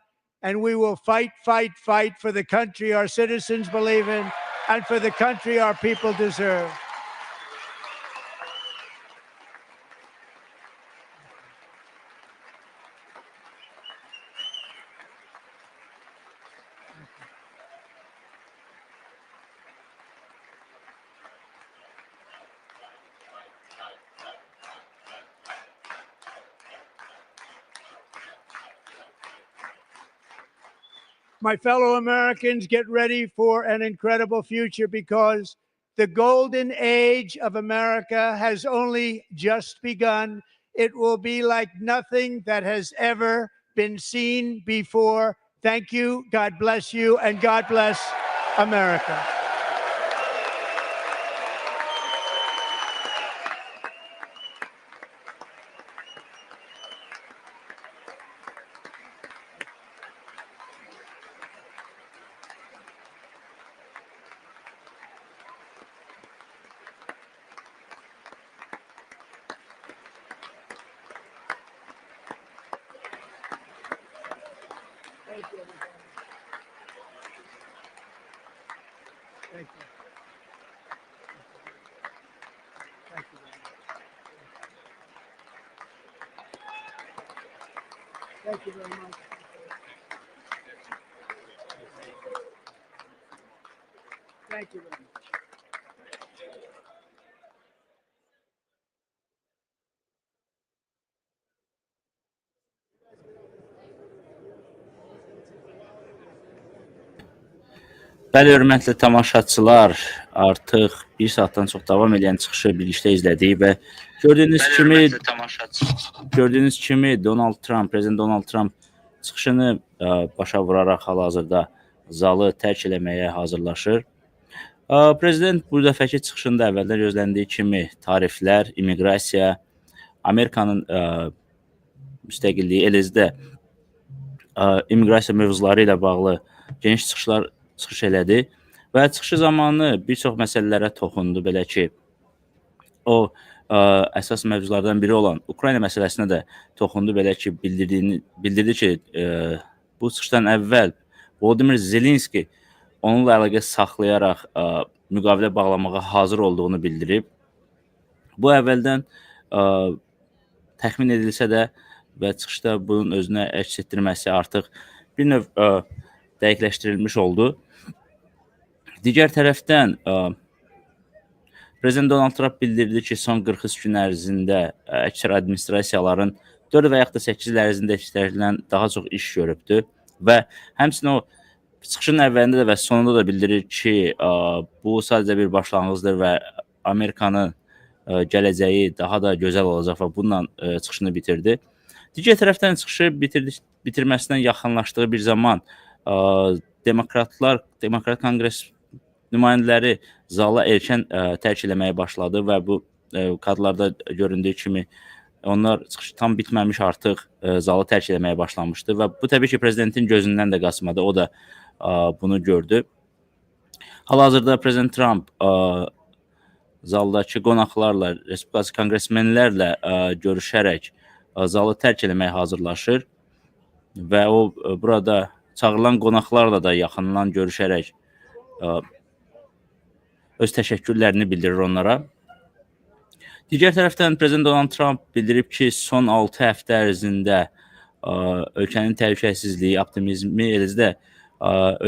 and we will fight, fight, fight for the country our citizens believe in and for the country our people deserve. My fellow Americans, get ready for an incredible future, because the golden age of America has only just begun. It will be like nothing that has ever been seen before. Thank you. God bless you, and God bless America. Thank you very much. Thank you very much. Bəli, hörmətli tamaşaçılar, artıq bir saatdan çox davam edən çıxışı birlikdə izlədik və gördüyünüz kimi Prezident Donald Trump çıxışını başa vuraraq hal-hazırda zalı tərk eləməyə hazırlaşır. Prezident bu dəfəki çıxışında əvvəldən gözləndiyi kimi tariflər, immiqrasiya, Amerikanın müstəqilliyi, eləcə də immiqrasiya mövzuları ilə bağlı geniş çıxış elədi və çıxışı zamanı bir çox məsələlərə toxundu, belə ki, o əsas mövzulardan biri olan Ukrayna məsələsinə də toxundu, belə ki, bildirdi ki, bu çıxışdan əvvəl Volodymyr Zelenski onunla əlaqə saxlayaraq müqavilə bağlamağa hazır olduğunu bildirib. Bu əvvəldən təxmin edilsə də və çıxışda bunun özünə əks etdirməsi artıq bir növ dəqiqləşdirilmiş oldu. Digər tərəfdən, Prezident Donald Trump bildirdi ki, son 43 gün ərzində əksər administrasiyaların 4 və yaxud da 8 il ərzində işlədilən daha çox iş görübdür və həmçinin o çıxışın əvvəlində və sonunda da bildirir ki, bu sadəcə bir başlanğıcdır və Amerikanın gələcəyi daha da gözəl olacaq və bununla çıxışını bitirdi. Digər tərəfdən çıxışı bitirməsindən yaxınlaşdığı bir zaman Demokrat Konqres nümayəndələri zala erkən tərk eləməyə başladı və bu kadrlarda göründüyü kimi onlar çıxışı tam bitməmiş artıq zalı tərk eləməyə başlamışdı və bu təbii ki, prezidentin gözündən də qaçmadı, o da bunu gördü. Hal-hazırda Prezident Trump zaldakı qonaqlarla, Respublikaçı konqresmenlərlə görüşərək zalı tərk eləməyə hazırlaşır və o burada çağırılan qonaqlarla da yaxından görüşərək öz təşəkkürlərini bildirir onlara. Digər tərəfdən Prezident Donald Trump bildirib ki, son 6 həftə ərzində ölkənin təhlükəsizliyi, optimizmi, eləcə də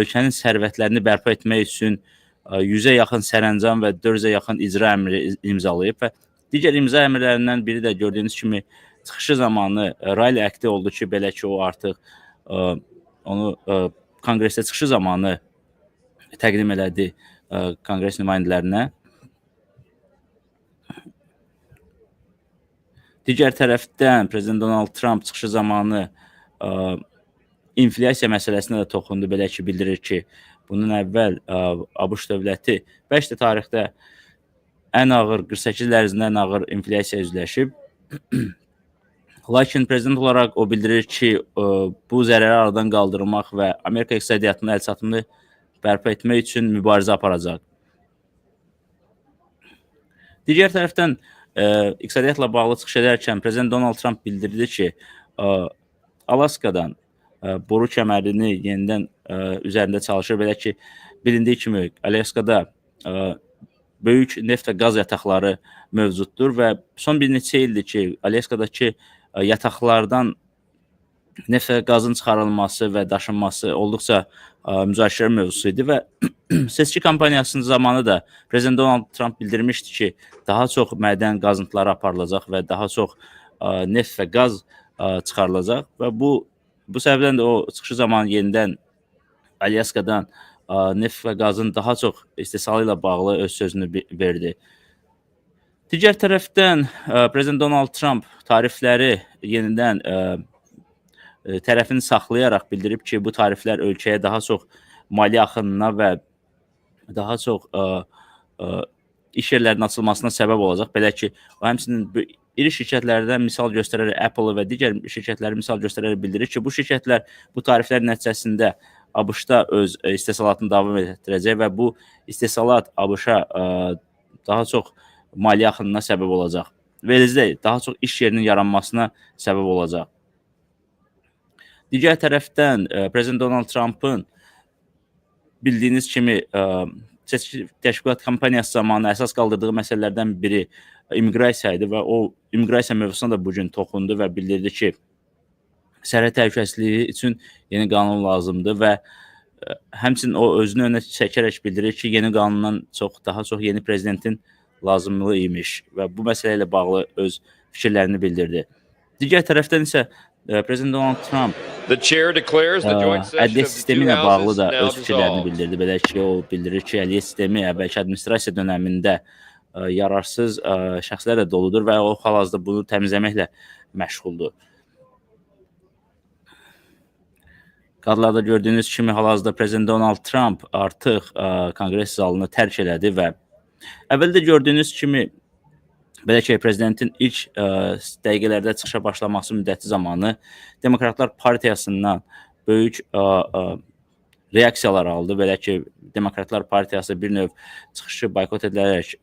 ölkənin sərvətlərini bərpa etmək üçün 100-ə yaxın sərəncam və 400-ə yaxın icra əmri imzalayıb və digər imza əmrlərindən biri də gördüyünüz kimi çıxışı zamanı Riley Act'i oldu ki, belə ki, o artıq onu Konqresə çıxışı zamanı təqdim elədi Konqres nümayəndələrinə. Digər tərəfdən Prezident Donald Trump çıxışı zamanı inflyasiya məsələsinə də toxundu, belə ki, bildirir ki, bunun əvvəl ABŞ dövləti 5 tarixdə ən ağır, 48 il ərzində ən ağır inflyasiya üzləşib. Lakin prezident olaraq o bildirir ki, bu zərəri aradan qaldırmaq və Amerika iqtisadiyyatının əlçatımını bərpa etmək üçün mübarizə aparacaq. Digər tərəfdən, iqtisadiyyatla bağlı çıxış edərkən Prezident Donald Trump bildirdi ki, Alaskadan boru kəmərini yenidən üzərində çalışır. Belə ki, bilindiyi kimi Alaskada böyük neft və qaz yataqları mövcuddur və son bir neçə ildir ki, Alaskadakı yataqlardan neft və qazın çıxarılması və daşınması olduqca müzakirə mövzusu idi və seçki kampaniyasının zamanı da Prezident Donald Trump bildirmişdi ki, daha çox mədən qazıntıları aparılacaq və daha çox neft və qaz çıxarılacaq və bu səbəbdən də o çıxışı zamanı yenidən Alaskadan neft və qazın daha çox istehsalı ilə bağlı öz sözünü verdi. Digər tərəfdən Prezident Donald Trump tarifləri yenidən tərəfini saxlayaraq bildirib ki, bu tariflər ölkəyə daha çox maliyyə axınına və daha çox iş yerlərinin açılmasına səbəb olacaq. Belə ki, o həmçinin iri şirkətlərdən misal göstərərək, Apple və digər şirkətləri misal göstərərək bildirir ki, bu şirkətlər bu tariflər nəticəsində ABŞ-da öz istehsalatını davam etdirəcək və bu istehsalat ABŞ-a daha çox maliyyə axınına səbəb olacaq və eləcə daha çox iş yerinin yaranmasına səbəb olacaq. Digər tərəfdən Prezident Donald Trump'ın bildiyiniz kimi seçki təşkilat kampaniyası zamanı əsas qaldırdığı məsələlərdən biri immiqrasiya idi və o immiqrasiya mövzusuna da bugün toxundu və bildirdi ki, sərhəd təhlükəsizliyi üçün yeni qanun lazımdır və həmçinin o özünü önə çəkərək bildirir ki, yeni qanundan daha çox yeni prezidentin lazımlığı imiş və bu məsələ ilə bağlı öz fikirlərini bildirdi. Digər tərəfdən isə Prezident Donald Trump ədliyyə sistemi ilə bağlı da öz fikirlərini bildirdi. Belə ki, o bildirir ki, ədliyyə sistemi əvvəlki administrasiya dönəmində yararsız şəxslərlə doludur və o hal-hazırda bunu təmizləməklə məşğuldur. Kadrlarda gördüyünüz kimi hal-hazırda Prezident Donald Trump artıq Konqres zalını tərk elədi və əvvəldə gördüyünüz kimi belə ki, prezidentin ilk dəqiqələrdə çıxışa başlaması müddəti zamanı Demokratlar Partiyasından böyük reaksiyalar aldı. Belə ki, Demokratlar Partiyası bir növ çıxışı boykot edilərək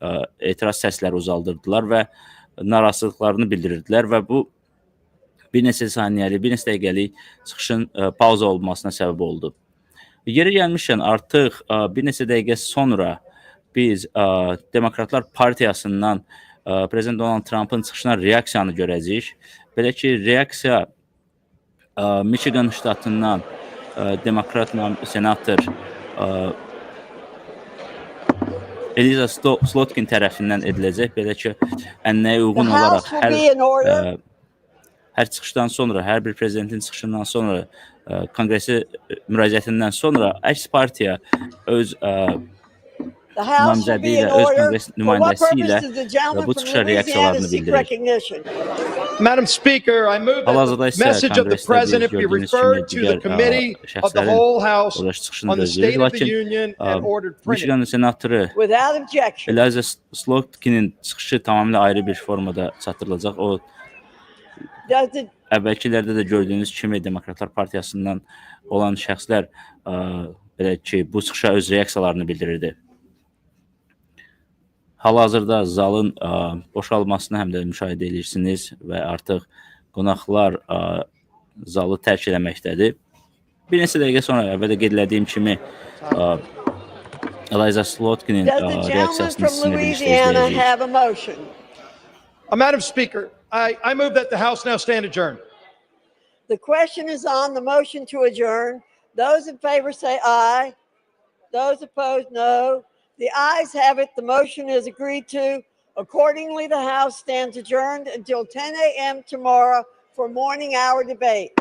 etiraz səsləri uzaldırdılar və narazılıqlarını bildirirdilər və bu bir neçə saniyəlik, bir neçə dəqiqəlik çıxışın pauza olmasına səbəb oldu. Yeri gəlmişkən artıq bir neçə dəqiqə sonra biz Demokratlar Partiyasından Prezident Donald Trampın çıxışına reaksiyanı görəcəyik. Belə ki, reaksiya Michigan ştatından Demokrat senator Eliza Slotkin tərəfindən ediləcək. Belə ki, ənənəyə uyğun olaraq hər çıxışdan sonra, hər bir prezidentin çıxışından sonra, Konqresi müraciətindən sonra əks partiya öz namizədi ilə, öz Konqres nümayəndəsi ilə bu çıxışa reaksiyalarını bildirir. Madam Speaker, I move that the message of the President be referred to the Committee of the Whole House on the State of the Union and ordered printed. Michigan senatoru Eliza Slotkinin çıxışı tamamilə ayrı bir formada çatdırılacaq. O əvvəlkilərdə də gördüyünüz kimi Demokratlar Partiyasından olan şəxslər belə ki, bu çıxışa öz reaksiyalarını bildirirdi. Hal-hazırda zalın boşalmasını həm də müşahidə edirsiniz və artıq qonaqlar zalı tərk eləməkdədir. Bir neçə dəqiqə sonra əvvəldə qeyd etdiyim kimi Eliza Slotkinin reaksiyasını sizinlə birlikdə izləyəcəyik. Madam Speaker, I move that the House now stand adjourned. The question is on the motion to adjourn. Those in favor say aye. Those opposed, no. The ayes have it. The motion is agreed to. Accordingly, the House stands adjourned until 10 a.m. tomorrow for morning hour debate.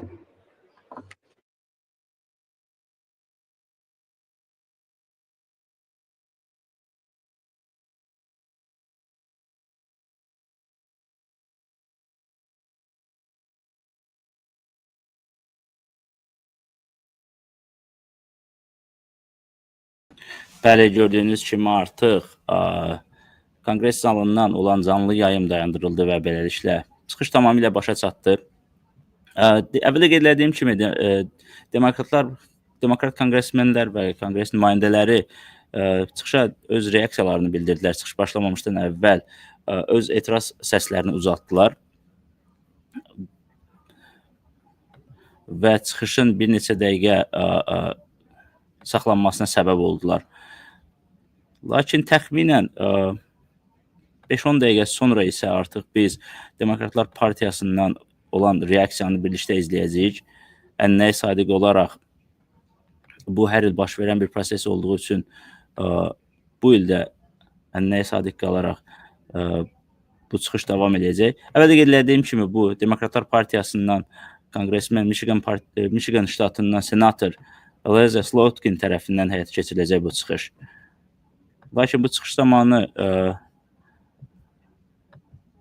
Bəli, gördüyünüz kimi artıq Konqres zalından olan canlı yayım dayandırıldı və beləliklə çıxış tamamilə başa çatdı. Əvvəldə qeyd etdiyim kimi Demokrat konqresmenlər və konqres nümayəndələri çıxışa öz reaksiyalarını bildirdilər. Çıxış başlamamışdan əvvəl öz etiraz səslərini uzatdılar və çıxışın bir neçə dəqiqə saxlanmasına səbəb oldular. Lakin təxminən 5-10 dəqiqə sonra isə artıq biz Demokratlar Partiyasından olan reaksiyanı birlikdə izləyəcəyik. Ənənəyə sadiq olaraq bu hər il baş verən bir proses olduğu üçün bu ildə ənənəyə sadiq qalaraq bu çıxış davam edəcək. Əvvəldə qeyd etdiyim kimi bu Demokratlar Partiyasından konqresmen Michigan ştatından senator Eliza Slotkin tərəfindən həyata keçiriləcək bu çıxış. Lakin bu çıxış zamanı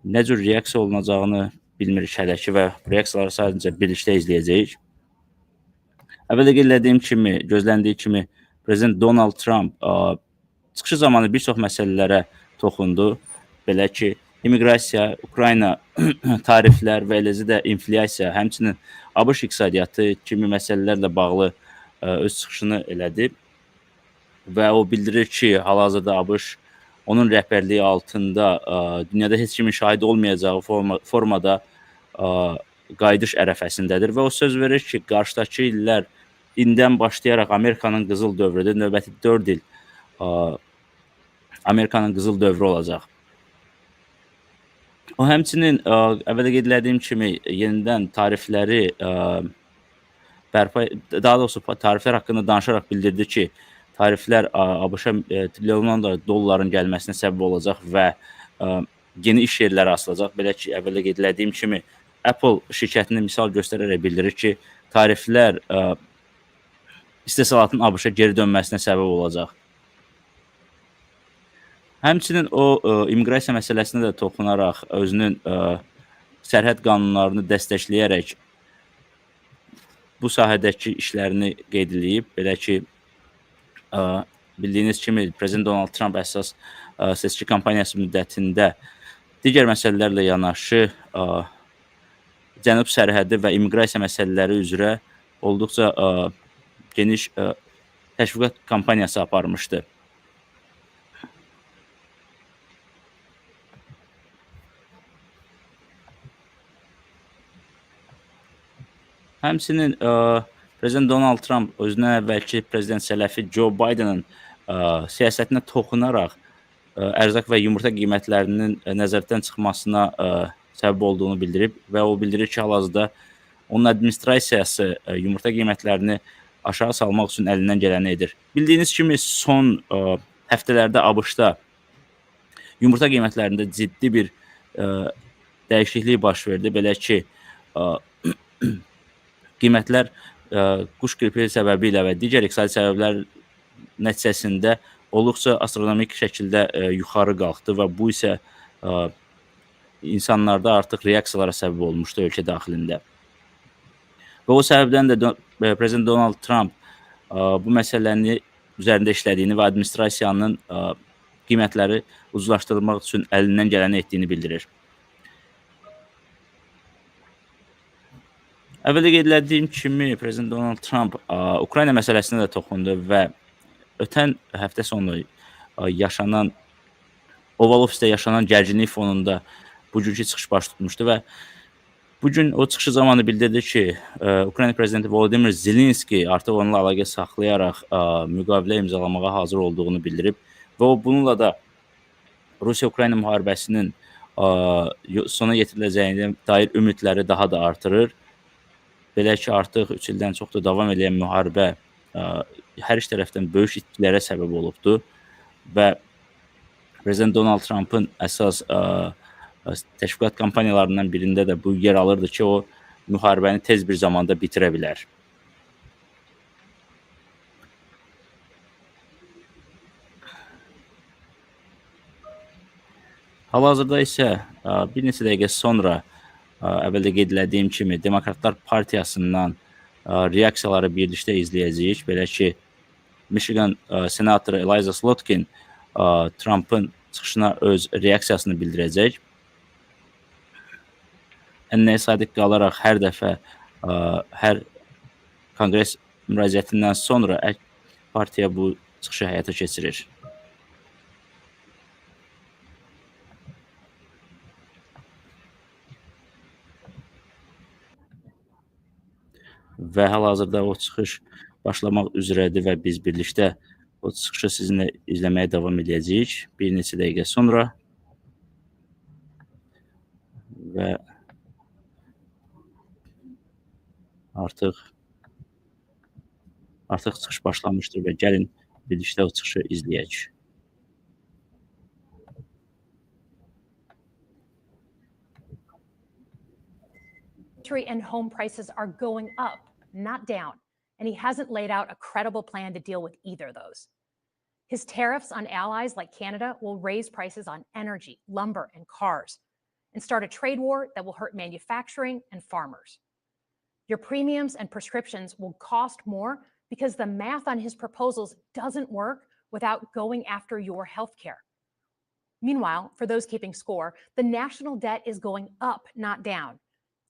nə cür reaksiya olunacağını bilmirik hələ ki və reaksiyaları sadəcə birlikdə izləyəcəyik. Əvvəldə qeyd etdiyim kimi, gözləndiyi kimi Prezident Donald Trump çıxışı zamanı bir çox məsələlərə toxundu. Belə ki, immiqrasiya, Ukrayna, tariflər və eləcə də inflyasiya, həmçinin ABŞ iqtisadiyyatı kimi məsələlərlə bağlı öz çıxışını elədi. Və o bildirir ki, hal-hazırda ABŞ onun rəhbərliyi altında dünyada heç kimin şahid olmayacağı formada qayıdış ərəfəsindədir və o söz verir ki, qarşıdakı illər indən başlayaraq Amerikanın qızıl dövrüdür, növbəti 4 il Amerikanın qızıl dövrü olacaq. O həmçinin əvvəldə qeyd etdiyim kimi yenidən tarifləri daha doğrusu tariflər haqqında danışaraq bildirdi ki, tariflər ABŞ-a trilyonlarla dolların gəlməsinə səbəb olacaq və yeni iş yerləri açılacaq. Belə ki, əvvəldə qeyd etdiyim kimi Apple şirkətini misal göstərərək bildirir ki, tariflər istehsalatın ABŞ-a geri dönməsinə səbəb olacaq. Həmçinin o immiqrasiya məsələsinə də toxunaraq özünün sərhəd qanunlarını dəstəkləyərək bu sahədəki işlərini qeyd edib. Belə ki, bildiyiniz kimi Prezident Donald Tramp əsas seçki kampaniyası müddətində digər məsələlərlə yanaşı cənub sərhədi və immiqrasiya məsələləri üzrə olduqca geniş təşviqat kampaniyası aparmışdı. Həmçinin Prezident Donald Trump özünə əvvəlki prezident sələfi Joe Biden'ın siyasətinə toxunaraq ərzaq və yumurta qiymətlərinin nəzərdən çıxmasına səbəb olduğunu bildirib və o bildirir ki, hal-hazırda onun administrasiyası yumurta qiymətlərini aşağı salmaq üçün əlindən gələni edir. Bildiyiniz kimi son həftələrdə ABŞ-da yumurta qiymətlərində ciddi bir dəyişiklik baş verdi. Belə ki, qiymətlər quş qripi səbəbi ilə və digər iqtisadi səbəblər nəticəsində olduqca astronomik şəkildə yuxarı qalxdı və bu isə insanlarda artıq reaksiyalara səbəb olmuşdu ölkə daxilində. Və o səbəbdən də Prezident Donald Trump bu məsələni üzərində işlədiyini və administrasiyanın qiymətləri ucuzlaşdırmaq üçün əlindən gələni etdiyini bildirir. Əvvəldə qeyd etdiyim kimi Prezident Donald Trump Ukrayna məsələsinə də toxundu və ötən həftə sonu yaşanan Oval Ofisdə yaşanan gərginlik fonunda bugünkü çıxış baş tutmuşdu və bugün o çıxışı zamanı bildirdi ki, Ukrayna prezidenti Volodymyr Zelenski artıq onunla əlaqə saxlayaraq müqavilə imzalamağa hazır olduğunu bildirib və o bununla da Rusiya-Ukrayna müharibəsinin sona yetiriləcəyinə dair ümidləri daha da artırır. Belə ki, artıq 3 ildən çoxdur davam edən müharibə hər iki tərəfdən böyük itkilərə səbəb olubdu və Prezident Donald Trump'ın əsas təşviqat kampaniyalarından birində də bu yer alırdı ki, o müharibəni tez bir zamanda bitirə bilər. Hal-hazırda isə bir neçə dəqiqə sonra əvvəldə qeyd etdiyim kimi Demokratlar Partiyasından reaksiyaları birlikdə izləyəcəyik. Belə ki, Michigan senatoru Eliza Slotkin Trump'ın çıxışına öz reaksiyasını bildirəcək. Ənənəyə sadiq qalaraq hər dəfə hər Konqres müraciətindən sonra partiya bu çıxışı həyata keçirir. Və hal-hazırda o çıxış başlamaq üzrədir və biz birlikdə o çıxışı sizinlə izləməyə davam edəcəyik bir neçə dəqiqə sonra və artıq çıxış başlamışdır və gəlin birlikdə o çıxışı izləyək. And home prices are going up, not down, and he hasn't laid out a credible plan to deal with either of those. His tariffs on allies like Canada will raise prices on energy, lumber, and cars, and start a trade war that will hurt manufacturing and farmers. Your premiums and prescriptions will cost more because the math on his proposals doesn't work without going after your health care. Meanwhile, for those keeping score, the national debt is going up, not down.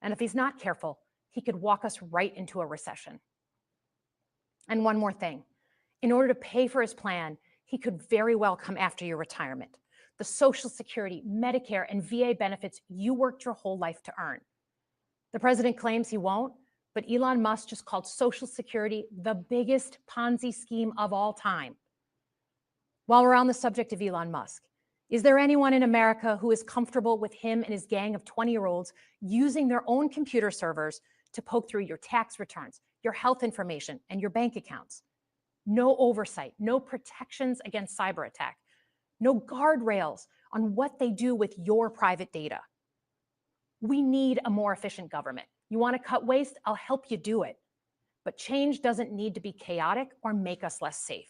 And if he's not careful, he could walk us right into a recession. And one more thing, in order to pay for his plan, he could very well come after your retirement, the Social Security, Medicare, and VA benefits you worked your whole life to earn. The president claims he won't, but Elon Musk just called Social Security the biggest Ponzi scheme of all time. While we're on the subject of Elon Musk, Is there anyone in America who is comfortable with him and his gang of 20-year-olds using their own computer servers to poke through your tax returns, your health information, and your bank accounts? No oversight, no protections against cyber attack, no guardrails on what they do with your private data. We need a more efficient government. You want to cut waste? I'll help you do it. But change doesn't need to be chaotic or make us less safe.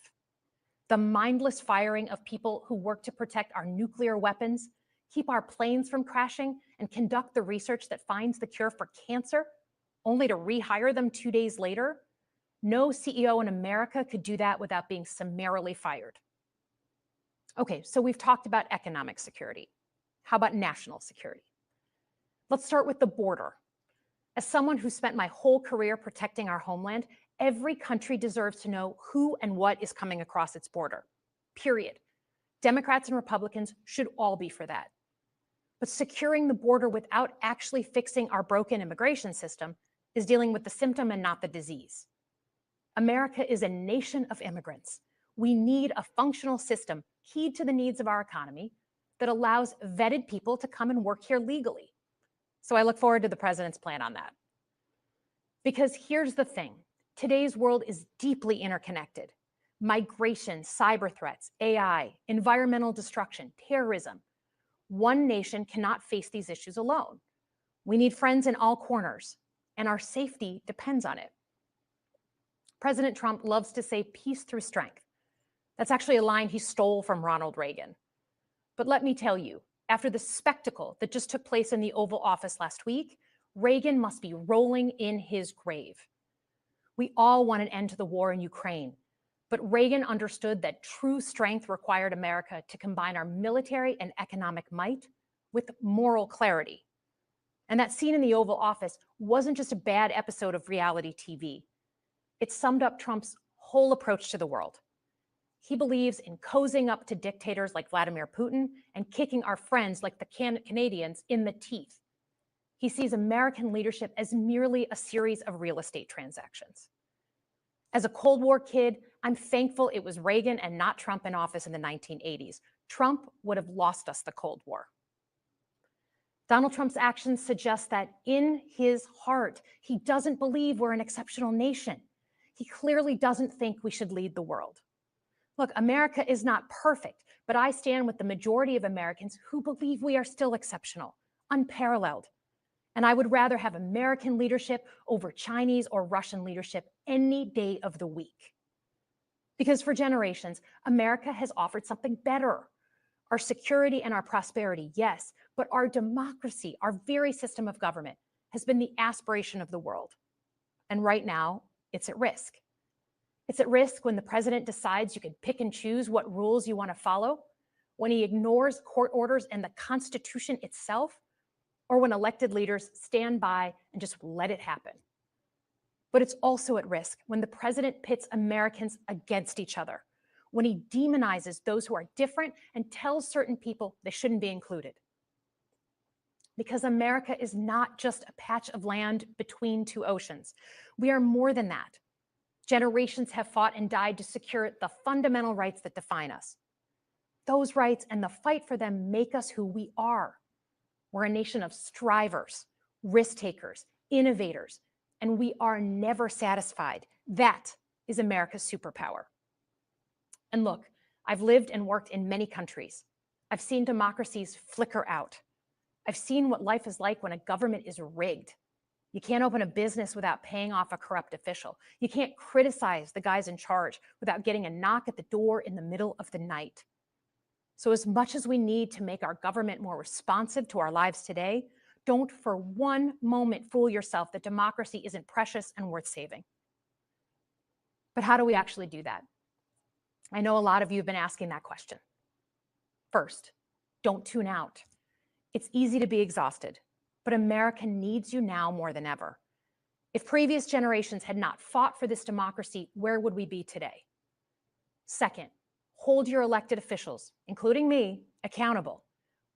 The mindless firing of people who work to protect our nuclear weapons, keep our planes from crashing, and conduct the research that finds the cure for cancer, only to rehire them 2 days later? No CEO in America could do that without being summarily fired. Okay, so we've talked about economic security. How about national security? Let's start with the border. As someone who spent my whole career protecting our homeland, every country deserves to know who and what is coming across its border, period. Democrats and Republicans should all be for that. But securing the border without actually fixing our broken immigration system is dealing with the symptom and not the disease. America is a nation of immigrants. We need a functional system keyed to the needs of our economy that allows vetted people to come and work here legally. So I look forward to the president's plan on that. Because here's the thing. Today's world is deeply interconnected. Migration, cyber threats, AI, environmental destruction, terrorism. One nation cannot face these issues alone. We need friends in all corners, and our safety depends on it. President Trump loves to say peace through strength. That's actually a line he stole from Ronald Reagan. But let me tell you, after the spectacle that just took place in the Oval Office last week, Reagan must be rolling in his grave. We all want an end to the war in Ukraine, but Reagan understood that true strength required America to combine our military and economic might with moral clarity. And that scene in the Oval Office wasn't just a bad episode of reality TV. It summed up Trump's whole approach to the world. He believes in cozying up to dictators like Vladimir Putin and kicking our friends like the Canadians in the teeth. He sees American leadership as merely a series of real estate transactions. As a Cold War kid, I'm thankful it was Reagan and not Trump in office in the 1980s. Trump would have lost us the Cold War. Donald Trump's actions suggest that in his heart, he doesn't believe we're an exceptional nation. He clearly doesn't think we should lead the world. Look, America is not perfect, but I stand with the majority of Americans who believe we are still exceptional, unparalleled. And I would rather have American leadership over Chinese or Russian leadership any day of the week. Because for generations, America has offered something better. Our security and our prosperity, yes, but our democracy, our very system of government, has been the aspiration of the world. And right now, it's at risk. It's at risk when the president decides you can pick and choose what rules you want to follow, when he ignores court orders and the Constitution itself, or when elected leaders stand by and just let it happen. But it's also at risk when the president pits Americans against each other, when he demonizes those who are different and tells certain people they shouldn't be included. Because America is not just a patch of land between two oceans. We are more than that. Generations have fought and died to secure the fundamental rights that define us. Those rights and the fight for them make us who we are. We're a nation of strivers, risk takers, innovators, and we are never satisfied. That is America's superpower. And look, I've lived and worked in many countries. I've seen democracies flicker out. I've seen what life is like when a government is rigged. You can't open a business without paying off a corrupt official. You can't criticize the guys in charge without getting a knock at the door in the middle of the night. So as much as we need to make our government more responsive to our lives today, don't for one moment fool yourself that democracy isn't precious and worth saving. But how do we actually do that? I know a lot of you have been asking that question. First, don't tune out. It's easy to be exhausted, but America needs you now more than ever. If previous generations had not fought for this democracy, where would we be today? Second, hold your elected officials, including me, accountable.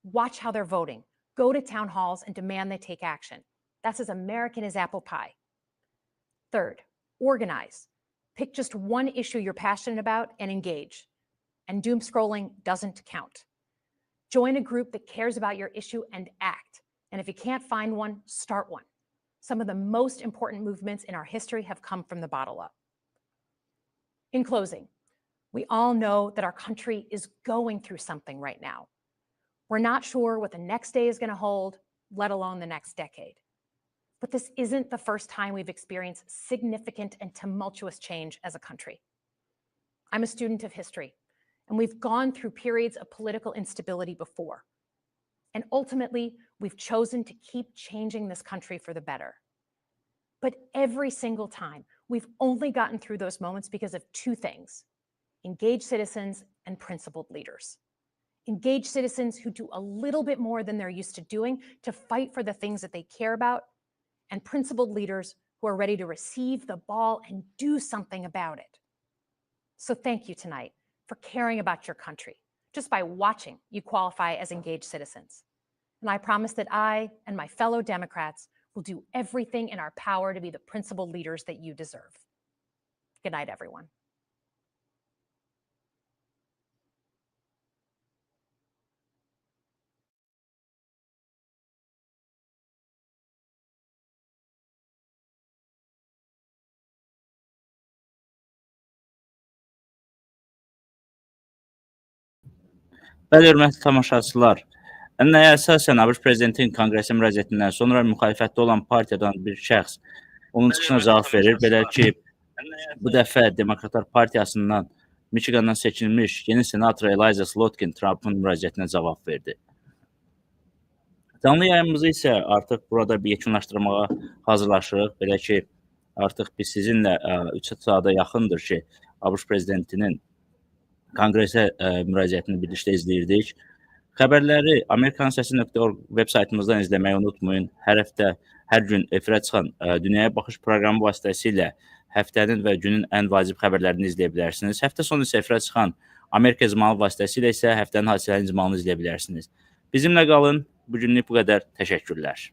Watch how they're voting. Go to town halls and demand they take action. That's as American as apple pie. Third, organize. Pick just one issue you're passionate about and engage. And doom scrolling doesn't count. Join a group that cares about your issue and act. And if you can't find one, start one. Some of the most important movements in our history have come from the bottle up. In closing, we all know that our country is going through something right now. We're not sure what the next day is going to hold, let alone the next decade. But this isn't the first time we've experienced significant and tumultuous change as a country. I'm a student of history, and we've gone through periods of political instability before. And ultimately, we've chosen to keep changing this country for the better. But every single time, we've only gotten through those moments because of two things: engaged citizens and principled leaders. Engaged citizens who do a little bit more than they're used to doing to fight for the things that they care about, and principled leaders who are ready to receive the ball and do something about it. So thank you tonight for caring about your country. Just by watching, you qualify as engaged citizens. And I promise that I and my fellow Democrats will do everything in our power to be the principled leaders that you deserve. Good night, everyone. Bəli, hörmətli tamaşaçılar, ənənəyə əsasən ABŞ prezidentinin Konqresə müraciətindən sonra müxalifətdə olan partiyadan bir şəxs onun çıxışına cavab verir. Belə ki, bu dəfə Demokratlar Partiyasından Michigandan seçilmiş yeni senator Laken Trampın müraciətinə cavab verdi. Canlı yayımımızı isə artıq burada bir yekunlaşdırmağa hazırlaşırıq. Belə ki, artıq biz sizinlə 3 saata yaxındır ki, ABŞ prezidentinin Konqresə müraciətini birlikdə izləyirdik. Xəbərləri amerikansəsi.org veb saytımızdan izləməyi unutmayın. Hər həftə, hər gün efirə çıxan Dünyaya Baxış proqramı vasitəsilə həftənin və günün ən vacib xəbərlərini izləyə bilərsiniz. Həftə sonu isə efirə çıxan Amerika icmalı vasitəsilə isə həftənin hadisələrini icmalını izləyə bilərsiniz. Bizimlə qalın. Bugünlük bu qədər. Təşəkkürlər.